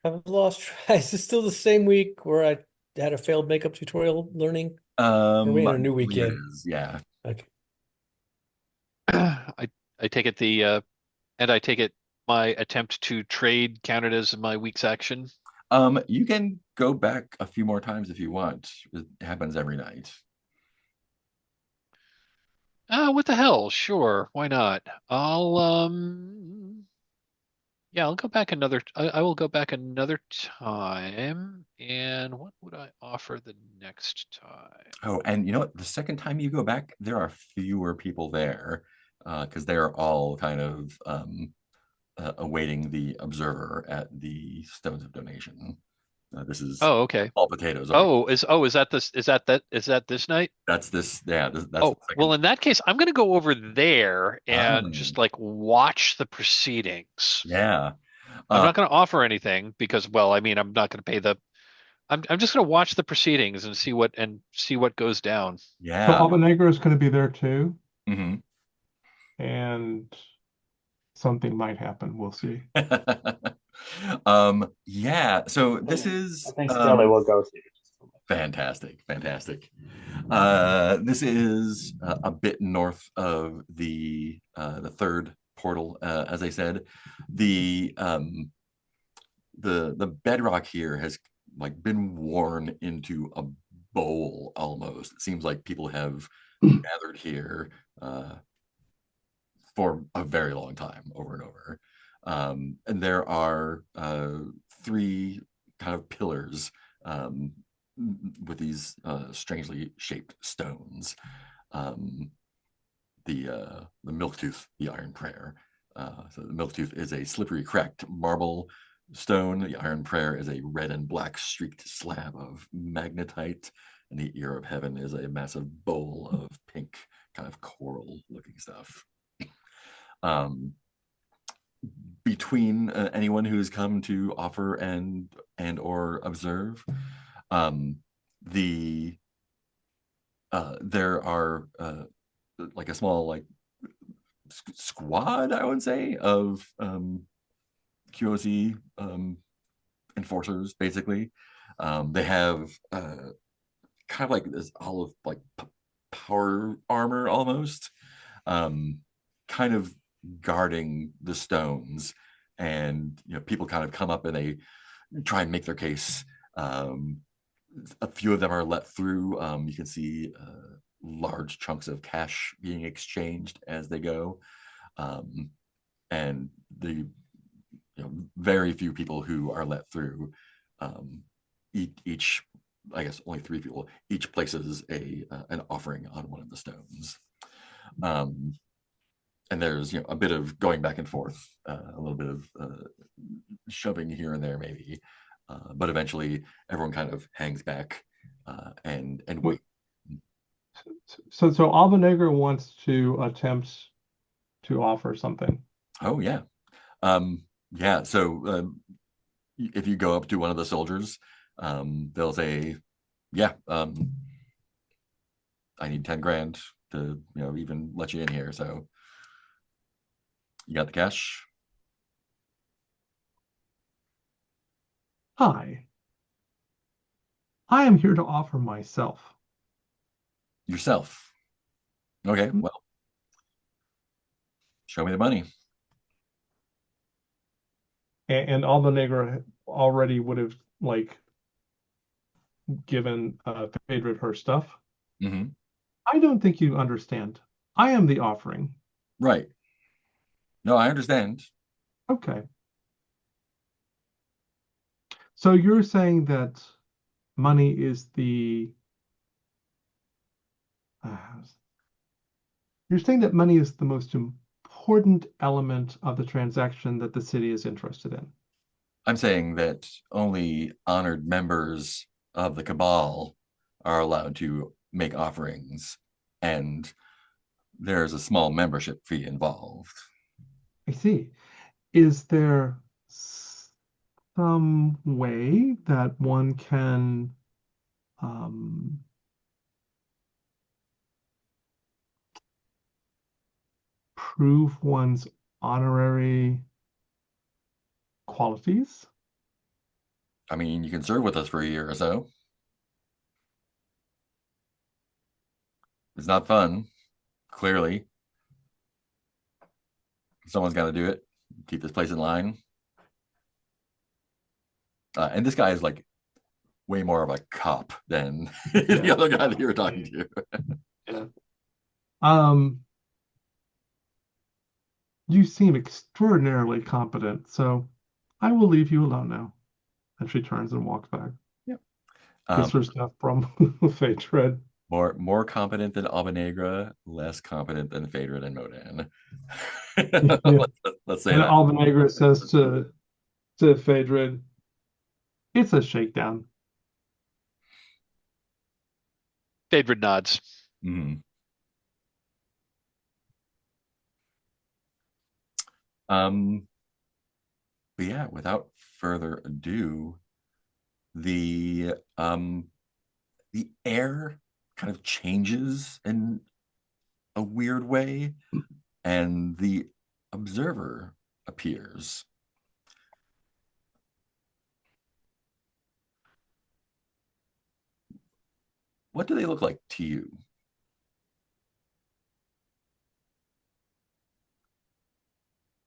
I've lost track. Is this still the same week where I had a failed makeup tutorial learning? Or are we in I a new believe it weekend? is. Yeah. Okay. I take it and I take it my attempt to trade counted as my week's action. You can go back a few more times if you want. It happens every night. What the hell? Sure, why not? Yeah, I'll go back another. I will go back another time. And what would I offer the next time? Oh, and you know what? The second time you go back, there are fewer people there because they are all kind of awaiting the observer at the Stones of Donation. This is Oh, okay. all potatoes over. Is that this night? That's this. Yeah, that's the Oh, second. well, in that case, I'm going to go over there and just Um, like watch the proceedings. yeah. I'm Uh, not going to offer anything because, well, I mean, I'm not going to pay the. I'm just going to watch the proceedings and see what goes down. So yeah. Albenegra is going to be there too, Hmm. and something might happen. We'll see. Yeah. So I this think I is think Skelly will go to. fantastic, fantastic. This is a bit north of the third portal. As I said, the bedrock here has like been worn into a bowl almost. It seems like people have gathered here for a very long time, over and over. And there are three kind of pillars with these strangely shaped stones. Um, the milk tooth, the iron prayer. So the milk tooth is a slippery, cracked marble stone. The iron prayer is a red and black streaked slab of magnetite, and the ear of heaven is a massive bowl of pink, kind of coral-looking stuff. Um, between anyone who's come to offer and or observe, um, the there are like a small like squad, I would say, of QOC enforcers, basically. They have kind of like this olive like power armor almost, um, kind of guarding the stones. And people kind of come up and they try and make their case. Um, a few of them are let through. You can see large chunks of cash being exchanged as they go. And the very few people who are let through, each I guess only three people, each places an offering on one of the stones. Um, and there's a bit of going back and forth, a little bit of shoving here and there maybe, but eventually everyone kind of hangs back and wait. So Albenegra wants to attempt to offer something. Oh yeah. Yeah, so if you go up to one of the soldiers, they'll say, yeah, I need 10 grand to even let you in here. So you got the cash? Hi, I am here to offer myself. Yourself. Okay, well, show me the money. And Albenegra already would have like given Fedrid her stuff. Mm-hmm. I don't think you understand. I am the offering. Right. No, I understand. Okay. So you're saying that money is you're saying that money is the most important element of the transaction that the city is interested in. I'm saying that only honored members of the cabal are allowed to make offerings, and there's a small membership fee involved. I see. Is there some way that one can um, prove one's honorary qualities? I mean, you can serve with us for a year or so. It's not fun, clearly. Someone's got to do it. Keep this place in line. And this guy is like way more of a cop than the other guy that you were talking to. Yeah. You seem extraordinarily competent, so I will leave you alone now. And she turns and walks back. Yep. Gets her stuff from Fedrid. More competent than Albenegra, less competent than Fedrid and Modan. Yeah. Let's say And that. Albenegra says to Phaedrid, it's a shakedown. Fedrid nods. Mhm. Um, but yeah, without further ado, the um the air kind of changes in a weird way, and the observer appears. What do they look like to you?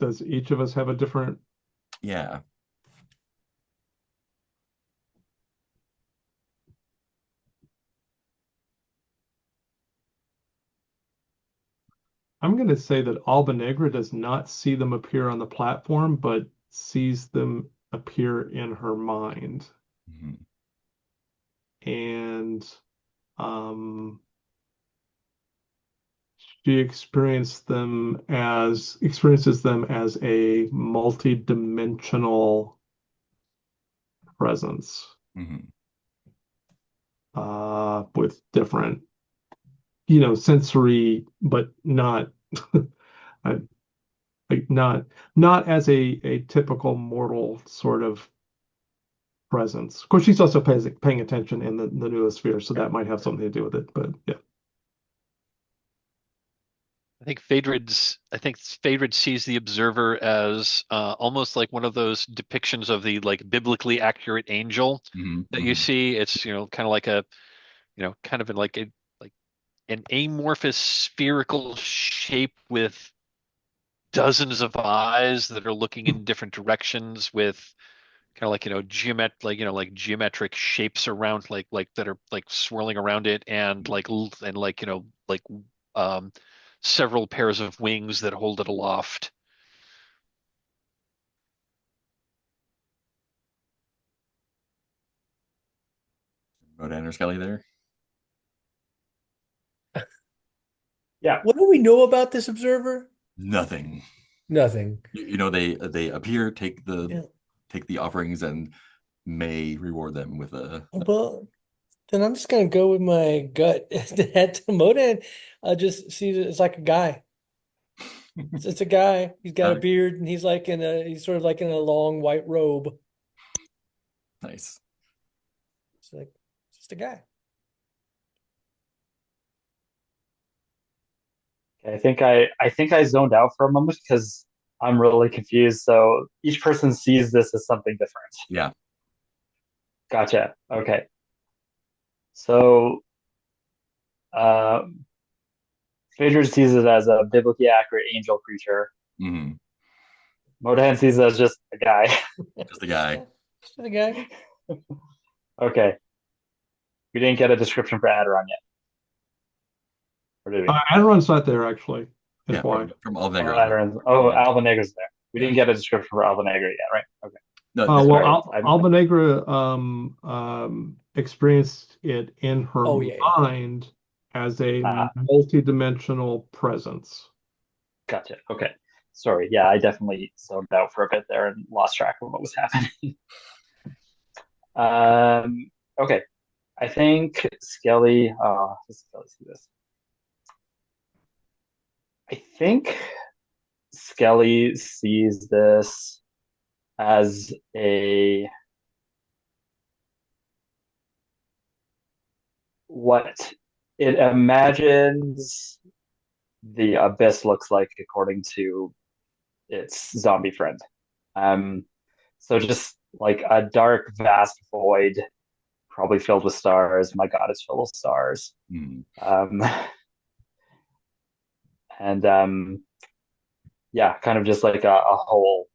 Does each of us have a different? Yeah. I'm going to say that Albenegra does not see them appear on the platform, but sees them appear in her mind. Mhm. And she experiences them as a multi-dimensional presence Mhm. with different, sensory, but not uh, like not as a typical mortal sort of presence. Of course, she's also paying attention in the newest sphere, so that might have something to do with it. But yeah. I think Phaedrid sees the observer as almost like one of those depictions of the like biblically accurate angel Mhm. that you Mhm. see. It's, kind of like a, kind of in like an amorphous spherical shape with dozens of eyes that are looking in different directions with kind of like, like geometric shapes around like that are like swirling around it and like, um several pairs of wings that hold it aloft. Rodan or Skelly there? Yeah. What do we know about this observer? Nothing. Nothing. They appear, Yeah. take the offerings, and may reward them with a. Well, then I'm just gonna go with my gut. That Modan just sees it as like a guy. It's a guy. He's got a Okay. beard and he's sort of like in a long white robe. Nice. It's like just a guy. Okay, I think I zoned out for a moment because I'm really confused. So each person sees this as something different. Yeah. Gotcha. Okay. So uh, Phaedra sees it as a biblically accurate angel creature. Hmm. Modan sees it as just a guy. Just a guy. Yeah, just a guy. Okay. We didn't get a description for Aderon yet. Or did we? Adron's not there actually. Yeah, FY. from Oh, Albenegra. Aderon's. Oh, Yeah. Albenegra's there. We Yeah. didn't get a description for Albenegra yet, right? Okay. No, Well, Sorry. Albenegra experienced it in her Oh yeah. mind as a Ah, multi-dimensional presence. gotcha. Okay. Sorry. Yeah, I definitely zoned out for a bit there and lost track of what was happening. Okay. I think Skelly. Does Skelly see this? I think Skelly sees this as a what it imagines the abyss looks like according to its zombie friend. Um, so just like a dark, vast void, probably filled with stars. My God, it's full of stars. mm, Um, and yeah, kind of just like a whole.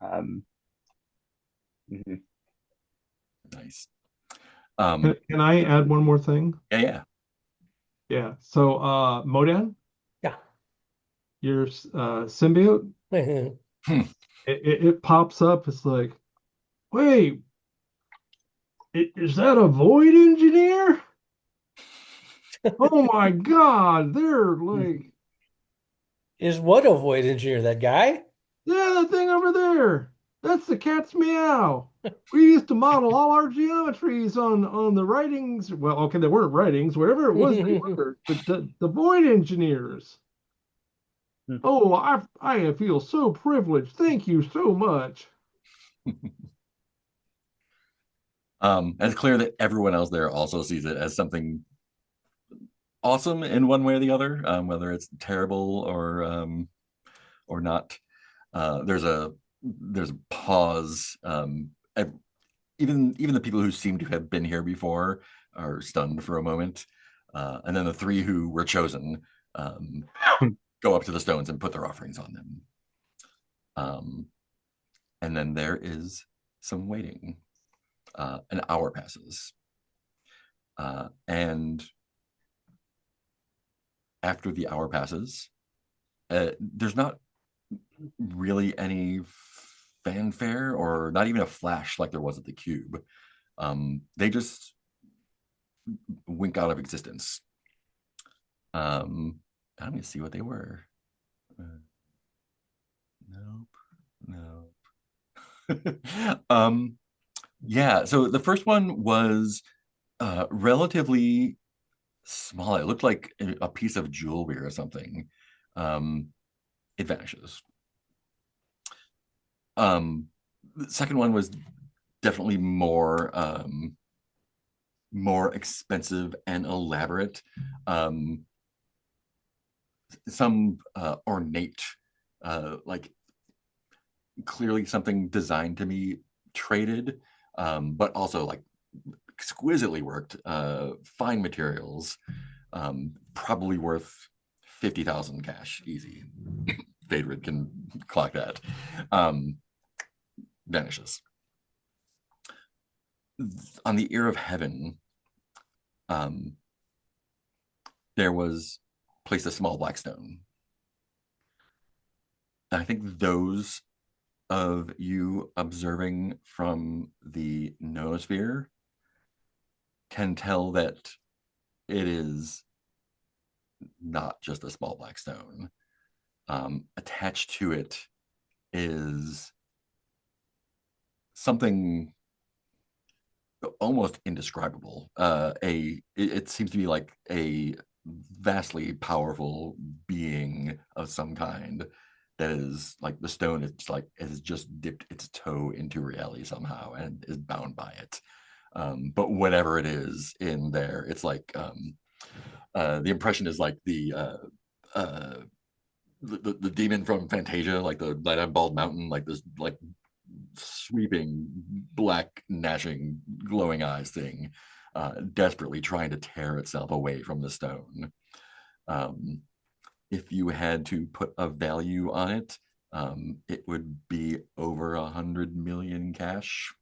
Um, mhm. nice. Can I add one more thing? Yeah, yeah. Yeah. So, Modan, Yeah. your symbiote, Hmm. it pops up. It's like, wait, is that a void engineer? Oh my God, they're like, Is what a void engineer, that guy? yeah, there. That's the cat's meow. We used to model all our geometries on the writings. Well, okay, they weren't writings, whatever it was they were, the void engineers. Oh, I feel so privileged. Thank you so much. And it's clear that everyone else there also sees it as something awesome in one way or the other, whether it's terrible or not. There's a pause. Even the people who seem to have been here before are stunned for a moment, and then the three who were chosen go up to the stones and put their offerings on them. And then there is some waiting. An hour passes, and after the hour passes, there's not really any fanfare or not even a flash like there was at the cube. They just wink out of existence. I'm gonna see what they were. Nope. Yeah, so the first one was relatively small. It looked like a piece of jewelry or something. It vanishes. The second one was definitely more expensive and elaborate. Some ornate, like clearly something designed to be traded, but also like exquisitely worked, fine materials, probably worth 50,000 cash, easy. Fedrid can clock that. Vanishes. On the ear of heaven, there was placed a small black stone. And I think those of you observing from the noosphere can tell that it is not just a small black stone. Attached to it is something almost indescribable. It seems to be like a vastly powerful being of some kind that is like the stone. It's like it has just dipped its toe into reality somehow and is bound by it. But whatever it is in there, it's like the impression is like the demon from Fantasia, like the Light on Bald Mountain, like this like sweeping black gnashing glowing eyes thing, desperately trying to tear itself away from the stone. If you had to put a value on it, it would be over 100 million cash.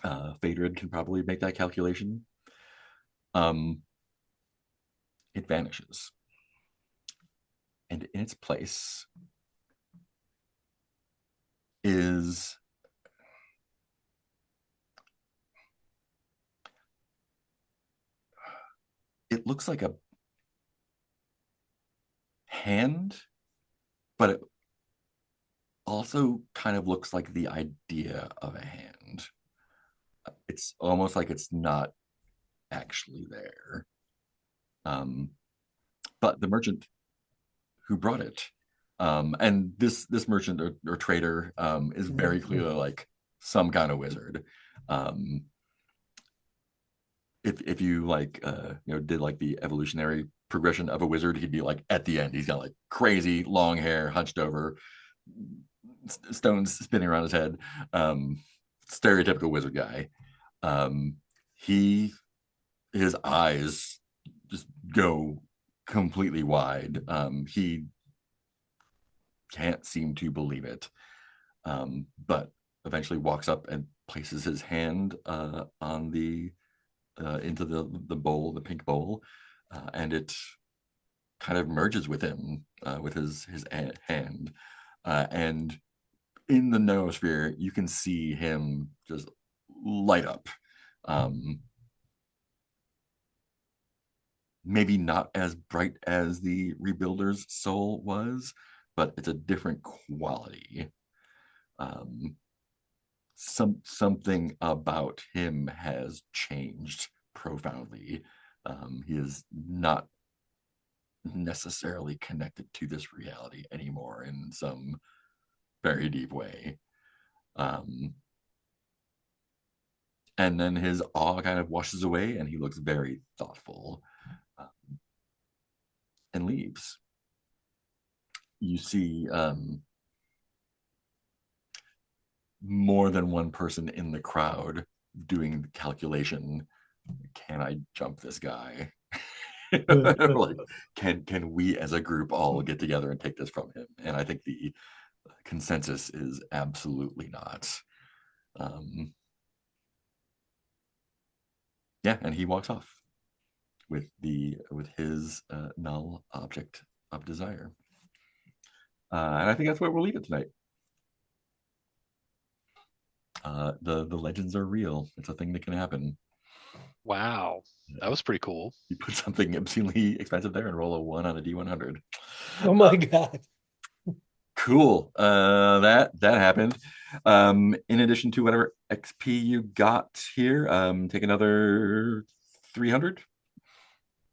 Fedrid can probably make that calculation. It vanishes. And in its place is it looks like a hand, but it also kind of looks like the idea of a hand. It's almost like it's not actually there. But the merchant who brought it, and this merchant or trader is very clearly like some kind of wizard. If you like did like the evolutionary progression of a wizard, he'd be like at the end, he's got like crazy long hair, hunched over, stones spinning around his head, stereotypical wizard guy. His eyes just go completely wide. He can't seem to believe it, but eventually walks up and places his hand on the into the bowl, the pink bowl, and it kind of merges with him, with his hand, and in the noosphere you can see him just light up. Maybe not as bright as the rebuilder's soul was, but it's a different quality. Something about him has changed profoundly. He is not necessarily connected to this reality anymore in some very deep way. And then his awe kind of washes away and he looks very thoughtful, and leaves. You see more than one person in the crowd doing the calculation. Can I jump this guy? Like, can we as a group all get together and take this from him? And I think the consensus is absolutely not. Yeah, and he walks off with his null object of desire. And I think that's where we'll leave it tonight. The legends are real. It's a thing that can happen. Wow, that was pretty cool. You put something obscenely expensive there and roll a 1 on a D100. Oh my God. Cool. That happened. In addition to whatever XP you got here, take another 300.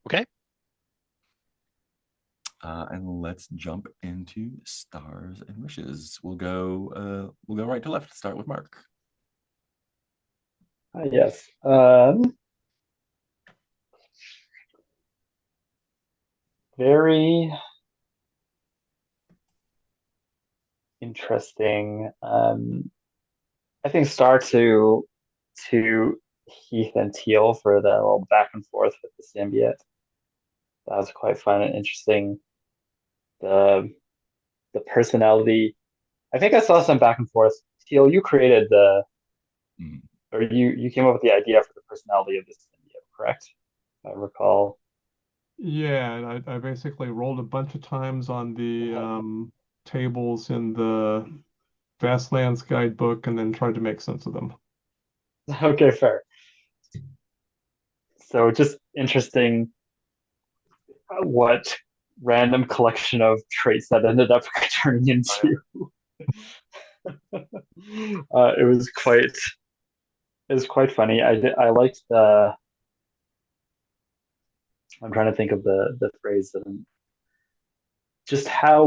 Okay. And let's jump into stars and wishes. We'll go right to left. Start with Mark. Yes. Very interesting. I think star to Heath and Teal for the little back and forth with the symbiote. That was quite fun and interesting. The personality. I think I saw some back and forth. Teal, you created or you came up with the idea for the personality of this symbiote, correct? If I recall. Yeah, and I basically rolled a bunch of times on the tables in the Grasslands guidebook and then tried to make sense of them. Okay, fair. So just interesting what random collection of traits that ended up turning into. It was quite funny. I liked the. I'm trying to think of the phrase, just how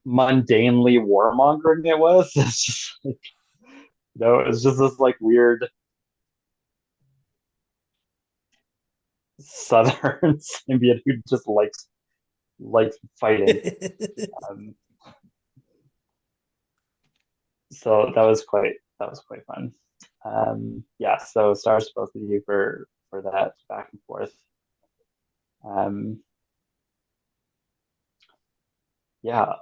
mundanely warmongering it was. It's just like, it's just this like weird southern symbiote who just likes fighting. So that was quite fun. Yeah, so stars to both of you for that back and forth. Yeah,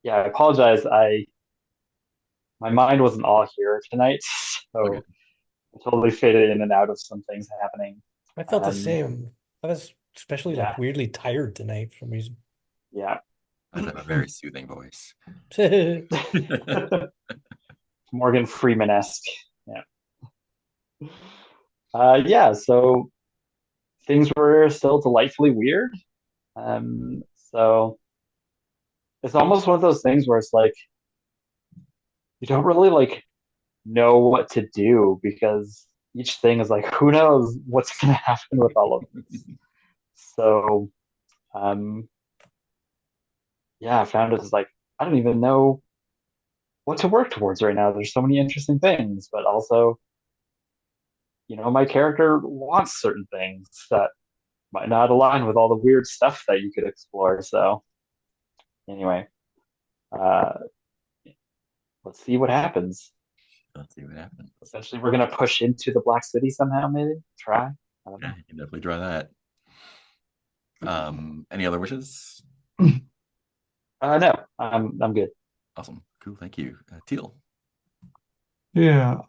yeah, I apologize. My mind wasn't all here tonight, so Okay. I totally faded in and out of some things happening. I felt the same. I was especially Yeah. like weirdly tired tonight for some reason. Yeah. I have a very soothing voice. Morgan Freeman-esque. Yeah. Yeah, so things were still delightfully weird. So it's almost one of those things where it's like you don't really like know what to do because each thing is like, who knows what's gonna happen with all of this. So yeah, I found it was like, I don't even know what to work towards right now. There's so many interesting things, but also, my character wants certain things that might not align with all the weird stuff that you could explore. So anyway, uh, let's see what happens. Let's see what happens. Essentially, we're gonna push into the Black City somehow, maybe try. I don't know. Yeah, you can definitely try that. Any other wishes? No, I'm good. Awesome. Cool. Thank you. Teal. Yeah,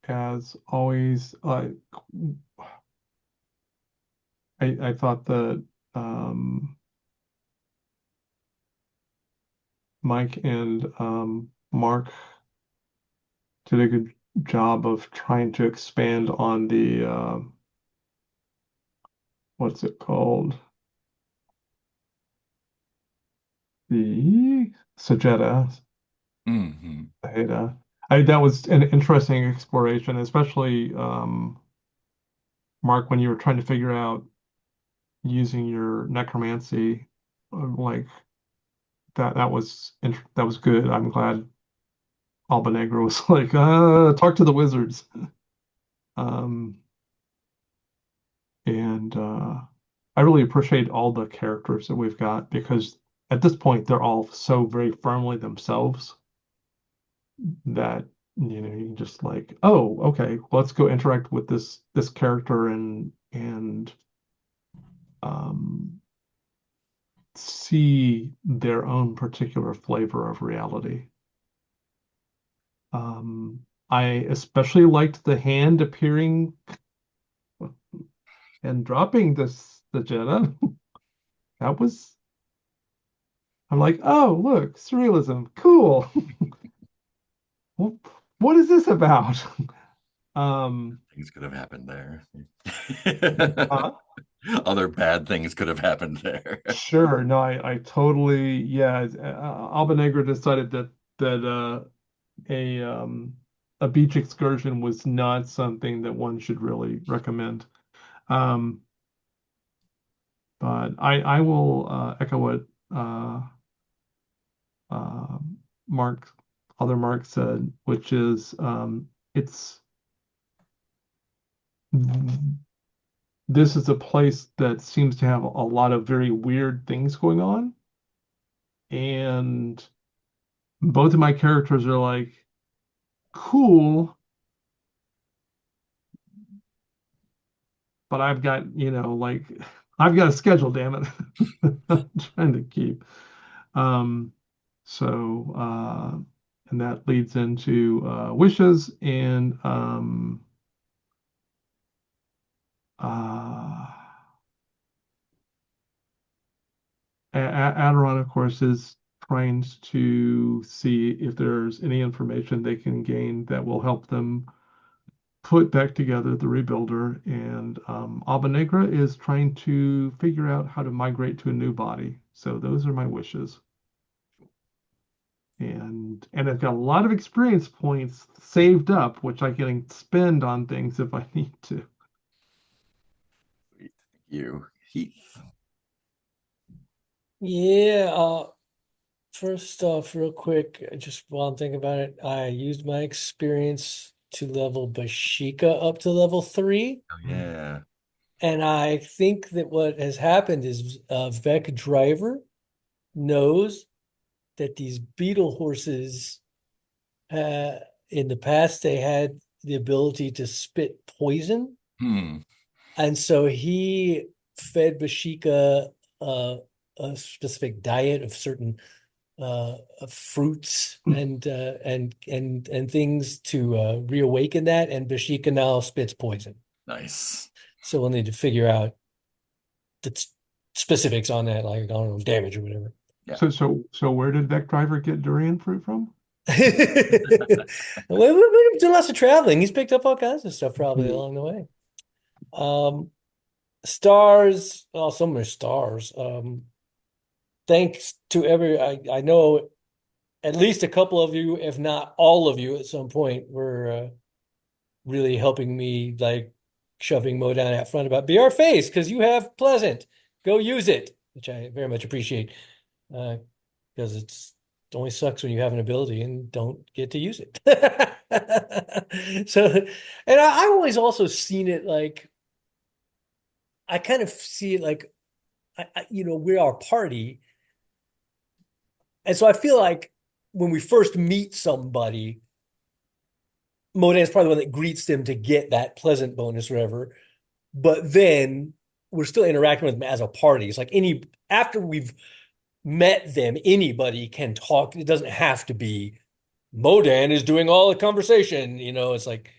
as always, I thought that Mike and Mark did a good job of trying to expand on the what's it called? The Sajeta. Hmm. That was an interesting exploration, especially Mark, when you were trying to figure out using your necromancy, like that was good. I'm glad Albenegra was like, talk to the wizards. Um, and I really appreciate all the characters that we've got because at this point they're all so very firmly themselves that you can just like, oh, okay, let's go interact with this character and um, see their own particular flavor of reality. I especially liked the hand appearing and dropping the Jetta. That was I'm like, oh, look, surrealism, cool. What is this about? Um, Things could have happened there. uh, Other bad things could have happened there. sure, no, I totally, yeah. Albenegra decided that a beach excursion was not something that one should really recommend. Um, but I will echo what uh, uh, Mark, other Mark said, which is it's this is a place that seems to have a lot of very weird things going on, and both of my characters are like, cool, but I've got, like I've got a schedule, damn it. I'm trying to keep. Um, and that leads into wishes and uh, Aderon, of course, is trying to see if there's any information they can gain that will help them put back together the rebuilder. And Albenegra is trying to figure out how to migrate to a new body. So those are my wishes. And I've got a lot of experience points saved up, which I can spend on things if I need to. Thank you, Heath. Yeah, first off, real quick, just while I'm thinking about it, I used my experience to level Bashika up to level 3. Oh, yeah. And I think that what has happened is Vec Driver knows that these beetle horses, uh, in the past, they had the ability to spit poison. Hmm. And so he fed Bashika a specific diet of certain of fruits and things to reawaken that. And Bashika now spits poison. Nice. So we'll need to figure out the specifics on that, like I don't know, damage or whatever. Yeah. So where did Beck Driver get durian fruit from? We've done lots of traveling. He's picked up all kinds of stuff probably along the way. Stars, oh, some are stars. Thanks to I know at least a couple of you, if not all of you, at some point were really helping me, like shoving Mo down out front about be our face because you have pleasant. Go use it, which I very much appreciate. Because it only sucks when you have an ability and don't get to use it. So, and I've always also seen it like I kind of see it like we're our party, and so I feel like when we first meet somebody, Modan's probably the one that greets them to get that pleasant bonus or whatever. But then we're still interacting with them as a party. It's like after we've met them, anybody can talk. It doesn't have to be Modan is doing all the conversation. It's like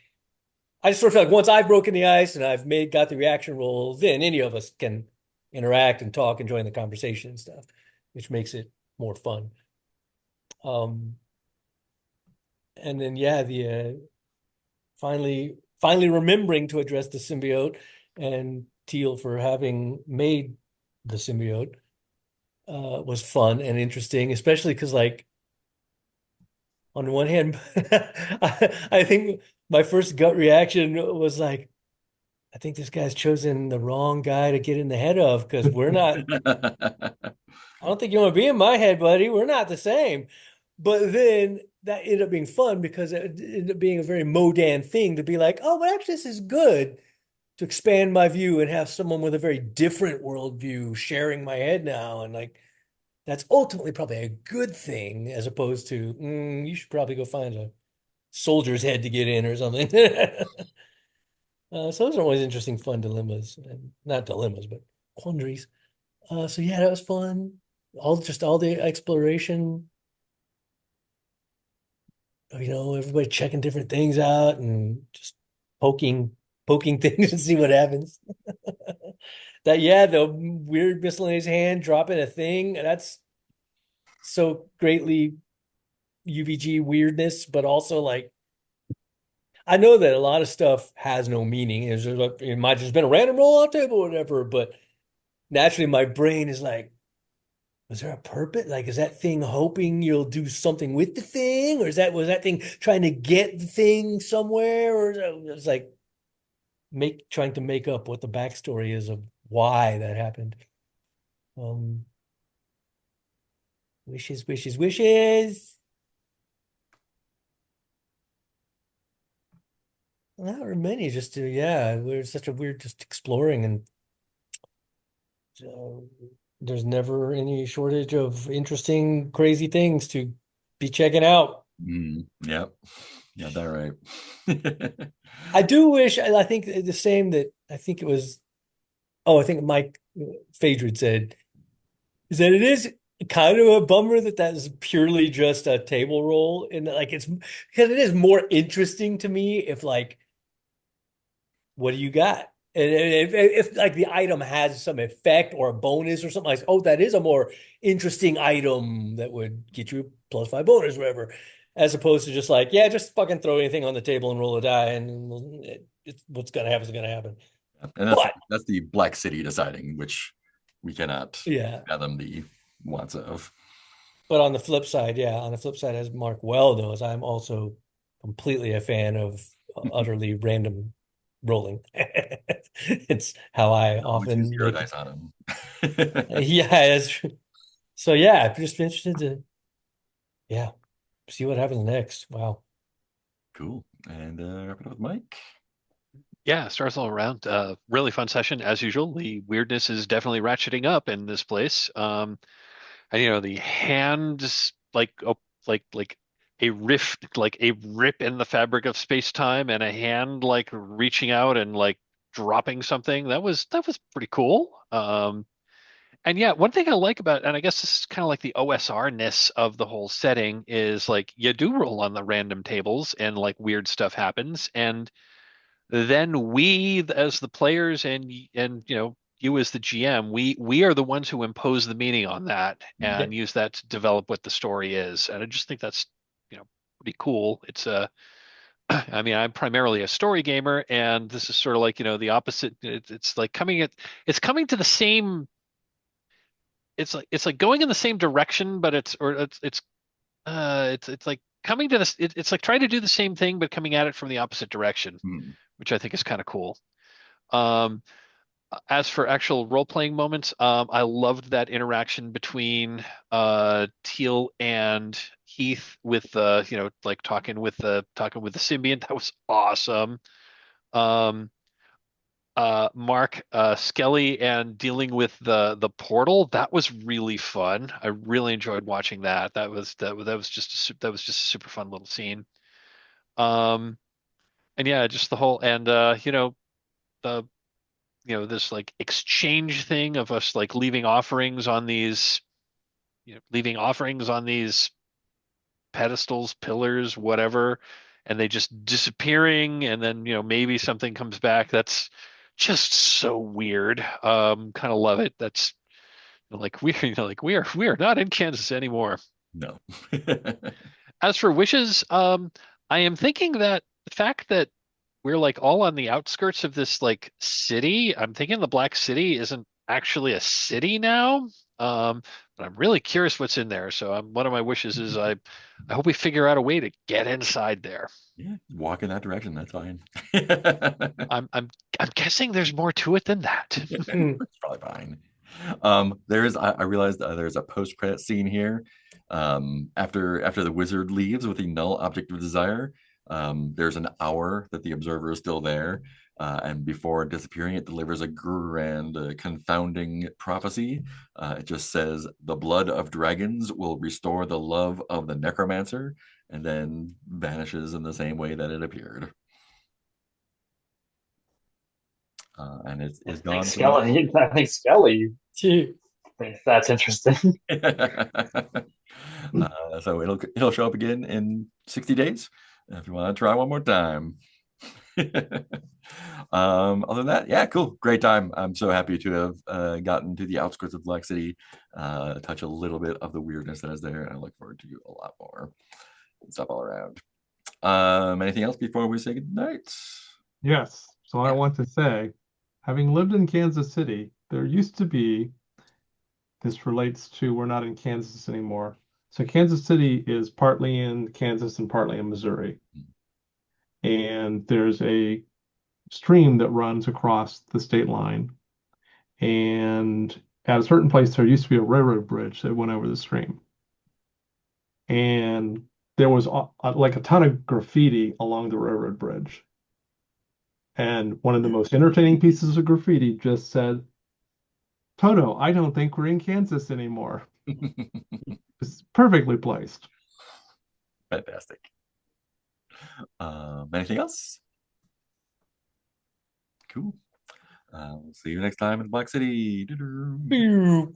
I just sort of feel like once I've broken the ice and I've got the reaction roll, then any of us can interact and talk and join the conversation and stuff, which makes it more fun. And then yeah, the finally remembering to address the symbiote and Teal for having made the symbiote was fun and interesting, especially because like on the one hand, I think my first gut reaction was like, I think this guy's chosen the wrong guy to get in the head of because we're not. I don't think you want to be in my head, buddy. We're not the same. But then that ended up being fun because it ended up being a very Modan thing to be like, oh, well, actually, this is good to expand my view and have someone with a very different worldview sharing my head now. And like, that's ultimately probably a good thing as opposed to, you should probably go find a soldier's head to get in or something. So those are always interesting, fun dilemmas. And not dilemmas, but quandaries. So yeah, that was fun. All the exploration, everybody checking different things out and just poking things and see what happens. The weird miscellaneous hand dropping a thing, that's so greatly UVG weirdness, but also like I know that a lot of stuff has no meaning. It might have just been a random roll out table or whatever, but naturally my brain is like, was there a purpose? Like, is that thing hoping you'll do something with the thing? Or was that thing trying to get the thing somewhere? Or it's like trying to make up what the backstory is of why that happened. Um, wishes, wishes, wishes. Not very many, just we're such a weird just exploring and uh, there's never any shortage of interesting, crazy things to be checking out. Yep. Yeah, that right. I do wish, I think the same that I think it was, I think Mike Fedrid said, is that it is kind of a bummer that that is purely just a table roll. And like, it's because it is more interesting to me if like, what do you got? And if like the item has some effect or a bonus or something like, oh, that is a more interesting item that would get you +5 bonus, or whatever, as opposed to just like, yeah, just fucking throw anything on the table and roll a die, and it's what's gonna happen is gonna happen. And But that's the Black City deciding, which we cannot yeah, fathom the wants of. but on the flip side, as Mark well knows, I'm also completely a fan of utterly random rolling. It's how I Would you often zero make. dice on him? Yeah, so yeah, I'm just interested to yeah, see what happens next. Wow. Cool. And wrap it up with Mike. Yeah, stars all around. Really fun session as usual. The weirdness is definitely ratcheting up in this place. And the hands like a rift, like a rip in the fabric of space-time, and a hand like reaching out and like dropping something. That was pretty cool. And yeah, one thing I like about, and I guess this is kind of like the OSR-ness of the whole setting, is like you do roll on the random tables and like weird stuff happens, and then we as the players and you as the GM, we are the ones who impose the meaning on that Yeah. and use that to develop what the story is. And I just think that's pretty cool. It's I mean, I'm primarily a story gamer, and this is sort of like the opposite. It's like it's coming to the same. It's like going in the same direction, but it's like coming to this. It's like trying to do the same thing, but coming at it from the opposite direction, Hmm. which I think is kind of cool. Um, as for actual role-playing moments, I loved that interaction between Teal and Heath with like talking with the symbiont. That was awesome. Um, Mark, Skelly and dealing with the portal, that was really fun. I really enjoyed watching that. That was just a super fun little scene. Um, and yeah, just the whole and the this like exchange thing of us like leaving offerings on these pedestals, pillars, whatever, and they just disappearing, and then maybe something comes back. That's just so weird. Kind of love it. That's like we are not in Kansas anymore. No. As for wishes, I am thinking that the fact that we're like all on the outskirts of this like city. I'm thinking the Black City isn't actually a city now. But I'm really curious what's in there. So one of my wishes is I hope we figure out a way to get inside there. Yeah, walk in that direction. That's fine. I'm I'm I'm guessing there's more to it than that. It's probably fine. I realized there's a post-credit scene here. After the wizard leaves with the null object of desire, there's an hour that the observer is still there. And before disappearing, it delivers a grand, confounding prophecy. It just says, "The blood of dragons will restore the love of the necromancer," and then vanishes in the same way that it appeared. And it's gone. I think Skelly Gee. thinks that's interesting. So it'll show up again in 60 days if you want to try one more time. Other than that, yeah, cool, great time. I'm so happy to have gotten to the outskirts of Black City, touch a little bit of the weirdness that is there, and I look forward to a lot more stuff all around. Anything else before we say goodnight? Yes. So I want to say, having lived in Kansas City, there used to be, this relates to, we're not in Kansas anymore. So Kansas City is partly in Kansas and partly in Missouri. And there's a stream that runs across the state line. And at a certain place, there used to be a railroad bridge that went over the stream. And there was like a ton of graffiti along the railroad bridge. And one of the most entertaining pieces of graffiti just said, "Toto, I don't think we're in Kansas anymore." It's perfectly placed. Fantastic. Anything else? Cool. We'll see you next time in Black City. Pew.